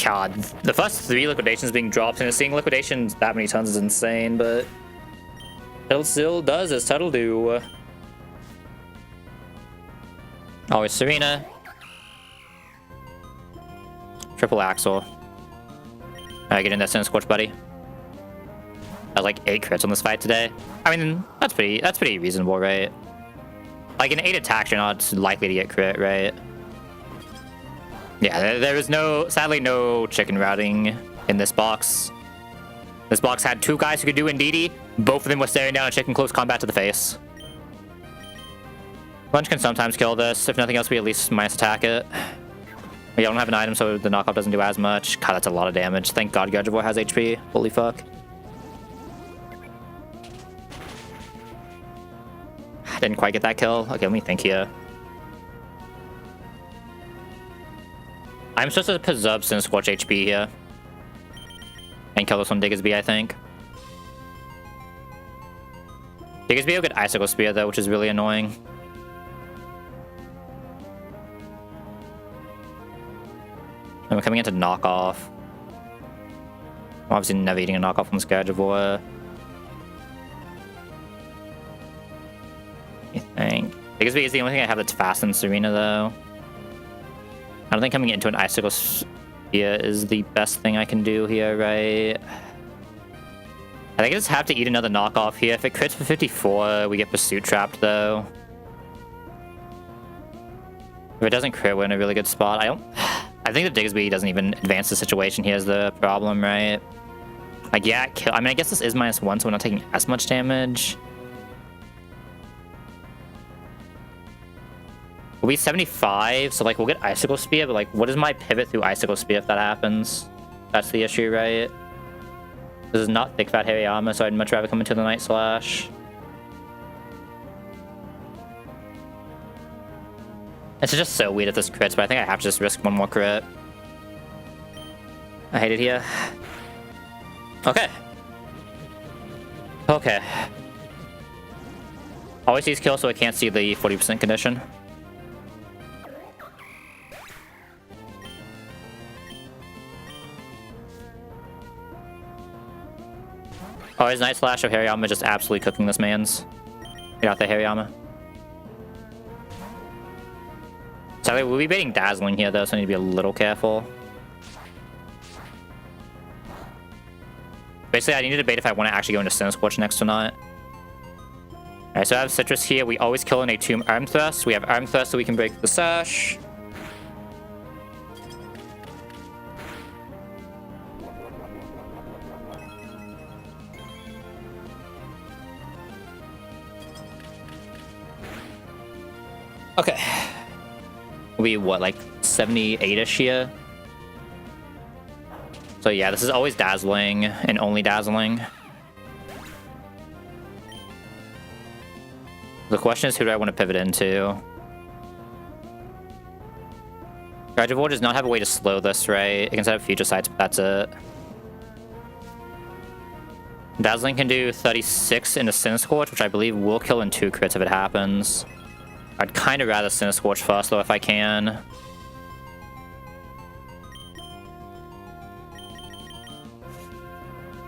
God, the first 3 liquidations being dropped, and seeing liquidations that many tons is insane, but... it still does as Tuttle do. Always Serena. Triple Axel. Alright, get in that Sin Scorch, buddy. I was like 8 crits on this fight today. I mean, that's pretty reasonable, right? Like an 8 attacks, you're not likely to get crit, right? Yeah, there was sadly no chicken routing in this box. This box had 2 guys who could do Indeedee. Both of them were staring down a chicken close combat to the face. Lunge can sometimes kill this. If nothing else, we at least minus attack it. We don't have an item, so the knockoff doesn't do as much. God, that's a lot of damage. Thank God Gardevoir has HP. Holy fuck. Didn't quite get that kill. Okay, let me think here. I'm supposed to preserve Sin Scorch HP here. And kill this one Diggersby, I think. Diggersby will get Icicle Spear, though, which is really annoying. And we're coming into knockoff. I'm obviously never eating a knockoff from this Gardevoir. I think. Diggersby is the only thing I have that's fast than Serena, though. I don't think coming into an Icicle Spear is the best thing I can do here, right? I think I just have to eat another knockoff here. If it crits for 54, we get Pursuit Trapped, though. If it doesn't crit, we're in a really good spot. I think the Diggersby doesn't even advance the situation here is the problem, right? Like, yeah, kill. I mean, I guess this is -1, so we're not taking as much damage. We'll be 75, so, like, we'll get Icicle Spear, but, like, what is my pivot through Icicle Spear if that happens? That's the issue, right? This is not Thick Fat Hariyama, so I'd much rather come into the Night Slash. It's just so weird if this crits, but I think I have to just risk one more crit. I hate it here. Okay. Okay. Always sees kill, so I can't see the 40% condition. Oh, his Night Slash of Hariyama just absolutely cooking this man's. Get out there, Hariyama. Sadly, we'll be baiting Dazzling here, though, so I need to be a little careful. Basically, I need to debate if I want to actually go into Sin Scorch next or not. Alright, so I have Citrus here. We always kill in a Tomb Arm Thrust. We have Arm Thrust so we can break the Sash. Okay. We what, like 78-ish here? So yeah, this is always Dazzling and only Dazzling. The question is, who do I want to pivot into? Gardevoir does not have a way to slow this, right? It can set up future sights, but that's it. Dazzling can do 36 into Sin Scorch, which I believe will kill in 2 crits if it happens. I'd kind of rather Sin Scorch first, though, if I can.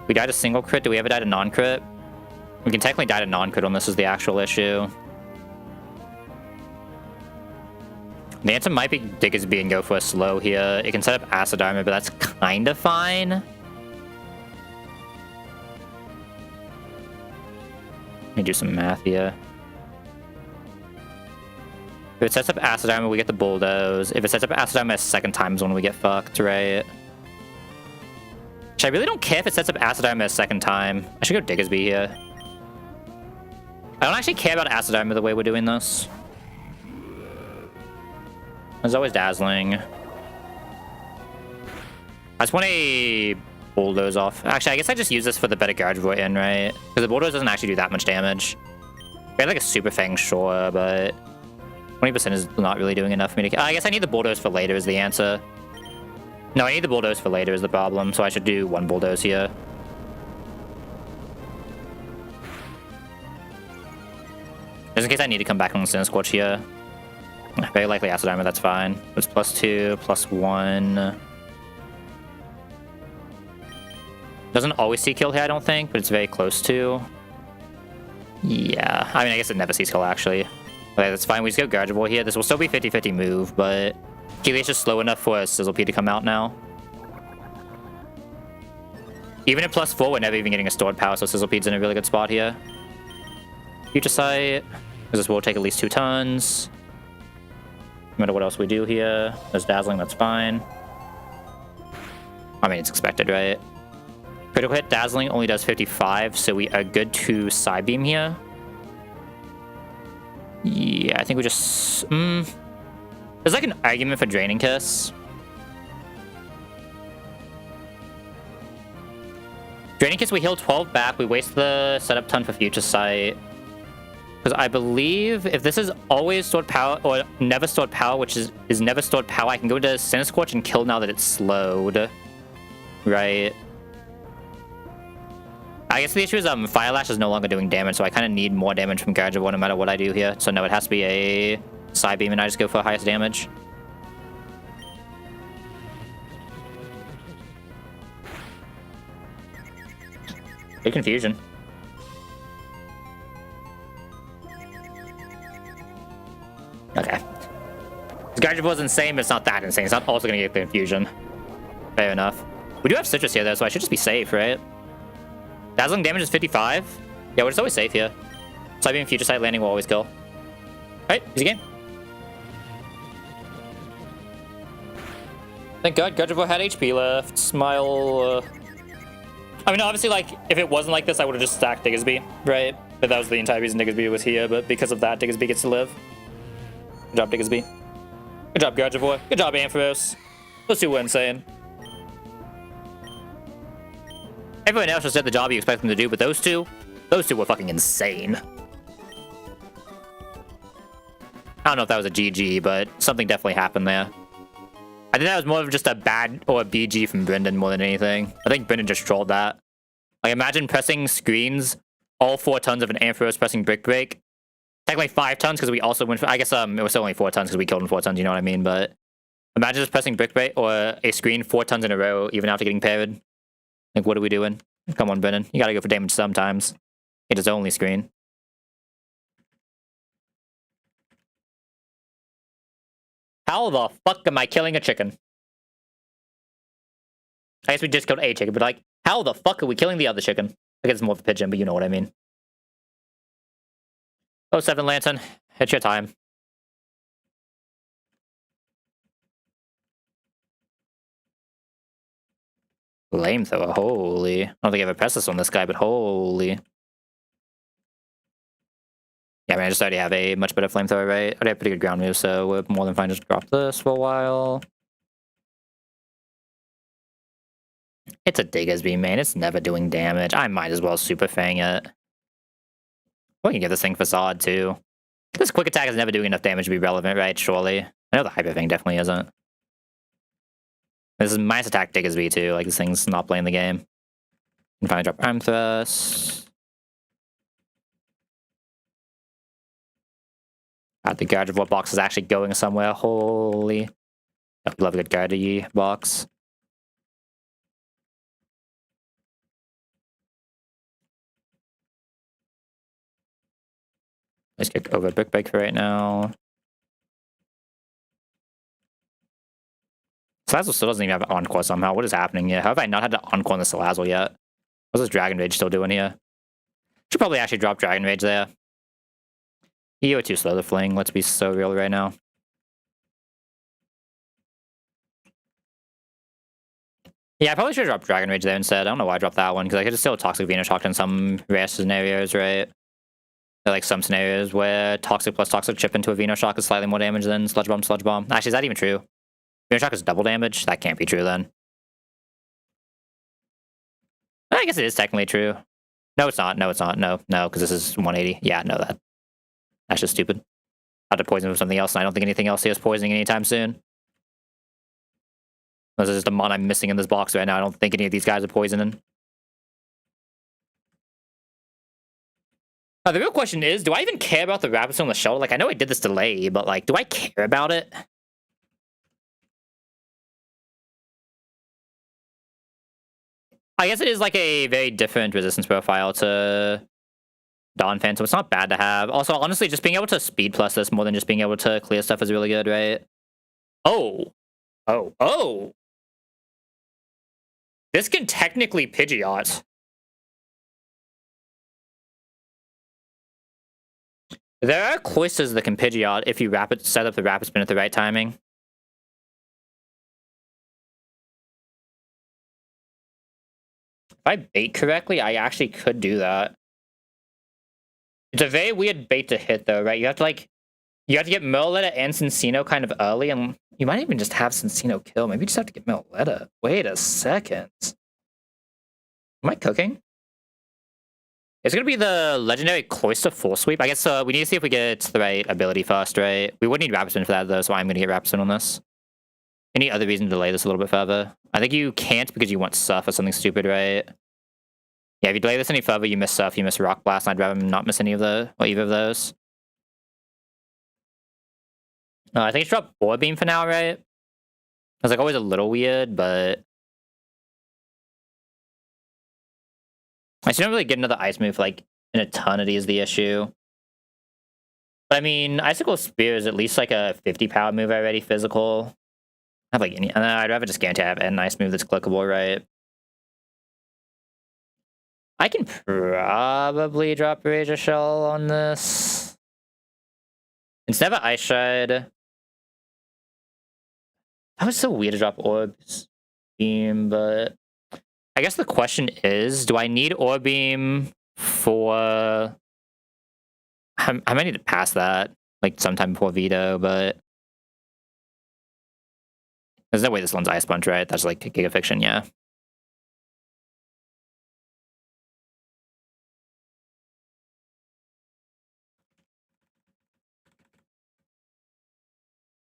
We died a single crit. Do we ever die to non-crit? We can technically die to non-crit on this is the actual issue. The answer might be Diggersby and go for a slow here. It can set up Acid Armor, but that's kind of fine. Let me do some math here. If it sets up Acid Armor, we get the Bulldoze. If it sets up Acid Armor a second time is when we get fucked, right? Which I really don't care if it sets up Acid Armor a second time. I should go Diggersby here. I don't actually care about Acid Armor the way we're doing this. There's always Dazzling. I just want a Bulldoze off. Actually, I guess I just use this for the better Gardevoir in, right? Because the Bulldoze doesn't actually do that much damage. We have like a Super Fang, sure, but 20% is not really doing enough for me to... I guess I need the Bulldoze for later is the answer. No, I need the Bulldoze for later is the problem, so I should do 1 Bulldoze here. Just in case I need to come back on Sin Scorch here. Very likely Acid Armor, that's fine. It's +2, +1. Doesn't always see kill here, I don't think, but it's very close to. Yeah, I mean, I guess it never sees kill, actually. Okay, that's fine. We just go Gardevoir here. This will still be 50-50 move, but Keely's just slow enough for a Sizzlepede to come out now. Even at +4, we're never even getting a stored power, so Sizzlepede's in a really good spot here. Future Sight, because this will take at least 2 turns. No matter what else we do here. There's Dazzling, that's fine. I mean, it's expected, right? Critical hit Dazzling only does 55, so we are good to Side Beam here. Yeah, I think we just... There's like an argument for Draining Kiss. Draining Kiss, we heal 12 back. We waste the setup ton for Future Sight. Because I believe if this is always stored power, or never stored power, which is never stored power, I can go into Sin Scorch and kill now that it's slowed. Right? I guess the issue is Fire Lash is no longer doing damage, so I kind of need more damage from Gardevoir no matter what I do here. So no, it has to be a Side Beam, and I just go for highest damage. Big confusion. Okay. Gardevoir's insane, but it's not that insane. It's not also going to get the infusion. Fair enough. We do have Citrus here, though, so I should just be safe, right? Dazzling damage is 55. Yeah, we're just always safe here. Side Beam, Future Sight landing will always kill. Alright, easy game. Thank God Gardevoir had HP left. Smile. I mean, obviously, like, if it wasn't like this, I would have just stacked Diggersby, right? But that was the entire reason Diggersby was here, but because of that, Diggersby gets to live. Good job, Diggersby. Good job, Gardevoir. Good job, Ampharos. Those two were insane. Everyone else just did the job you expect them to do, but those two were fucking insane. I don't know if that was a GG, but something definitely happened there. I think that was more of just a bad or a BG from Brendan more than anything. I think Brendan just trolled that. Like, imagine pressing screens, all 4 tons of an Ampharos pressing Brick Break. Technically 5 tons because we also went for, I guess it was still only 4 tons because we killed in 4 tons, you know what I mean? But imagine just pressing Brick Break or a screen 4 tons in a row, even after getting parried. Like, what are we doing? Come on, Brendan. You gotta go for damage sometimes. It is only screen. How the fuck am I killing a chicken? I guess we just killed a chicken, but like, how the fuck are we killing the other chicken? I guess it's more of a pigeon, but you know what I mean. Oh, 7 Lantern. It's your time. Flamethrower, holy. I don't think I've ever pressed this on this guy, but holy. Yeah, I mean, I just already have a much better flamethrower, right? I already have pretty good ground moves, so we're more than fine just drop this for a while. It's a Diggersby, man. It's never doing damage. I might as well Super Fang it. We can get this thing Facade, too. This quick attack is never doing enough damage to be relevant, right? Surely. I know the Hyper Fang definitely isn't. This is minus attack Diggersby, too. Like, this thing's not playing the game. And finally drop Arm Thrust. The Guard of War box is actually going somewhere. Holy. I love a good Guard box. Let's get over Brick Break for right now. Salazzle still doesn't even have Encore somehow. What is happening here? How have I not had to Encore on the Salazzle yet? What's this Dragon Rage still doing here? Should probably actually drop Dragon Rage there. You are too slow to fling. Let's be so real right now. Yeah, I probably should have dropped Dragon Rage there instead. I don't know why I dropped that one, because I could still Toxic Venoshock in some rare scenarios, right? There are like some scenarios where Toxic plus Toxic chip into a Venoshock is slightly more damage than Sludge Bomb, Sludge Bomb. Actually, is that even true? Venoshock is double damage? That can't be true then. I guess it is technically true. No, it's not. No, it's not. No, because this is 180. Yeah, no, that's just stupid. I had to poison with something else, and I don't think anything else here is poisoning anytime soon. This is just a mon I'm missing in this box right now. I don't think any of these guys are poisoning. The real question is, do I even care about the rabbits on the shoulder? Like, I know I did this delay, but like, do I care about it? I guess it is like a very different resistance profile to Dawn Phantom. It's not bad to have. Also, honestly, just being able to speed plus this more than just being able to clear stuff is really good, right? Oh. Oh. This can technically Pidgeot. There are Cloisters that can Pidgeot if you set up the Rapid Spin at the right timing. If I bait correctly, I actually could do that. It's a very weird bait to hit, though, right? You have to get Merletta and Cincino kind of early, and you might even just have Cincino kill. Maybe you just have to get Merletta. Wait a second. Am I cooking? It's gonna be the legendary Cloister Full Sweep. I guess we need to see if we get the right ability first, right? We would need Rapid Spin for that, though, so I'm gonna get Rapid Spin on this. Any other reason to delay this a little bit further? I think you can't because you want Surf or something stupid, right? Yeah, if you delay this any further, you miss Surf, you miss Rock Blast, and I'd rather not miss either of those. I think it's dropped Board Beam for now, right? It's like always a little weird, but I shouldn't really get another Ice move for like an eternity is the issue. But I mean, Icicle Spear is at least like a 50 power move already, physical. I have like any, I'd rather just guarantee I have an Ice move that's clickable, right? I can probably drop Razor Shell on this. It's never Ice Shred. That was so weird to drop Orbs Beam, but I guess the question is, do I need Orb Beam for... I might need to pass that, like, sometime before Veto, but... There's no way this one's Ice Punch, right? That's like Giga Fiction, yeah.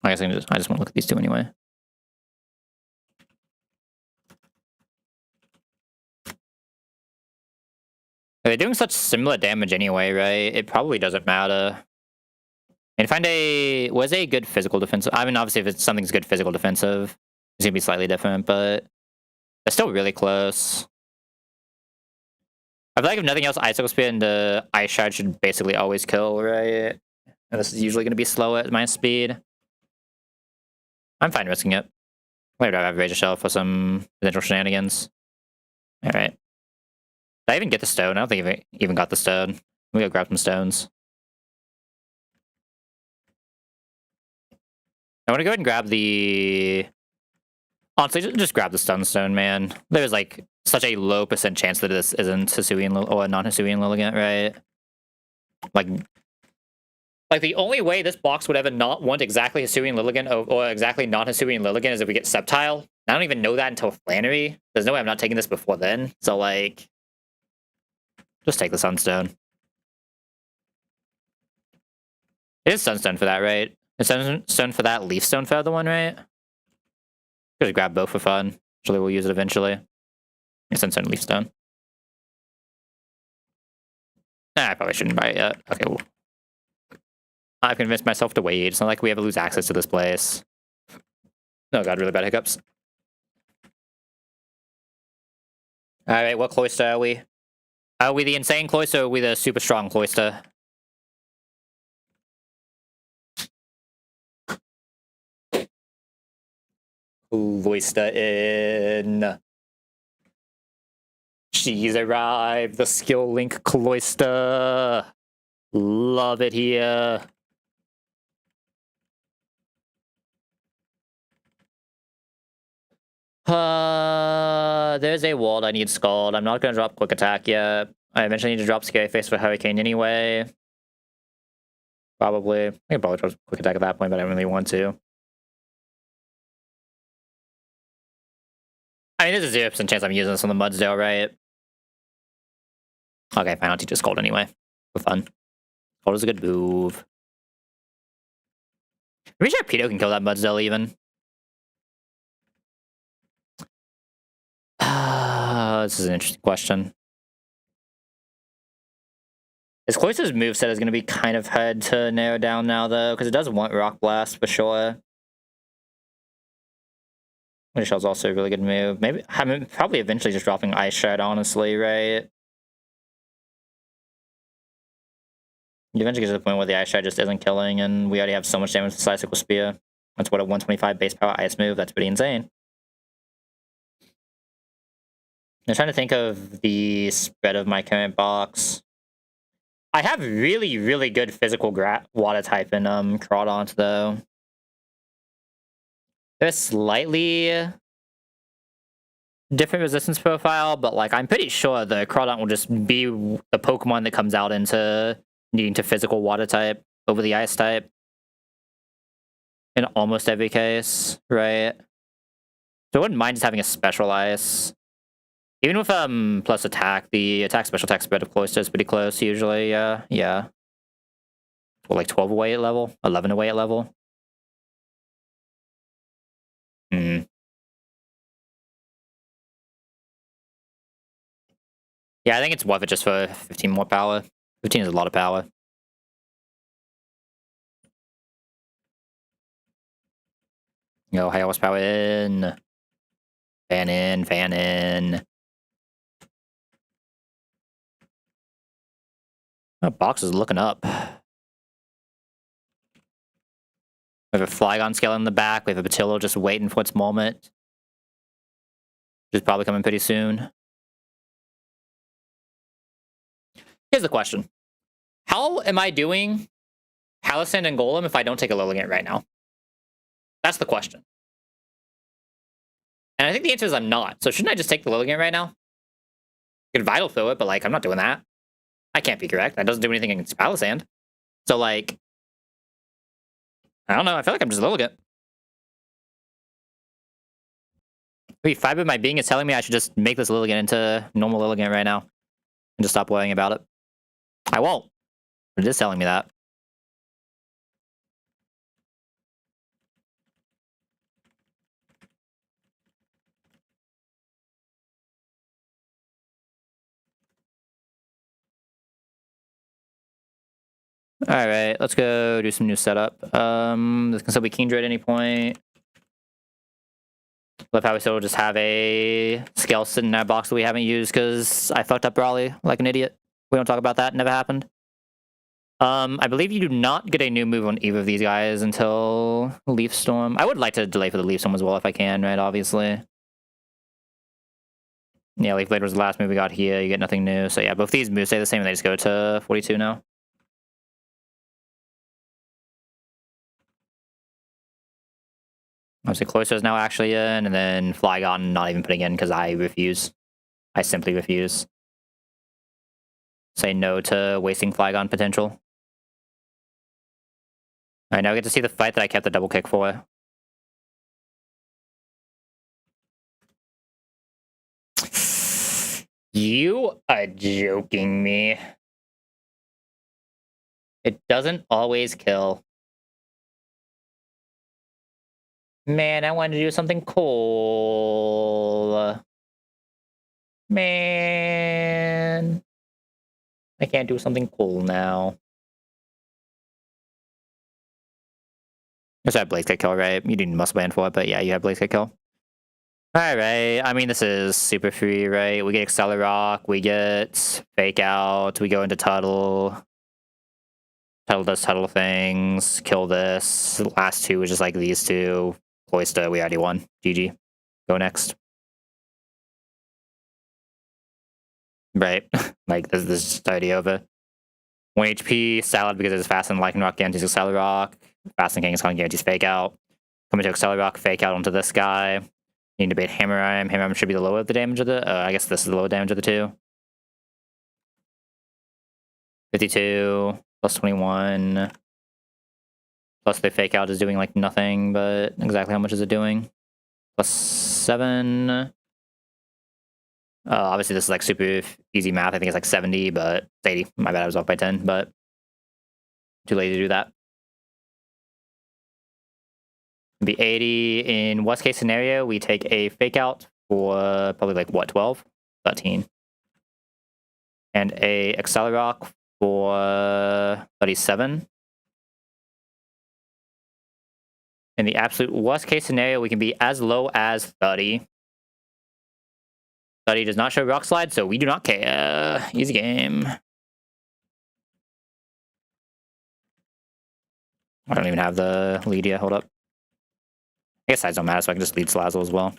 I guess I just want to look at these two anyway. They're doing such similar damage anyway, right? It probably doesn't matter. And find was a good physical defensive. I mean, obviously, if it's something's good physical defensive, it's gonna be slightly different, but they're still really close. I feel like if nothing else, Icicle Spear and the Ice Shard should basically always kill, right? And this is usually gonna be slow at my speed. I'm fine risking it. Later, I have Razor Shell for some potential shenanigans. All right. Did I even get the stone? I don't think I even got the stone. We go grab some stones. I want to go ahead and grab the... Honestly, just grab the Stunstone, man. There's like such a low % chance that this isn't Hisuian or non-Hisuian Lilligant, right? Like the only way this box would ever not want exactly Hisuian Lilligant or exactly non-Hisuian Lilligant is if we get Sceptile. I don't even know that until Flannery. There's no way I'm not taking this before then. So like, just take the Sunstone. It is Sunstone for that, right? It's Sunstone for that, Leaf Stone for the other one, right? Just grab both for fun. Actually, we'll use it eventually. Sunstone, Leaf Stone. Nah, I probably shouldn't buy it yet. Okay, well. I've convinced myself to wait. It's not like we ever lose access to this place. Oh god, really bad hiccups. Alright, what cloister are we? Are we the insane cloister or are we the super strong cloister? Cloister in. She's arrived. The skill link cloister. Love it here. There's a ward I need Scald. I'm not gonna drop Quick Attack yet. I eventually need to drop Scary Face for Hurricane anyway. Probably. I can probably drop Quick Attack at that point, but I don't really want to. I mean, there's a 0% chance I'm using this on the Mudsdale, right? Okay, fine, I'll teach Scald anyway. For fun. Scald is a good move. I'm pretty sure Pedo can kill that Mudsdale even. This is an interesting question. His closest moveset is going to be kind of hard to narrow down now, though, because it does want Rock Blast for sure. Wind Shell's also a really good move. Maybe I'm probably eventually just dropping Ice Shard, honestly, right? You eventually get to the point where the Ice Shard just isn't killing, and we already have so much damage with Icicle Spear. That's what a 125 base power ice move. That's pretty insane. I'm trying to think of the spread of my current box. I have really, really good physical water type in Crawdaunt, though. They're slightly different resistance profile, but like I'm pretty sure the Crawdaunt will just be the Pokemon that comes out into needing to physical water type over the ice type. In almost every case, right? So I wouldn't mind just having a special ice. Even with plus attack, the attack special attack spread of Cloister is pretty close usually, yeah. Well, like 12 away at level? 11 away at level? Yeah, I think it's worth it just for 15 more power. 15 is a lot of power. Yo, high horsepower in. Fan in, fan in. Oh, box is looking up. We have a Flygon scale in the back. We have a Patillo just waiting for its moment. Which is probably coming pretty soon. Here's the question. How am I doing Palisand and Golem if I don't take a Lilligant right now? That's the question. And I think the answer is I'm not. So shouldn't I just take the Lilligant right now? I could Vital Fill it, but like I'm not doing that. I can't be correct. That doesn't do anything against Palisand. So like, I don't know. I feel like I'm just Lilligant. Wait, Fiber My Being is telling me I should just make this Lilligant into normal Lilligant right now. And just stop worrying about it. I won't. It is telling me that. Alright, let's go do some new setup. This can still be Kingdra at any point. Love how we still just have a scale sitting in our box that we haven't used because I fucked up Raleigh like an idiot. We don't talk about that, never happened. I believe you do not get a new move on either of these guys until Leaf Storm. I would like to delay for the Leaf Storm as well if I can, right, obviously. Yeah, Leaf Blade was the last move we got here, you get nothing new. So yeah, both these moves stay the same and they just go to 42 now. Obviously Cloister is now actually in, and then Flygon not even putting in because I refuse. I simply refuse. Say no to wasting Flygon potential. Alright, now we get to see the fight that I kept the double kick for. You are joking me. It doesn't always kill. Man, I wanted to do something cool. Man. I can't do something cool now. Just have Blaze kill, right? You didn't muscle band for it, but yeah, you have Blaze kill. Alright, I mean, this is super free, right? We get Accelerock, we get Fake Out, we go into Tuttle. Tuttle does Tuttle things, kill this. The last two is just like these two. Cloister, we already won. GG. Go next. Right. Like, this is already over. 1 HP, Salad because it's fast and Lycanroc guarantees Accelerock. Fast and King is going to guarantees Fake Out. Coming to Accelerock, Fake Out onto this guy. Need to beat Hammerheim. Hammerheim should be the lower of the damage of the... I guess this is the lower damage of the two. 52, plus 21. Plus the Fake Out is doing like nothing, but exactly how much is it doing? Plus 7. Obviously this is like super easy math. I think it's like 70, but it's 80. My bad, I was off by 10, but too late to do that. It'd be 80. In worst case scenario, we take a Fake Out for probably like what, 12? 13. And a Accelerock for 37. In the absolute worst case scenario, we can be as low as 30. 30 does not show Rock Slide, so we do not care. Easy game. I don't even have the lead yet. Hold up. I guess sides don't matter, so I can just lead Salazzle as well.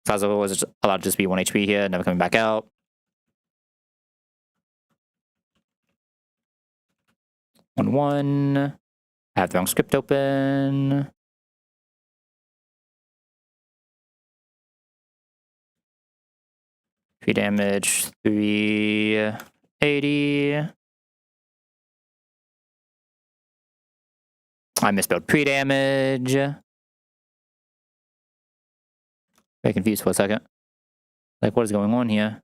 Salazzle was just allowed to just be 1 HP here, never coming back out. One. I have the wrong script open. Three damage, 380. I misspelled pre-damage. Very confused for a second. Like, what is going on here?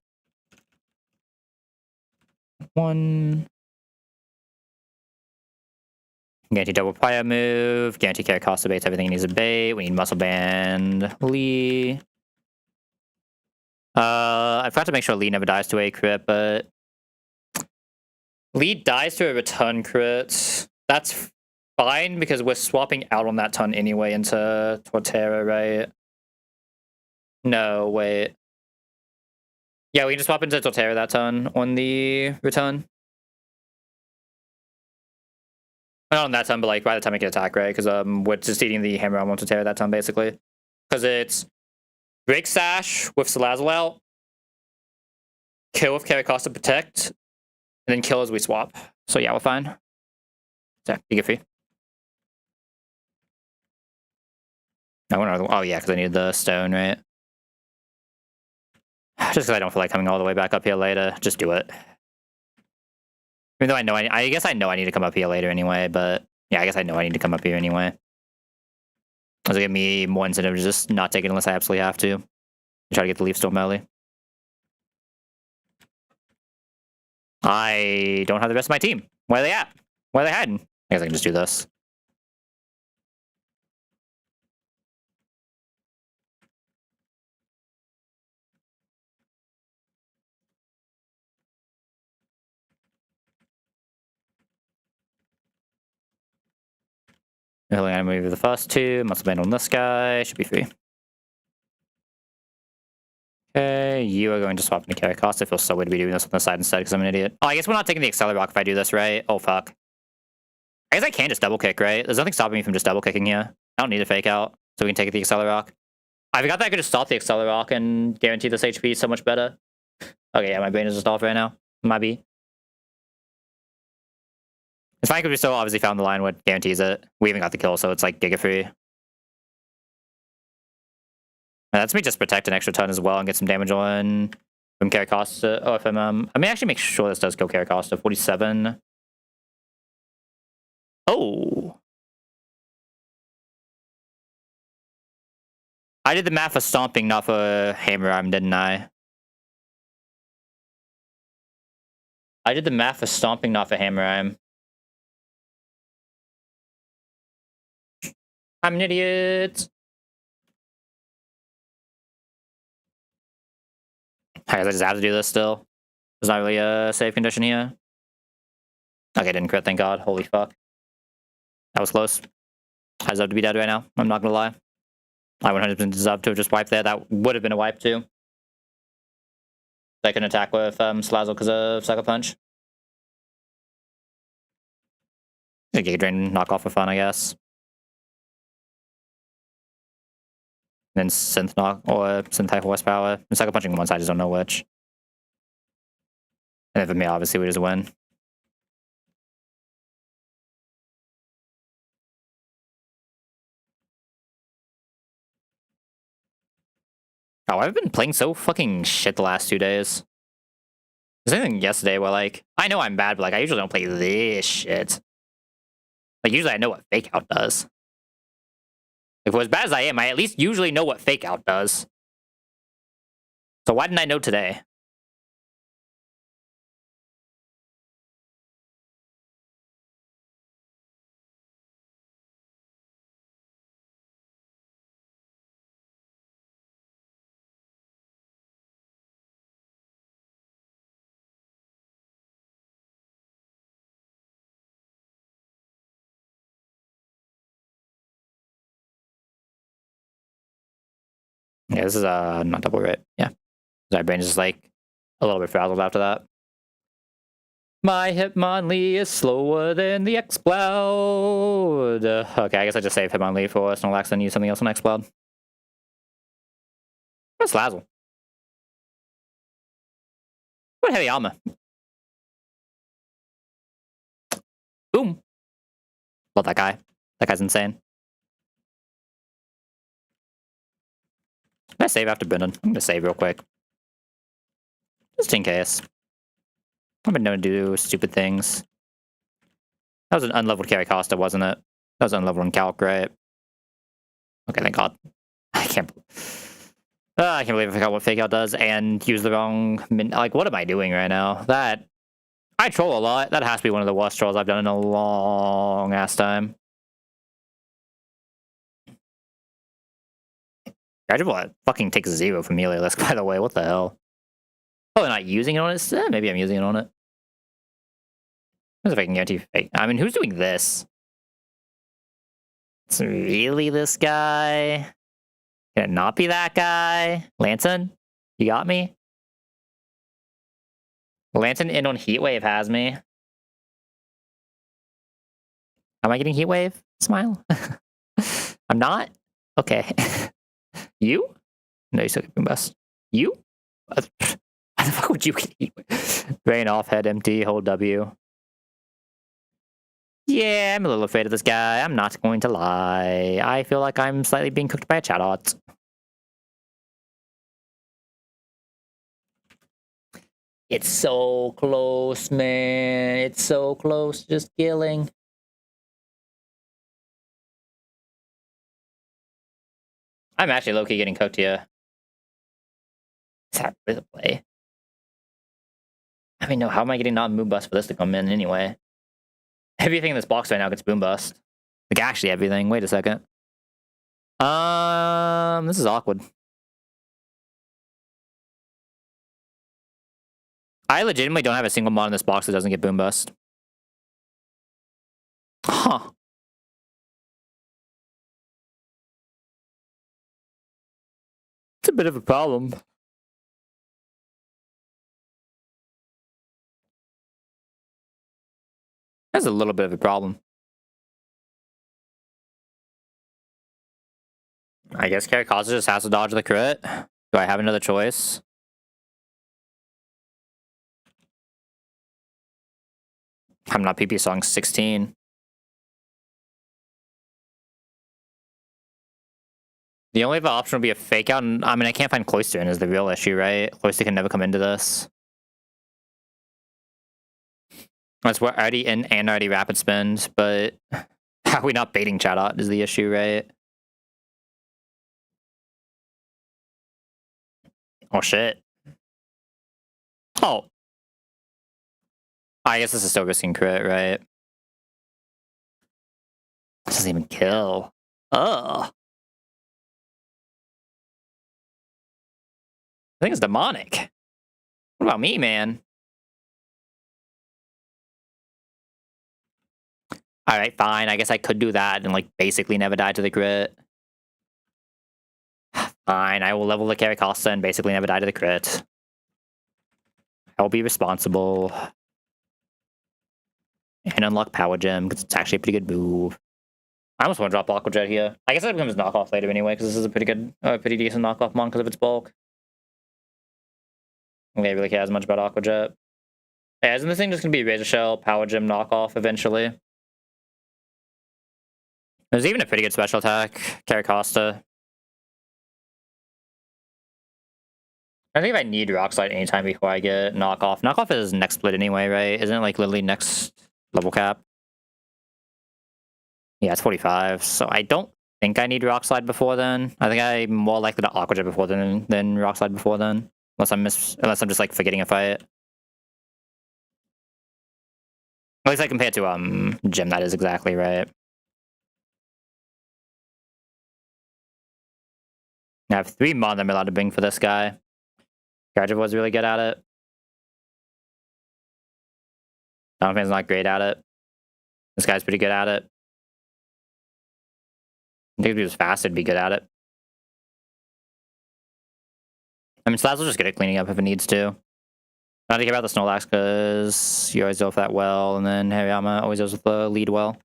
1. Guarantee double fire move. Guarantee carry cost abates everything he needs to bait. We need muscle band. Lee. I forgot to make sure Lee never dies to a crit, but Lee dies to a return crit. That's fine because we're swapping out on that ton anyway into Torterra, right? No, wait. Yeah, we can just swap into Torterra that ton on the return. Not on that ton, but like by the time I can attack, right? Because we're just eating the hammer on Torterra that ton, basically. Because it's Break Sash with Salazzle out, kill with Carry Cost to Protect, and then kill as we swap. So yeah, we're fine. Yeah, you get free. Oh yeah, because I need the stone, right? Just because I don't feel like coming all the way back up here later. Just do it. Even though I know I guess I know I need to come up here later anyway, but yeah, I guess I know I need to come up here anyway. It'll give me more incentive to just not take it unless I absolutely have to. Try to get the Leaf Storm early. I don't have the rest of my team. Where are they at? Where are they hiding? I guess I can just do this. Healing item move the first two. Muscle band on this guy. Should be free. Okay, you are going to swap into carry cost. I feel so weird to be doing this on the side instead because I'm an idiot. Oh, I guess we're not taking the Accelerate if I do this, right? Oh, fuck. I guess I can just double kick, right? There's nothing stopping me from just double kicking here. I don't need a fake out, so we can take it the Accelerate. I forgot that I could just stop the Accelerate and guarantee this HP so much better. Okay, yeah, my brain is just off right now. Might be. It's fine because we still obviously found the line what guarantees it. We even got the kill, so it's like giga free. And that's me just protect an extra ton as well and get some damage on from carry cost. Oh, if I may actually make sure this does kill carry cost of 47. Oh. I did the math for stomping, not for hammer arm, didn't I? I did the math for stomping, not for hammer arm. I'm an idiot. I guess I just have to do this still. There's not really a save condition here. Okay, didn't crit, thank God. Holy fuck. That was close. I deserve to be dead right now. I'm not gonna lie. I 100% deserve to have just wiped there. That would have been a wipe too. I can attack with Slazzle because of Sucker Punch. Giga Drain knock off for fun, I guess. Then Synth knock or Synth Type Horsepower. And Sucker Punching one side, I just don't know which. And then for me, obviously, we just win. Oh, I've been playing so fucking shit the last 2 days. There's anything yesterday where, like, I know I'm bad, but, like, I usually don't play this shit. Like, usually I know what Fake Out does. If we're as bad as I am, I at least usually know what Fake Out does. So why didn't I know today? Yeah, this is not double right. Yeah. My brain is just like a little bit frazzled after that. My Hitmonlee is slower than the Explode. Okay, I guess I just saved Hitmonlee for Snorlax and use something else on Explode. What's Slazzle? What heavy armor? Boom. Love that guy. That guy's insane. Can I save after Brennan? I'm gonna save real quick. Just in case. I've been known to do stupid things. That was an unleveled carry Costa, wasn't it? That was an unleveled on Calc, right? Okay, thank God. I can't believe I forgot what Fake Out does and use the wrong... Like, what am I doing right now? That... I troll a lot. That has to be one of the worst trolls I've done in a long-ass time. Gadget fucking takes 0 from melee list, by the way. What the hell? Probably not using it on it. Maybe I'm using it on it. Let's see if I can guarantee fake. I mean, who's doing this? It's really this guy? Can it not be that guy? Lanson? You got me? Lanson in on Heatwave has me. Am I getting Heatwave? Smile? I'm not? Okay. You? No, you still get Boom Bust. You? Why the fuck would you get Heatwave? Brain off, head empty, hold W. Yeah, I'm a little afraid of this guy. I'm not going to lie. I feel like I'm slightly being cooked by a chatbot. It's so close, man. It's so close. Just killing. I'm actually low-key getting cooked here. Is that really the play? I mean, no, how am I getting not Boom Bust for this to come in anyway? Everything in this box right now gets Boom Bust. Like, actually everything. Wait a second. This is awkward. I legitimately don't have a single mod in this box that doesn't get Boom Bust. Huh. bit of a problem. That's a little bit of a problem. I guess Caracasa just has to dodge the crit. Do I have another choice? I'm not PP song 16. The only other option would be a fake out, and I mean, I can't find Cloister, is the real issue, right? Cloister can never come into this. That's what already in and already rapid spins, but how are we not baiting Chatot is the issue, right? Oh shit. Oh. I guess this is still risking crit, right? This doesn't even kill. Ugh. I think it's demonic. What about me, man? Alright, fine. I guess I could do that and, like, basically never die to the crit. Fine, I will level the Caracasa and basically never die to the crit. I'll be responsible. And unlock Power Gem, because it's actually a pretty good move. I almost want to drop Aqua Jet here. I guess that becomes knockoff later anyway, because this is a pretty decent knockoff mon because of its bulk. I don't think I really care as much about Aqua Jet. Yeah, isn't this thing just going to be Razor Shell, Power Gem knockoff eventually? There's even a pretty good special attack, Caracasta. I think if I need Rock Slide anytime before I get knockoff. Knockoff is next split anyway, right? Isn't it like literally next level cap? Yeah, it's 45, so I don't think I need Rock Slide before then. I think I'm more likely to Aqua Jet before than Rock Slide before then. Unless I'm just like forgetting a fight. At least I compare to Gem, that is exactly right. I have 3 mon I'm allowed to bring for this guy. Gardevoir was really good at it. Donphan's not great at it. This guy's pretty good at it. I think if he was fast, he'd be good at it. I mean, Slazzle's just good at cleaning up if it needs to. Not to care about the Snorlax because you always go for that well, and then Hariyama always goes with the lead well.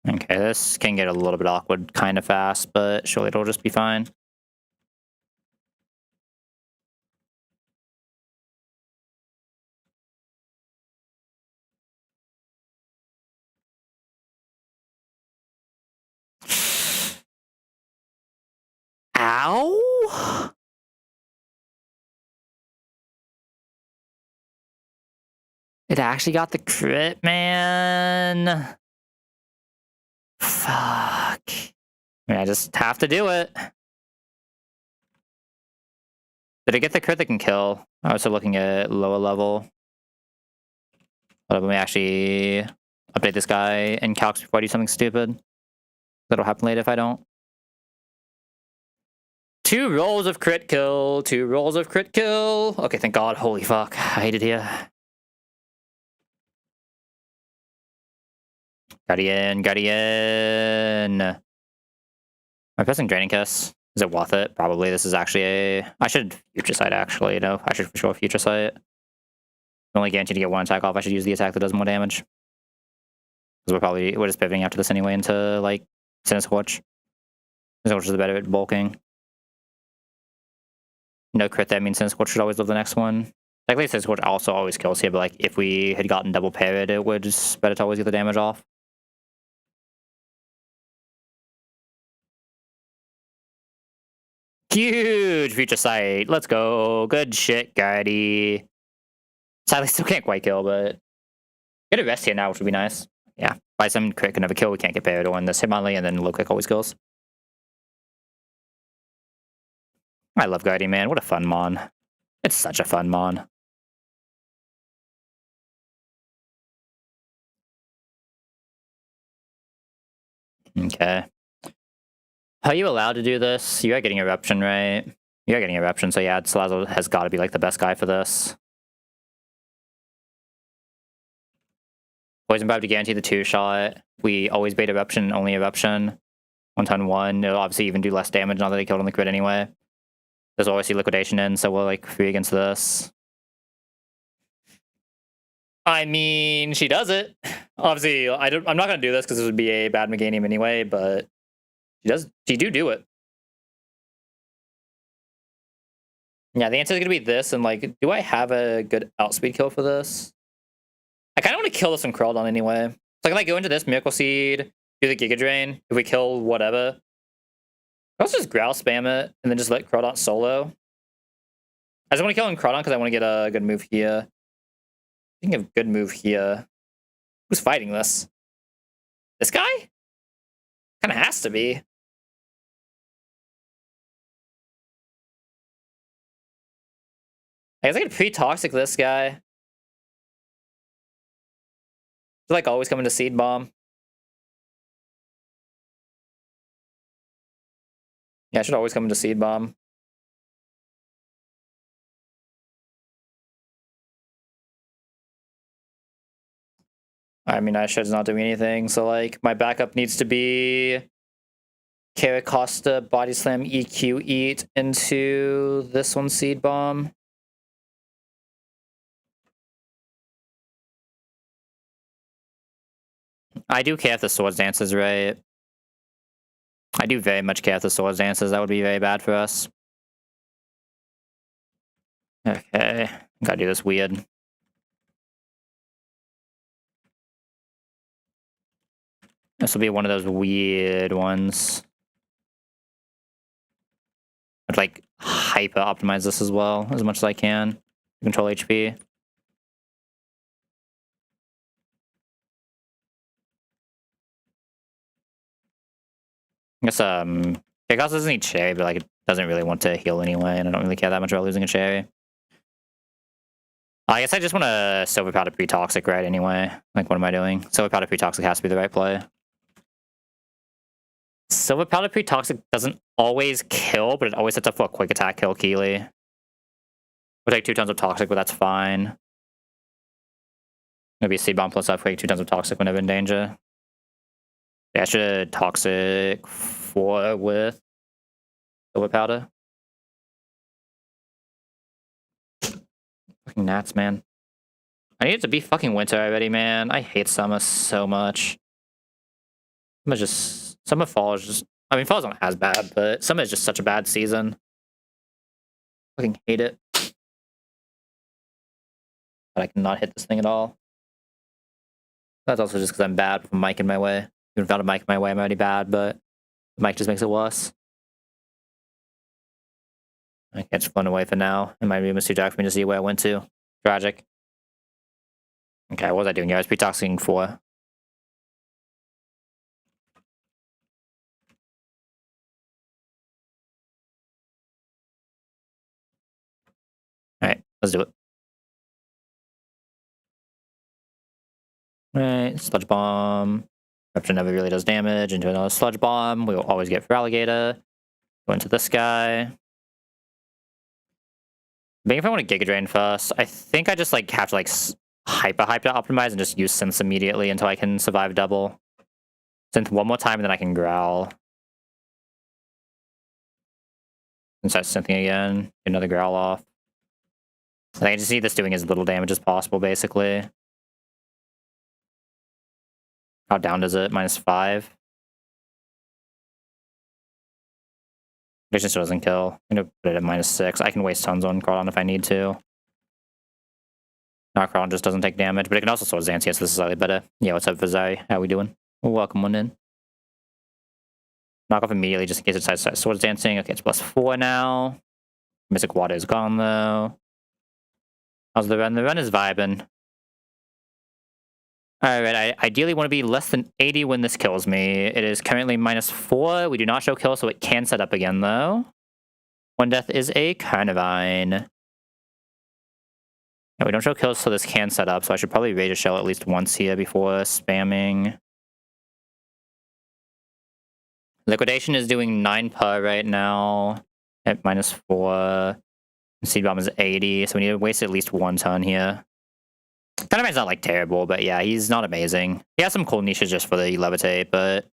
Okay, this can get a little bit awkward kind of fast, but surely it'll just be fine. Ow! It actually got the crit, man. Fuck. I mean, I just have to do it. Did it get the crit that can kill? I was still looking at lower level. But let me actually update this guy in calcs before I do something stupid. That'll happen later if I don't. 2 rolls of crit kill. 2 rolls of crit kill. Okay, thank God. Holy fuck. I hate it here. Guardian. Am I pressing Draining Kiss? Is it worth it? Probably. This is actually a... I should Future Sight, actually. No, I should for sure Future Sight. I'm only guaranteed to get 1 attack off. I should use the attack that does more damage. Because we're just pivoting after this anyway into, like, Sinister Scorch. Sinister Scorch is better at bulking. No crit there means Sinister Scorch should always live the next one. Technically, Sinister Scorch also always kills here, but, like, if we had gotten double parried, it would just better to always get the damage off. Huge Future Sight. Let's go. Good shit, Guardy. Sadly, still can't quite kill, but get a rest here now, which would be nice. Yeah, by some crit can never kill. We can't get parried on this Hitmonlee, and then low kick always kills. I love Guardy, man. What a fun mon. It's such a fun mon. Okay. Are you allowed to do this? You are getting Eruption, right? You are getting Eruption, so yeah, Salazzle has got to be like the best guy for this. Poison Vibe to guarantee the 2-shot. We always bait Eruption, only Eruption. 1-1. It'll obviously even do less damage now that they killed on the crit anyway. There's always Liquidation in, so we're like free against this. I mean, she does it. Obviously, I'm not gonna do this because this would be a bad Meganium anyway, but she do it. Yeah, the answer is gonna be this, and like, do I have a good outspeed kill for this? I kind of want to kill this on Crawdon anyway. So I can like go into this Miracle Seed, do the Giga Drain. If we kill whatever, I'll just Growl spam it and then just let Crawdon solo. I just want to kill him Crawdon because I want to get a good move here. Thinking of good move here. Who's fighting this? This guy? Kind of has to be. I guess I could pre-toxic this guy. Like always coming to Seed Bomb. Yeah, I should always come into Seed Bomb. I mean, Shed's not doing anything, so like my backup needs to be Caracosta, Body Slam, EQ, Eat into this one Seed Bomb. I do care if the Swords Dances, right? I do very much care if the Swords Dances. That would be very bad for us. Okay, gotta do this weird. This will be one of those weird ones. I'd like hyper optimize this as well, as much as I can. Control HP. I guess Kickhouse doesn't need Cherry, but like it doesn't really want to heal anyway, and I don't really care that much about losing a Cherry. I guess I just want to Silver Powder pre-toxic, right, anyway. Like, what am I doing? Silver Powder pre-toxic has to be the right play. Silver Powder pre-toxic doesn't always kill, but it always sets up for a quick attack kill Keely. We'll take 2 tons of toxic, but that's fine. Maybe a Seed Bomb plus upgrade, 2 tons of toxic whenever in danger. Yeah, I should toxic 4 with Silver Powder. Fucking gnats, man. I need it to be fucking winter already, man. I hate summer so much. Summer fall is just, I mean, fall's not as bad, but summer is just such a bad season. Fucking hate it. But I cannot hit this thing at all. That's also just because I'm bad with a mic in my way. Even without a mic in my way, I'm already bad, but the mic just makes it worse. I can't just run away for now. It might be too dark for me to see where I went to. Tragic. Okay, what was I doing here? I was pre-toxicing 4. Alright, let's do it. Alright, Sludge Bomb. Eruption never really does damage. Into another Sludge Bomb. We will always get Feraligatr. Go into this guy. Maybe if I want to Giga Drain first, I think I just like have to like hyper optimize and just use Synth immediately until I can survive double. Synth one more time and then I can Growl. And start Synthing again. Get another Growl off. I think I just need this doing as little damage as possible, basically. How down does it? -5. Vision still doesn't kill. I'm gonna put it at -6. I can waste tons on Crawdon if I need to. No, Crawdon just doesn't take damage, but it can also Swords Dance. Yes, this is slightly better. Yeah, what's up, Vizari? How we doing? Welcome one in. Knock off immediately just in case it decides to start Swords Dancing. Okay, it's +4 now. Mystic Water is gone though. How's the run? The run is vibing. Alright, I ideally want to be less than 80 when this kills me. It is currently -4. We do not show kill, so it can set up again, though. One death is a Carnivine. Yeah, we don't show kills, so this can set up, so I should probably Rage a Shell at least once here before spamming. Liquidation is doing 9 per right now at -4. Seed Bomb is 80, so we need to waste at least 1 turn here. Dynamite's not like terrible, but yeah, he's not amazing. He has some cool niches just for the levitate, but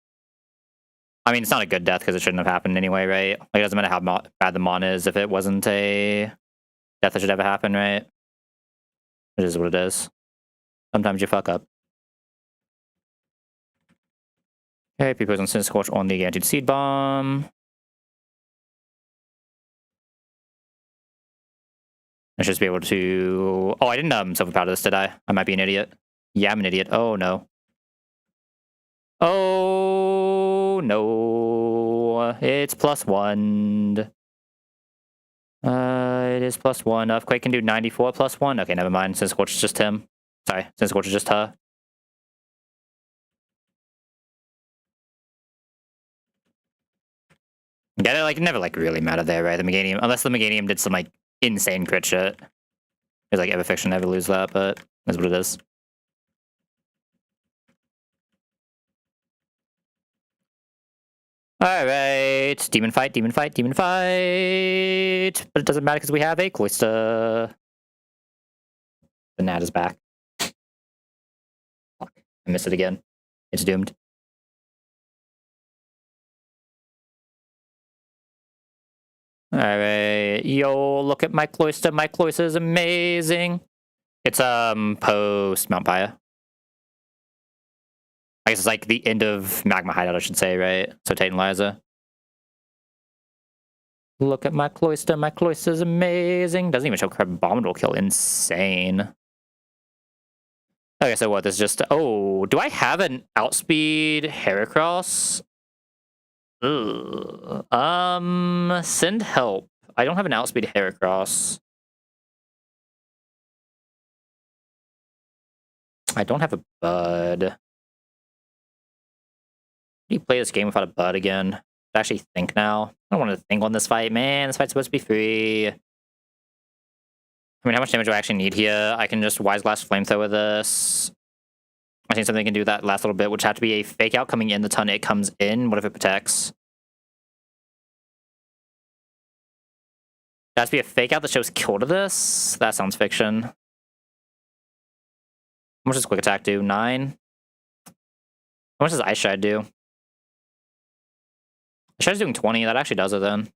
I mean, it's not a good death because it shouldn't have happened anyway, right? Like, it doesn't matter how bad the mon is if it wasn't a death that should ever happen, right? It is what it is. Sometimes you fuck up. Okay, people on Sin Scorch on the guaranteed Seed Bomb. I should just be able to... Oh, I didn't Silver Powder this, did I? I might be an idiot. Yeah, I'm an idiot. Oh, no. Oh, no. It's +1. It is +1. Earthquake can do 94 +1. Okay, never mind. Sin Scorch is just him. Sorry, Sin Scorch is just her. Yeah, like, it never, like, really mattered there, right? The Meganium... Unless the Meganium did some, like, insane crit shit. Because, like, Everfiction never lose that, but that's what it is. Alright. Demon fight, demon fight, demon fight. But it doesn't matter because we have a Cloister. The Nat is back. Fuck. I missed it again. It's doomed. Alright. Yo, look at my Cloister. My Cloister is amazing. It's post Mount Pyre. I guess it's like the end of Magma Hideout, I should say, right? So Tate and Liza. Look at my Cloister. My Cloister is amazing. Doesn't even show Abominable Kill. Insane. Okay, so what? This is just... Oh, do I have an outspeed Heracross? Ugh. Send help. I don't have an outspeed Heracross. I don't have a Bud. How do you play this game without a Bud again? I actually think now. I don't want to think on this fight, man. This fight's supposed to be free. I mean, how much damage do I actually need here? I can just Wise Glass Flamethrower this. I think something can do that last little bit, which have to be a fake out coming in the turn it comes in. What if it protects? It has to be a fake out that shows kill to this? That sounds fiction. How much does Quick Attack do? 9? How much does Ice Shard do? Ice Shard's doing 20. That actually does it then.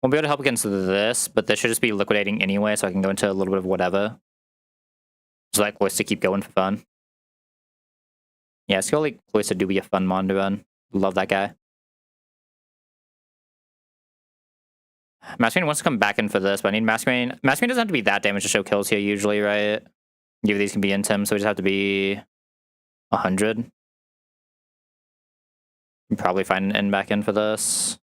Won't be able to help against this, but this should just be liquidating anyway, so I can go into a little bit of whatever. Just like Cloister keep going for fun. Yeah, Scully Cloister do be a fun mon to run. Love that guy. Masquerain wants to come back in for this, but I need Masquerain. Masquerain doesn't have to be that damage to show kills here usually, right? Either of these can be Intim, so we just have to be 100. Probably find an end back in for this.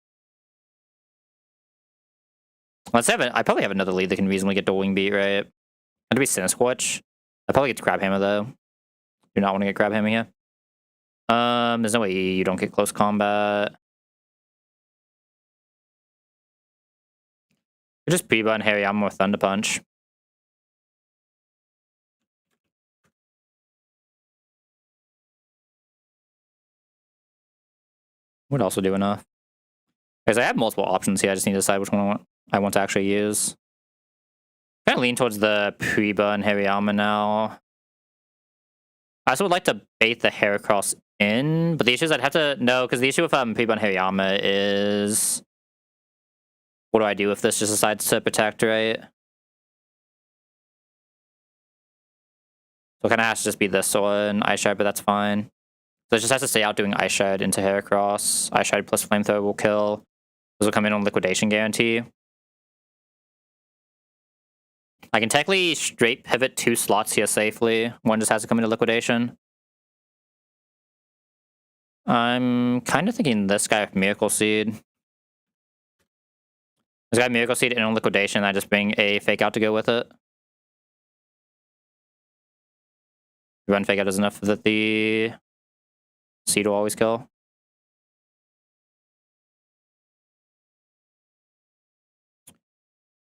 Let's have it. I probably have another lead that can reasonably get Dueling Beat, right? Had to be Cinesquatch. I probably get to Grab Hammer though. Do not want to get Grab Hammer here. There's no way you don't get close combat. Just pre-button Hariyama with Thunder Punch. Would also do enough. Because I have multiple options here, I just need to decide which one I want to actually use. I'm kind of lean towards the pre-button Hariyama now. I also would like to bait the Heracross in, but the issue is I'd have to... No, because the issue with pre-button Hariyama is... What do I do if this just decides to protect, right? So it kind of has to just be this one, Ice Shard, but that's fine. So it just has to stay out doing Ice Shard into Heracross. Ice Shard plus Flamethrower will kill. Those will come in on Liquidation Guarantee. I can technically straight pivot 2 slots here safely. One just has to come into Liquidation. I'm kind of thinking this guy with Miracle Seed. This guy Miracle Seed in on Liquidation, I just bring a Fake Out to go with it. Run Fake Out is enough that the Seed will always kill.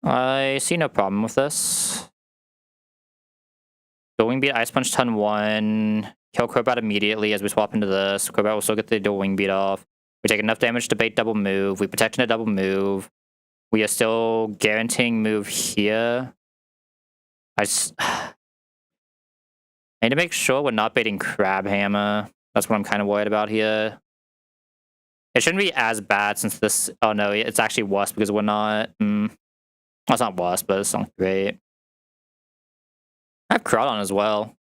I see no problem with this. Dueling Beat Ice Punch turn 1. kill Crobat immediately as we swap into this. Crobat will still get the dual wing beat off. We take enough damage to bait double move. We protect in a double move. We are still guaranteeing move here. I need to make sure we're not baiting Crab Hammer. That's what I'm kind of worried about here. It shouldn't be as bad since this... Oh no, it's actually worse because we're not... Well, it's not worse, but it's not great. I have Crawdon as well.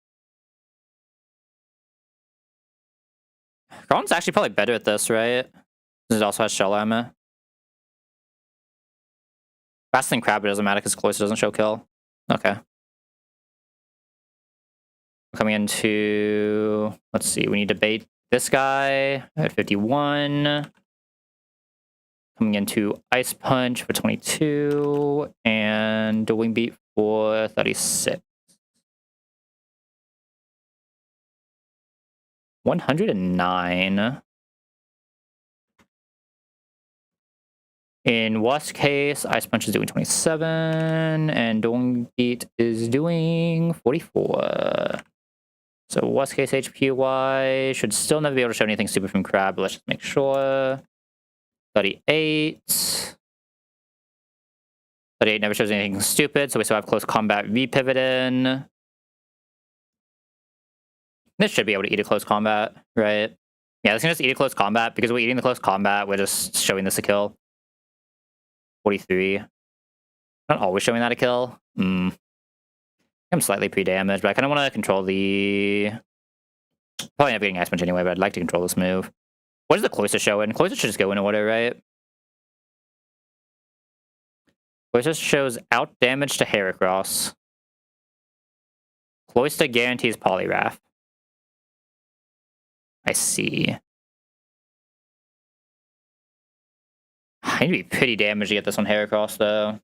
Crawdon's actually probably better at this, right? It also has Shell Armor. Faster than Crab, it doesn't matter because Cloyster doesn't show kill. Okay. Coming into... Let's see, we need to bait this guy at 51. Coming into Ice Punch for 22. And Dual Wing Beat for 36. 109. In worst case, Ice Punch is doing 27, and Dual Wing Beat is doing 44. So worst case HP-wise, should still never be able to show anything stupid from Crab, but let's just make sure. 38. 38 never shows anything stupid, so we still have Close Combat repivot in. This should be able to eat a Close Combat, right? Yeah, this can just eat a Close Combat, because we're eating the Close Combat, we're just showing this a kill. 43. Not always showing that a kill. I'm slightly pre-damaged, but I kind of want to control the... Probably never getting Ice Punch anyway, but I'd like to control this move. What does the Cloyster show in? Cloyster should just go in order, right? Cloyster shows out damage to Heracross. Cloyster guarantees Poliwrath. I see. I need to be pretty damaged to get this on Heracross, though.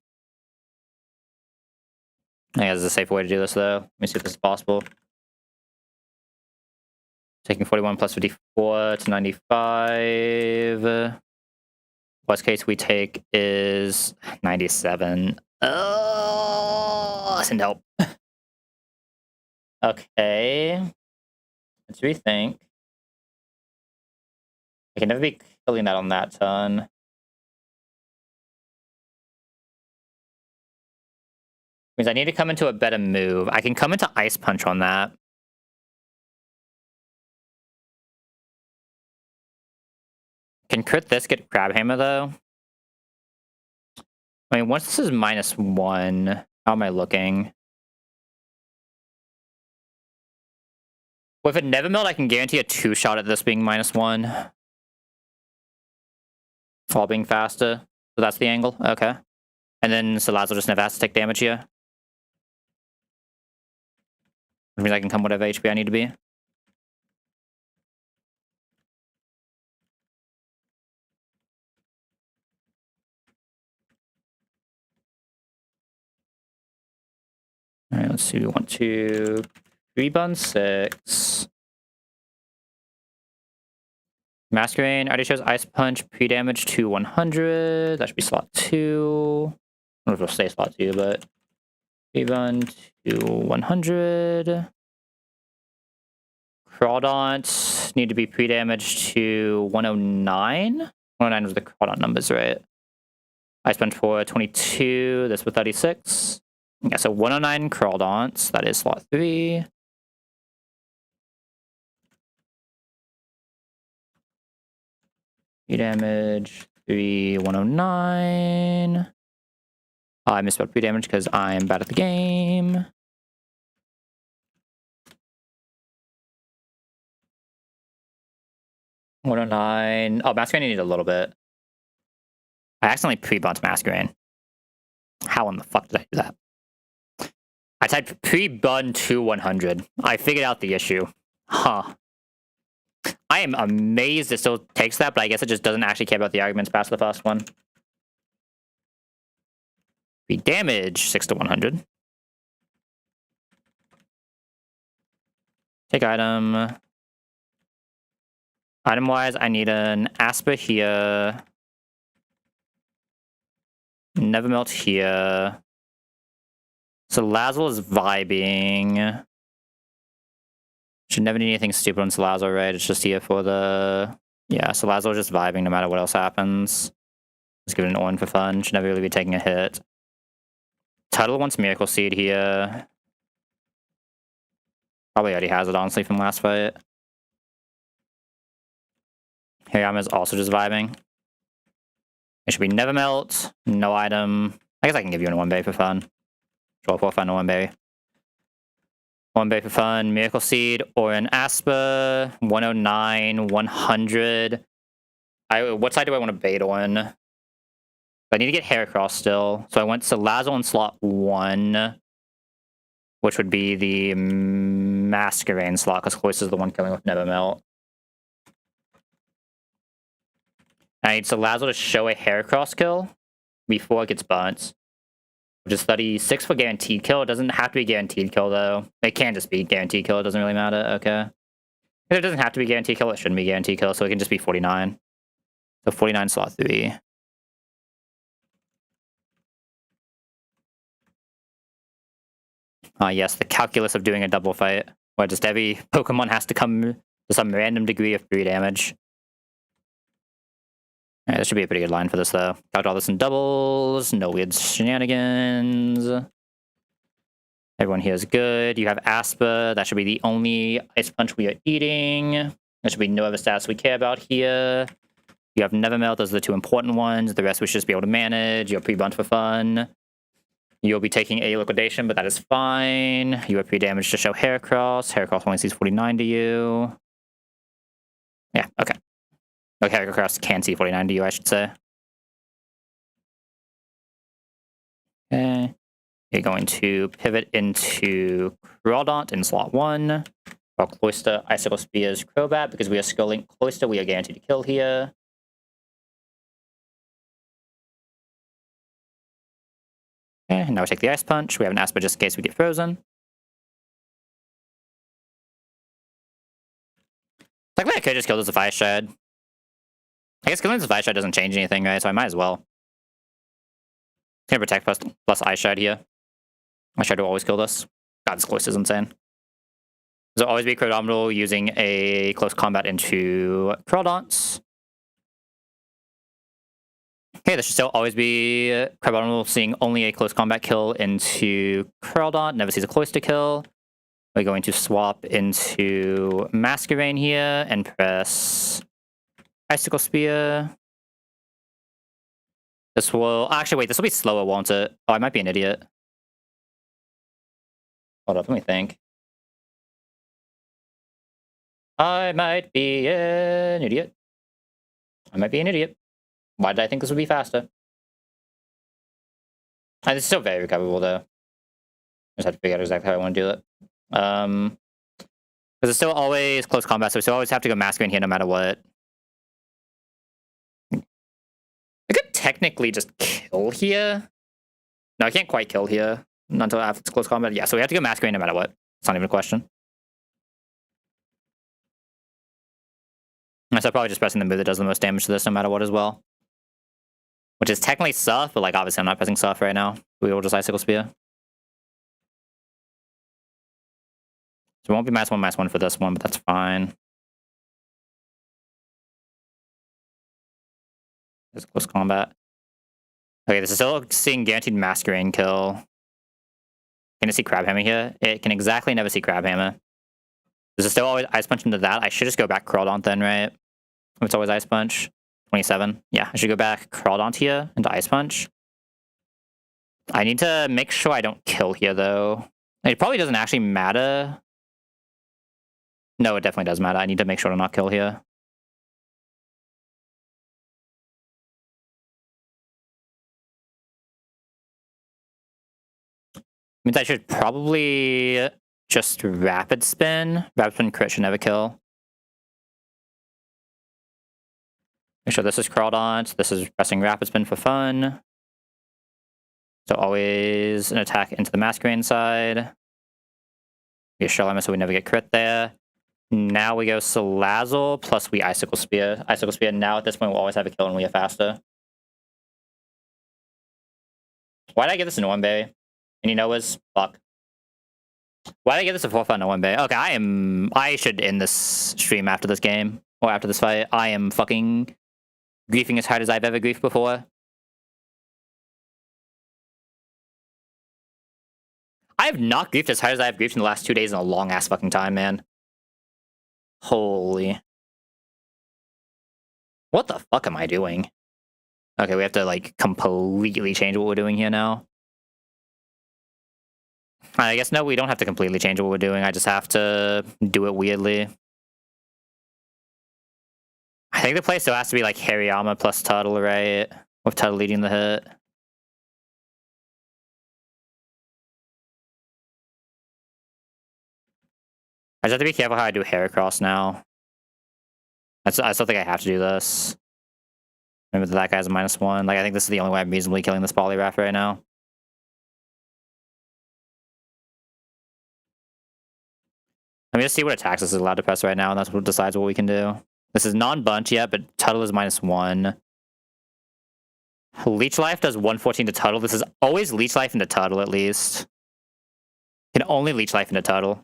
I think that's a safer way to do this, though. Let me see if this is possible. Taking 41 plus 54 to 95. Worst case we take is 97. Oh, that's help. Okay. Let's rethink. I can never be killing that on that turn. Means I need to come into a better move. I can come into Ice Punch on that. Can crit this get Crab Hammer, though? I mean, once this is -1, how am I looking? With a Never Melt, I can guarantee a 2-shot at this being -1. All being faster. So that's the angle? Okay. And then Salazzle just never has to take damage here. Which means I can come whatever HP I need to be. Alright, let's see. 1, 2, 3 bun 6. Masquerain already shows Ice Punch, pre-damage to 100. That should be slot 2. I don't know if it'll stay slot 2, but 3 bun to 100. Crawdont need to be pre-damaged to 109. 109 was the Crawdont numbers, right? Ice Punch for 22. This for 36. Yeah, so 109 Crawdonts. That is slot 3. Pre-damage 3, 109. I misspelled pre-damage because I'm bad at the game. $109. Oh, Masquerain needed a little bit. I accidentally pre-bunt Masquerain. How in the fuck did I do that? I typed pre-bun to 100. I figured out the issue. Huh. I am amazed it still takes that, but I guess it just doesn't actually care about the arguments past the first one. We damage 6 to 100. Take item. Item-wise, I need an Asper here. Never Melt here. So Lazzle is vibing. Should never need anything stupid on Salazzle, right? It's just here for the... Yeah, Salazzle just vibing no matter what else happens. Just give it an on for fun. Should never really be taking a hit. Tuttle wants Miracle Seed here. Probably already has it, honestly, from last fight. Hirayama's also just vibing. It should be Never Melt, no item. I guess I can give you an 1-berry for fun. Draw 4 fun, 1-berry. 1-berry for fun, Miracle Seed, or an Aspa, 109, 100. What side do I want to bait on? I need to get Heracross still. So I went to Salazzle in slot 1, which would be the Masquerain slot, because Cloyster is the one killing with Never Melt. I need Salazzle to show a Heracross kill before it gets burnt. Which is 36 for guaranteed kill. It doesn't have to be guaranteed kill, though. It can just be guaranteed kill. It doesn't really matter. Okay. If it doesn't have to be guaranteed kill, it shouldn't be guaranteed kill, so it can just be 49. So 49 slot 3. Yes, the calculus of doing a double fight, where just every Pokemon has to come to some random degree of 3 damage. Alright, this should be a pretty good line for this, though. Got all this in doubles, no weird shenanigans. Everyone here is good. You have Aspa, that should be the only Ice Punch we are eating. There should be no other stats we care about here. You have Never Melt, those are the 2 important ones. The rest we should just be able to manage. You have pre-bunt for fun. You'll be taking a liquidation, but that is fine. You have pre-damage to show Heracross. Heracross only sees 49 to you. Yeah, okay. Okay, Heracross can see 49 to you, I should say. Okay. You're going to pivot into Crawdaunt in slot 1. While Cloyster Icicle Spears Crobat, because we are skilling Cloyster, we are guaranteed to kill here. Okay, now we take the Ice Punch. We have an Aspa just in case we get frozen. Technically, I could just kill this with Ice Shard. I guess killing this with Ice Shard doesn't change anything, right? So I might as well. Can protect plus Ice Shard here. Ice Shard will always kill this. God, this Cloyster is insane. This will always be Chronomenal using a close combat into Crawdaunt. Okay, this should still always be Carbonal seeing only a close combat kill into Crawdaunt, never sees a Cloyster kill. We're going to swap into Masquerain here and press Icicle Spear. This will... Actually, wait, this will be slower, won't it? Oh, I might be an idiot. Hold up, let me think. I might be an idiot. I might be an idiot. Why did I think this would be faster? And it's still very recoverable, though. I just have to figure out exactly how I want to do it. Because it's still always close combat, so we still always have to go Masquerain here no matter what. I could technically just kill here. No, I can't quite kill here. Not until after it's close combat. Yeah, so we have to go Masquerain no matter what. It's not even a question. So I'm probably just pressing the move that does the most damage to this no matter what as well. Which is technically Surf, but like obviously I'm not pressing Surf right now. We will just Icicle Spear. So it won't be -1/-1 for this one, but that's fine. This is close combat. Okay, this is still seeing guaranteed Masquerain kill. Can it see Crabhammer here? It can exactly never see Crabhammer. This is still always Ice Punch into that. I should just go back Crawdaunt then, right? It's always Ice Punch. 27. Yeah, I should go back Crawdaunt here into Ice Punch. I need to make sure I don't kill here, though. It probably doesn't actually matter. No, it definitely does matter. I need to make sure to not kill here. Means I should probably just Rapid Spin. Rapid Spin crit should never kill. Make sure this is Crawdaunt. This is pressing Rapid Spin for fun. So always an attack into the Masquerain side. We get Shell Armor so we never get crit there. Now we go Salazzle plus we Icicle Spear. Icicle Spear now at this point will always have a kill and we are faster. Why did I give this an 1-berry? And you know was fuck. Why did I give this a 4-5 no one bay? Okay, I should end this stream after this game. Or after this fight. I am fucking griefing as hard as I've ever griefed before. I have not griefed as hard as I have griefed in the last 2 days in a long ass fucking time, man. Holy. What the fuck am I doing? Okay, we have to like completely change what we're doing here now. I guess no, we don't have to completely change what we're doing. I just have to do it weirdly. I think the play still has to be like Hariyama plus Tuttle, right? With Tuttle leading the hit. I just have to be careful how I do Heracross now. I still think I have to do this. Remember that guy's a -1. Like, I think this is the only way I'm reasonably killing this Poliwrath right now. Let me just see what attacks this is allowed to press right now, and that's what decides what we can do. This is non-bunch yet, but Tuttle is -1. Leech Life does 114 to Tuttle. This is always Leech Life into Tuttle, at least. Can only Leech Life into Tuttle.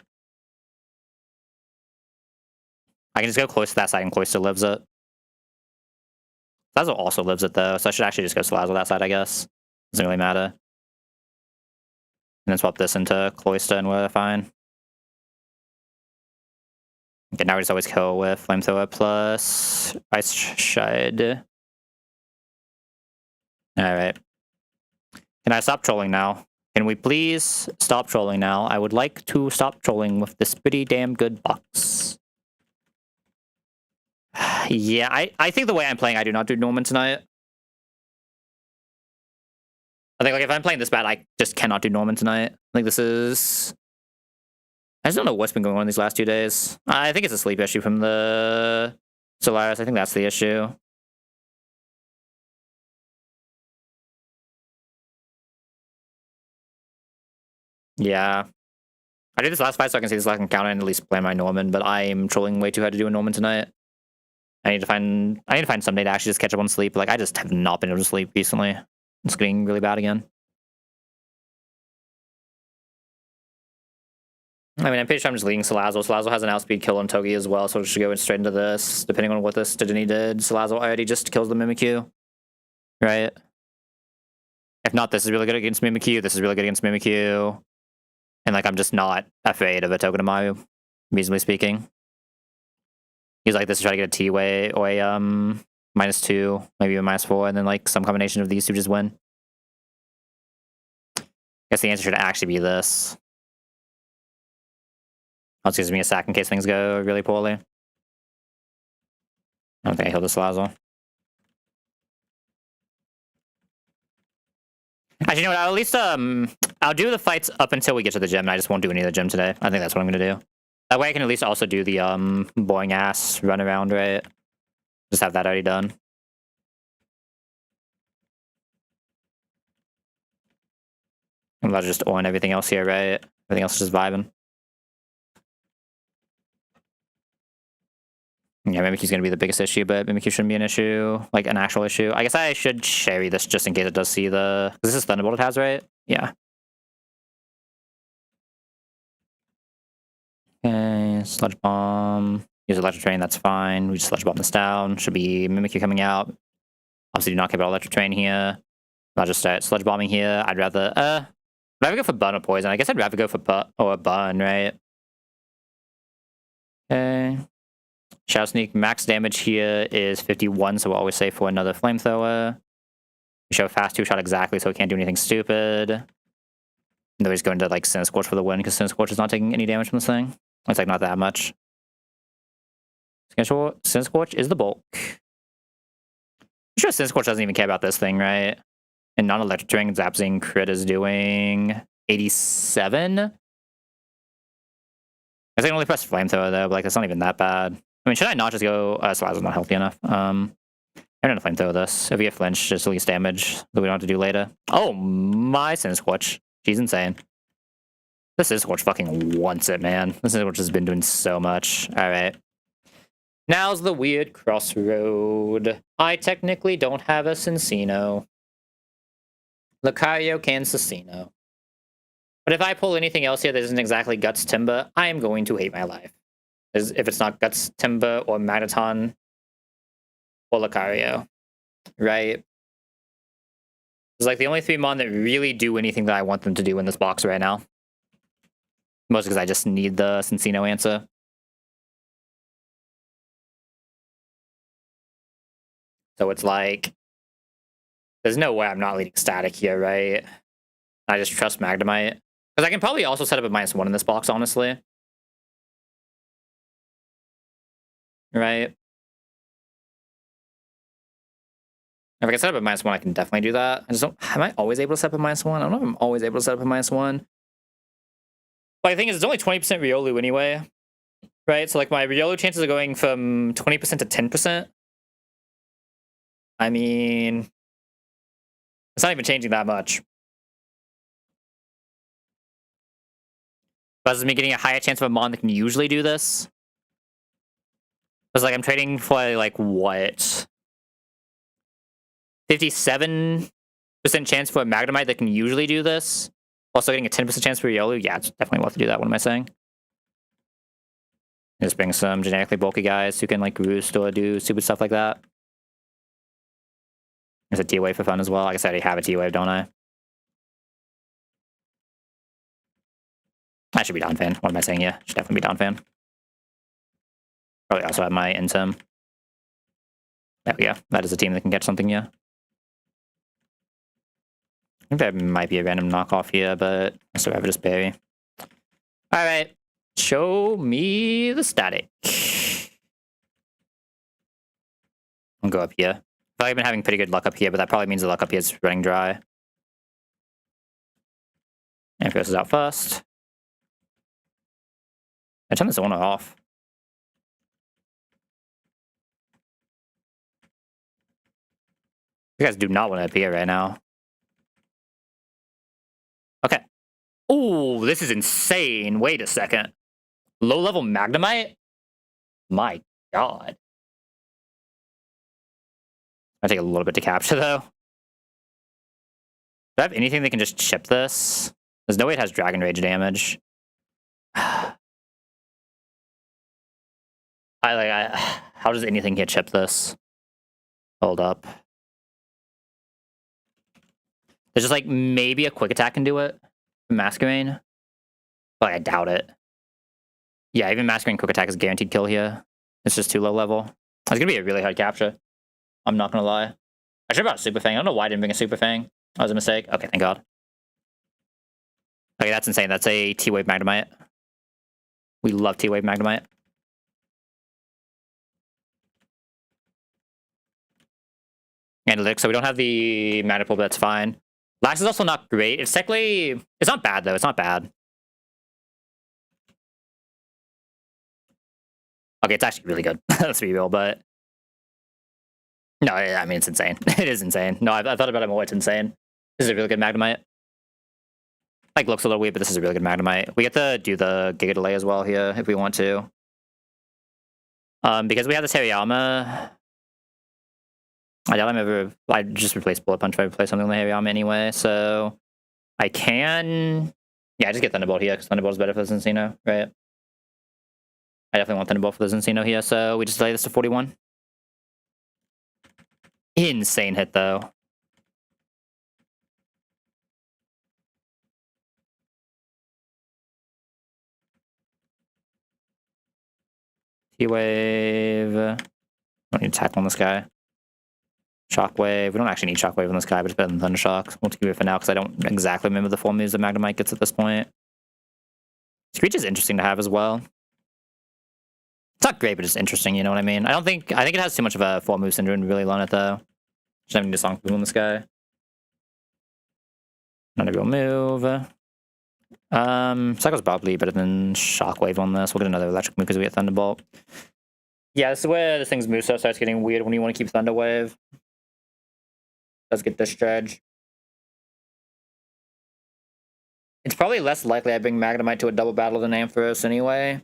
I can just go close to that side and Cloyster lives it. Salazzle also lives it, though, so I should actually just go Salazzle that side, I guess. Doesn't really matter. And then swap this into Cloyster and we're fine. Okay, now we just always kill with Flamethrower plus Ice Shard. Alright. Can I stop trolling now? Can we please stop trolling now? I would like to stop trolling with this pretty damn good box. Yeah, I think the way I'm playing, I do not do Norman tonight. I think like if I'm playing this bad, I just cannot do Norman tonight. I think this is... I just don't know what's been going on these last 2 days. I think it's a sleep issue from the Solaris. I think that's the issue. Yeah. I did this last fight so I can see this last encounter and at least play my Norman, but I'm trolling way too hard to do a Norman tonight. I need to find some day to actually just catch up on sleep. Like, I just have not been able to sleep recently. It's getting really bad again. I mean, I'm pretty sure I'm just leading Salazzle. Salazzle has an outspeed kill on Togi as well, so we should go straight into this. Depending on what this Dedenne did, Salazzle already just kills the Mimikyu. Right? If not, this is really good against Mimikyu. This is really good against Mimikyu. And, like, I'm just not afraid of a Togedemaru, reasonably speaking. He's like this to try to get a T-Way or a -2, maybe a -4, and then like some combination of these two just win. I guess the answer should actually be this. Also gives me a sack in case things go really poorly. I don't think I healed this Salazzle. Actually, you know what? I'll at least I'll do the fights up until we get to the gym, and I just won't do any of the gym today. I think that's what I'm gonna do. That way I can at least also do the boring ass run around, right? Just have that already done. I'm about to just on everything else here, right? Everything else is just vibing. Yeah, Mimikyu's gonna be the biggest issue, but Mimikyu shouldn't be an issue, like an actual issue. I guess I should Sherry this just in case it does see the... This is Thunderbolt it has, right? Yeah. Okay, Sludge Bomb. Use Electric Train, that's fine. We just Sludge Bomb this down. Should be Mimikyu coming out. Obviously do not care about Electric Train here. I'll just start Sludge Bombing here. I'd rather go for Burn or Poison. I guess I'd rather go for Burn, right? Okay. Shadow Sneak, max damage here is 51, so we'll always save for another Flamethrower. We show Fast 2-Shot exactly, so it can't do anything stupid. And then we just go into like Sin Scorch for the win, because Sin Scorch is not taking any damage from this thing. It's like not that much. Sin Scorch is the bulk. I'm sure Sin Scorch doesn't even care about this thing, right? And non-electric Ring Zapzing crit is doing 87. I think I only press Flamethrower though, but like that's not even that bad. I mean, should I not just go... Salazzle's not healthy enough. I'm gonna Flamethrower this. If we get flinch, just at least damage that we don't have to do later. Oh, my Sin Scorch. She's insane. This Sin Scorch fucking wants it, man. This Sin Scorch has been doing so much. Alright. Now's the weird crossroad. I technically don't have a Cincino. Lucario can Cicino. But if I pull anything else here that isn't exactly Guts Timber, I am going to hate my life. If it's not Guts Timber or Magneton or Lucario, right? It's like the only 3 mon that really do anything that I want them to do in this box right now. Mostly because I just need the Cincino answer. So it's like, there's no way I'm not leading Static here, right? I just trust Magnemite. Because I can probably also set up a -1 in this box, honestly. Right? If I can set up a -1, I can definitely do that. I just don't... Am I always able to set up a -1? I don't know if I'm always able to set up a -1. But the thing is, it's only 20% Riolu anyway. Right? So, like, my Riolu chances are going from 20% to 10%. I mean... It's not even changing that much. But does it mean getting a higher chance of a mon that can usually do this? Because, like, I'm trading for, like, what? 57% chance for a Magnemite that can usually do this? Also getting a 10% chance for Riolu? Yeah, it's definitely worth to do that. What am I saying? Just bring some genetically bulky guys who can, like, roost or do stupid stuff like that. There's a T-Wave for fun as well. I guess I already have a T-Wave, don't I? I should be Donphan. What am I saying? Yeah, should definitely be Donphan. Probably also have my Intim. There we go. That is a team that can catch something, yeah. I think there might be a random knockoff here, but I still have just Berry. Alright. Show me the Static. I'll go up here. I've been having pretty good luck up here, but that probably means the luck up here is running dry. Ampharos is out first. I turn this on or off. You guys do not want to appear right now. Okay. Oh, this is insane. Wait a second. Low-level Magnemite? My god. I take a little bit to capture, though. Do I have anything that can just chip this? There's no way it has Dragon Rage damage. How does anything get chip this? Hold up. There's just, like, maybe a Quick Attack can do it. Masquerain. But I doubt it. Yeah, even Masquerain Quick Attack is guaranteed kill here. It's just too low level. It's gonna be a really hard capture. I'm not gonna lie. I should have brought Super Fang. I don't know why I didn't bring a Super Fang. That was a mistake. Okay, thank God. Okay, that's insane. That's a T-Wave Magnemite. We love T-Wave Magnemite. Analytics, so we don't have the Maniple, but that's fine. Lax is also not great. It's technically... It's not bad, though. It's not bad. Okay, it's actually really good. Let's be real, but... No, I mean, it's insane. It is insane. No, I thought about it more. It's insane. This is a really good Magnemite. Like, looks a little weird, but this is a really good Magnemite. We get to do the Giga Delay as well here, if we want to. Because we have the Teriyama... I doubt I'm ever... I just replaced Bullet Punch if I replace something on the Hariyama anyway, so... I can... Yeah, I just get Thunderbolt here, because Thunderbolt is better for the Cincino, right? I definitely want Thunderbolt for the Cincino here, so we just delay this to 41. Insane hit, though. T-Wave... I don't need to tackle on this guy. Shockwave. We don't actually need Shockwave on this guy, but it's better than Thundershock. We'll keep it for now, because I don't exactly remember the full moves that Magnemite gets at this point. Screech is interesting to have as well. It's not great, but it's interesting, you know what I mean? I think it has too much of a 4-move syndrome to really learn it, though. Just having to Song Boom on this guy. Not a real move. Psycho's probably better than Shockwave on this. We'll get another electric move because we get Thunderbolt. Yeah, this is where this thing's moveset starts getting weird when you want to keep Thunderwave. Let's get Discharge. It's probably less likely I bring Magnemite to a double battle than Ampharos anyway.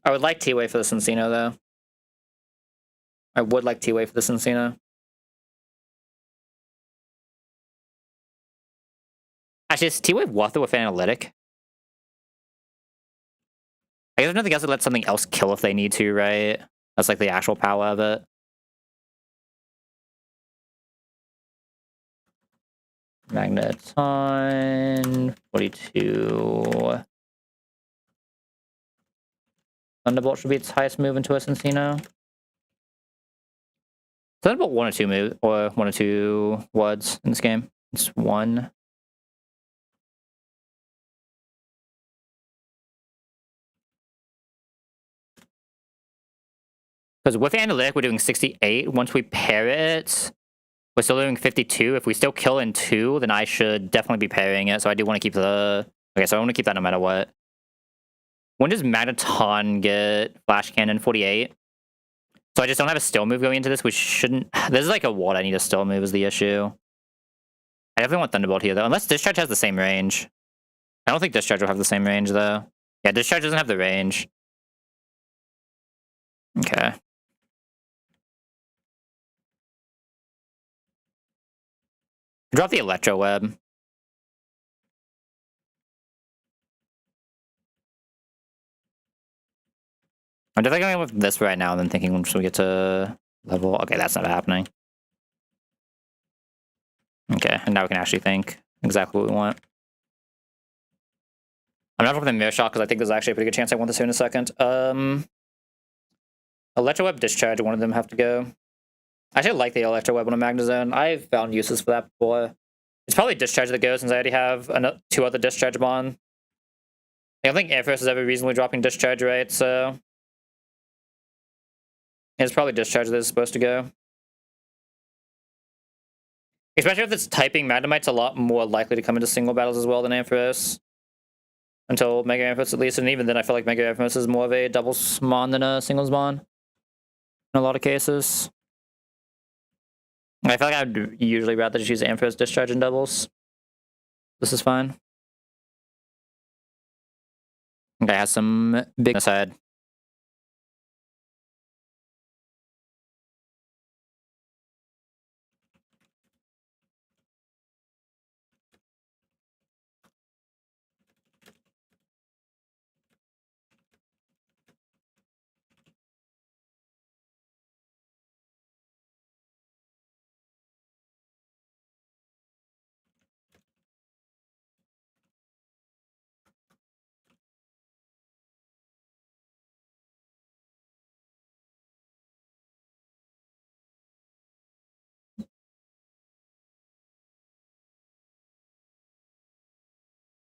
I would like T-Wave for the Cincino, though. I would like T-Wave for the Cincino. Actually, is T-Wave worth it with Analytic? I guess there's nothing else that lets something else kill if they need to, right? That's like the actual power of it. Magneton, 42. Thunderbolt should be its highest move into a Cincino. Thunderbolt 1 or 2 move or 1 or 2 words in this game. It's 1. Because with Analytic, we're doing 68. Once we pair it, we're still doing 52. If we still kill in 2, then I should definitely be parrying it. So I do want to keep the... Okay, so I want to keep that no matter what. When does Magneton get Flash Cannon? 48. So I just don't have a still move going into this, which shouldn't... This is like a what I need a still move is the issue. I definitely want Thunderbolt here, though. Unless Discharge has the same range. I don't think Discharge will have the same range, though. Yeah, Discharge doesn't have the range. Okay. Drop the Electro Web. I'm definitely going with this right now and then thinking once we get to level... Okay, that's not happening. Okay, and now we can actually think exactly what we want. I'm not dropping the Mirror Shot because I think there's actually a pretty good chance I want this here in a second. Electro Web, Discharge, one of them have to go. I actually like the Electro Web on a Magnezone. I've found uses for that before. It's probably Discharge that goes since I already have 2 other Discharge Mon. I don't think Ampharos is ever reasonably dropping Discharge, right? So... It's probably Discharge that is supposed to go. Especially if it's typing, Magnemite's a lot more likely to come into single battles as well than Ampharos. Until Mega Ampharos at least, and even then I feel like Mega Ampharos is more of a doubles mon than a singles mon. In a lot of cases. I feel like I'd usually rather just use Ampharos Discharge in doubles. This is fine. Okay, has some big side.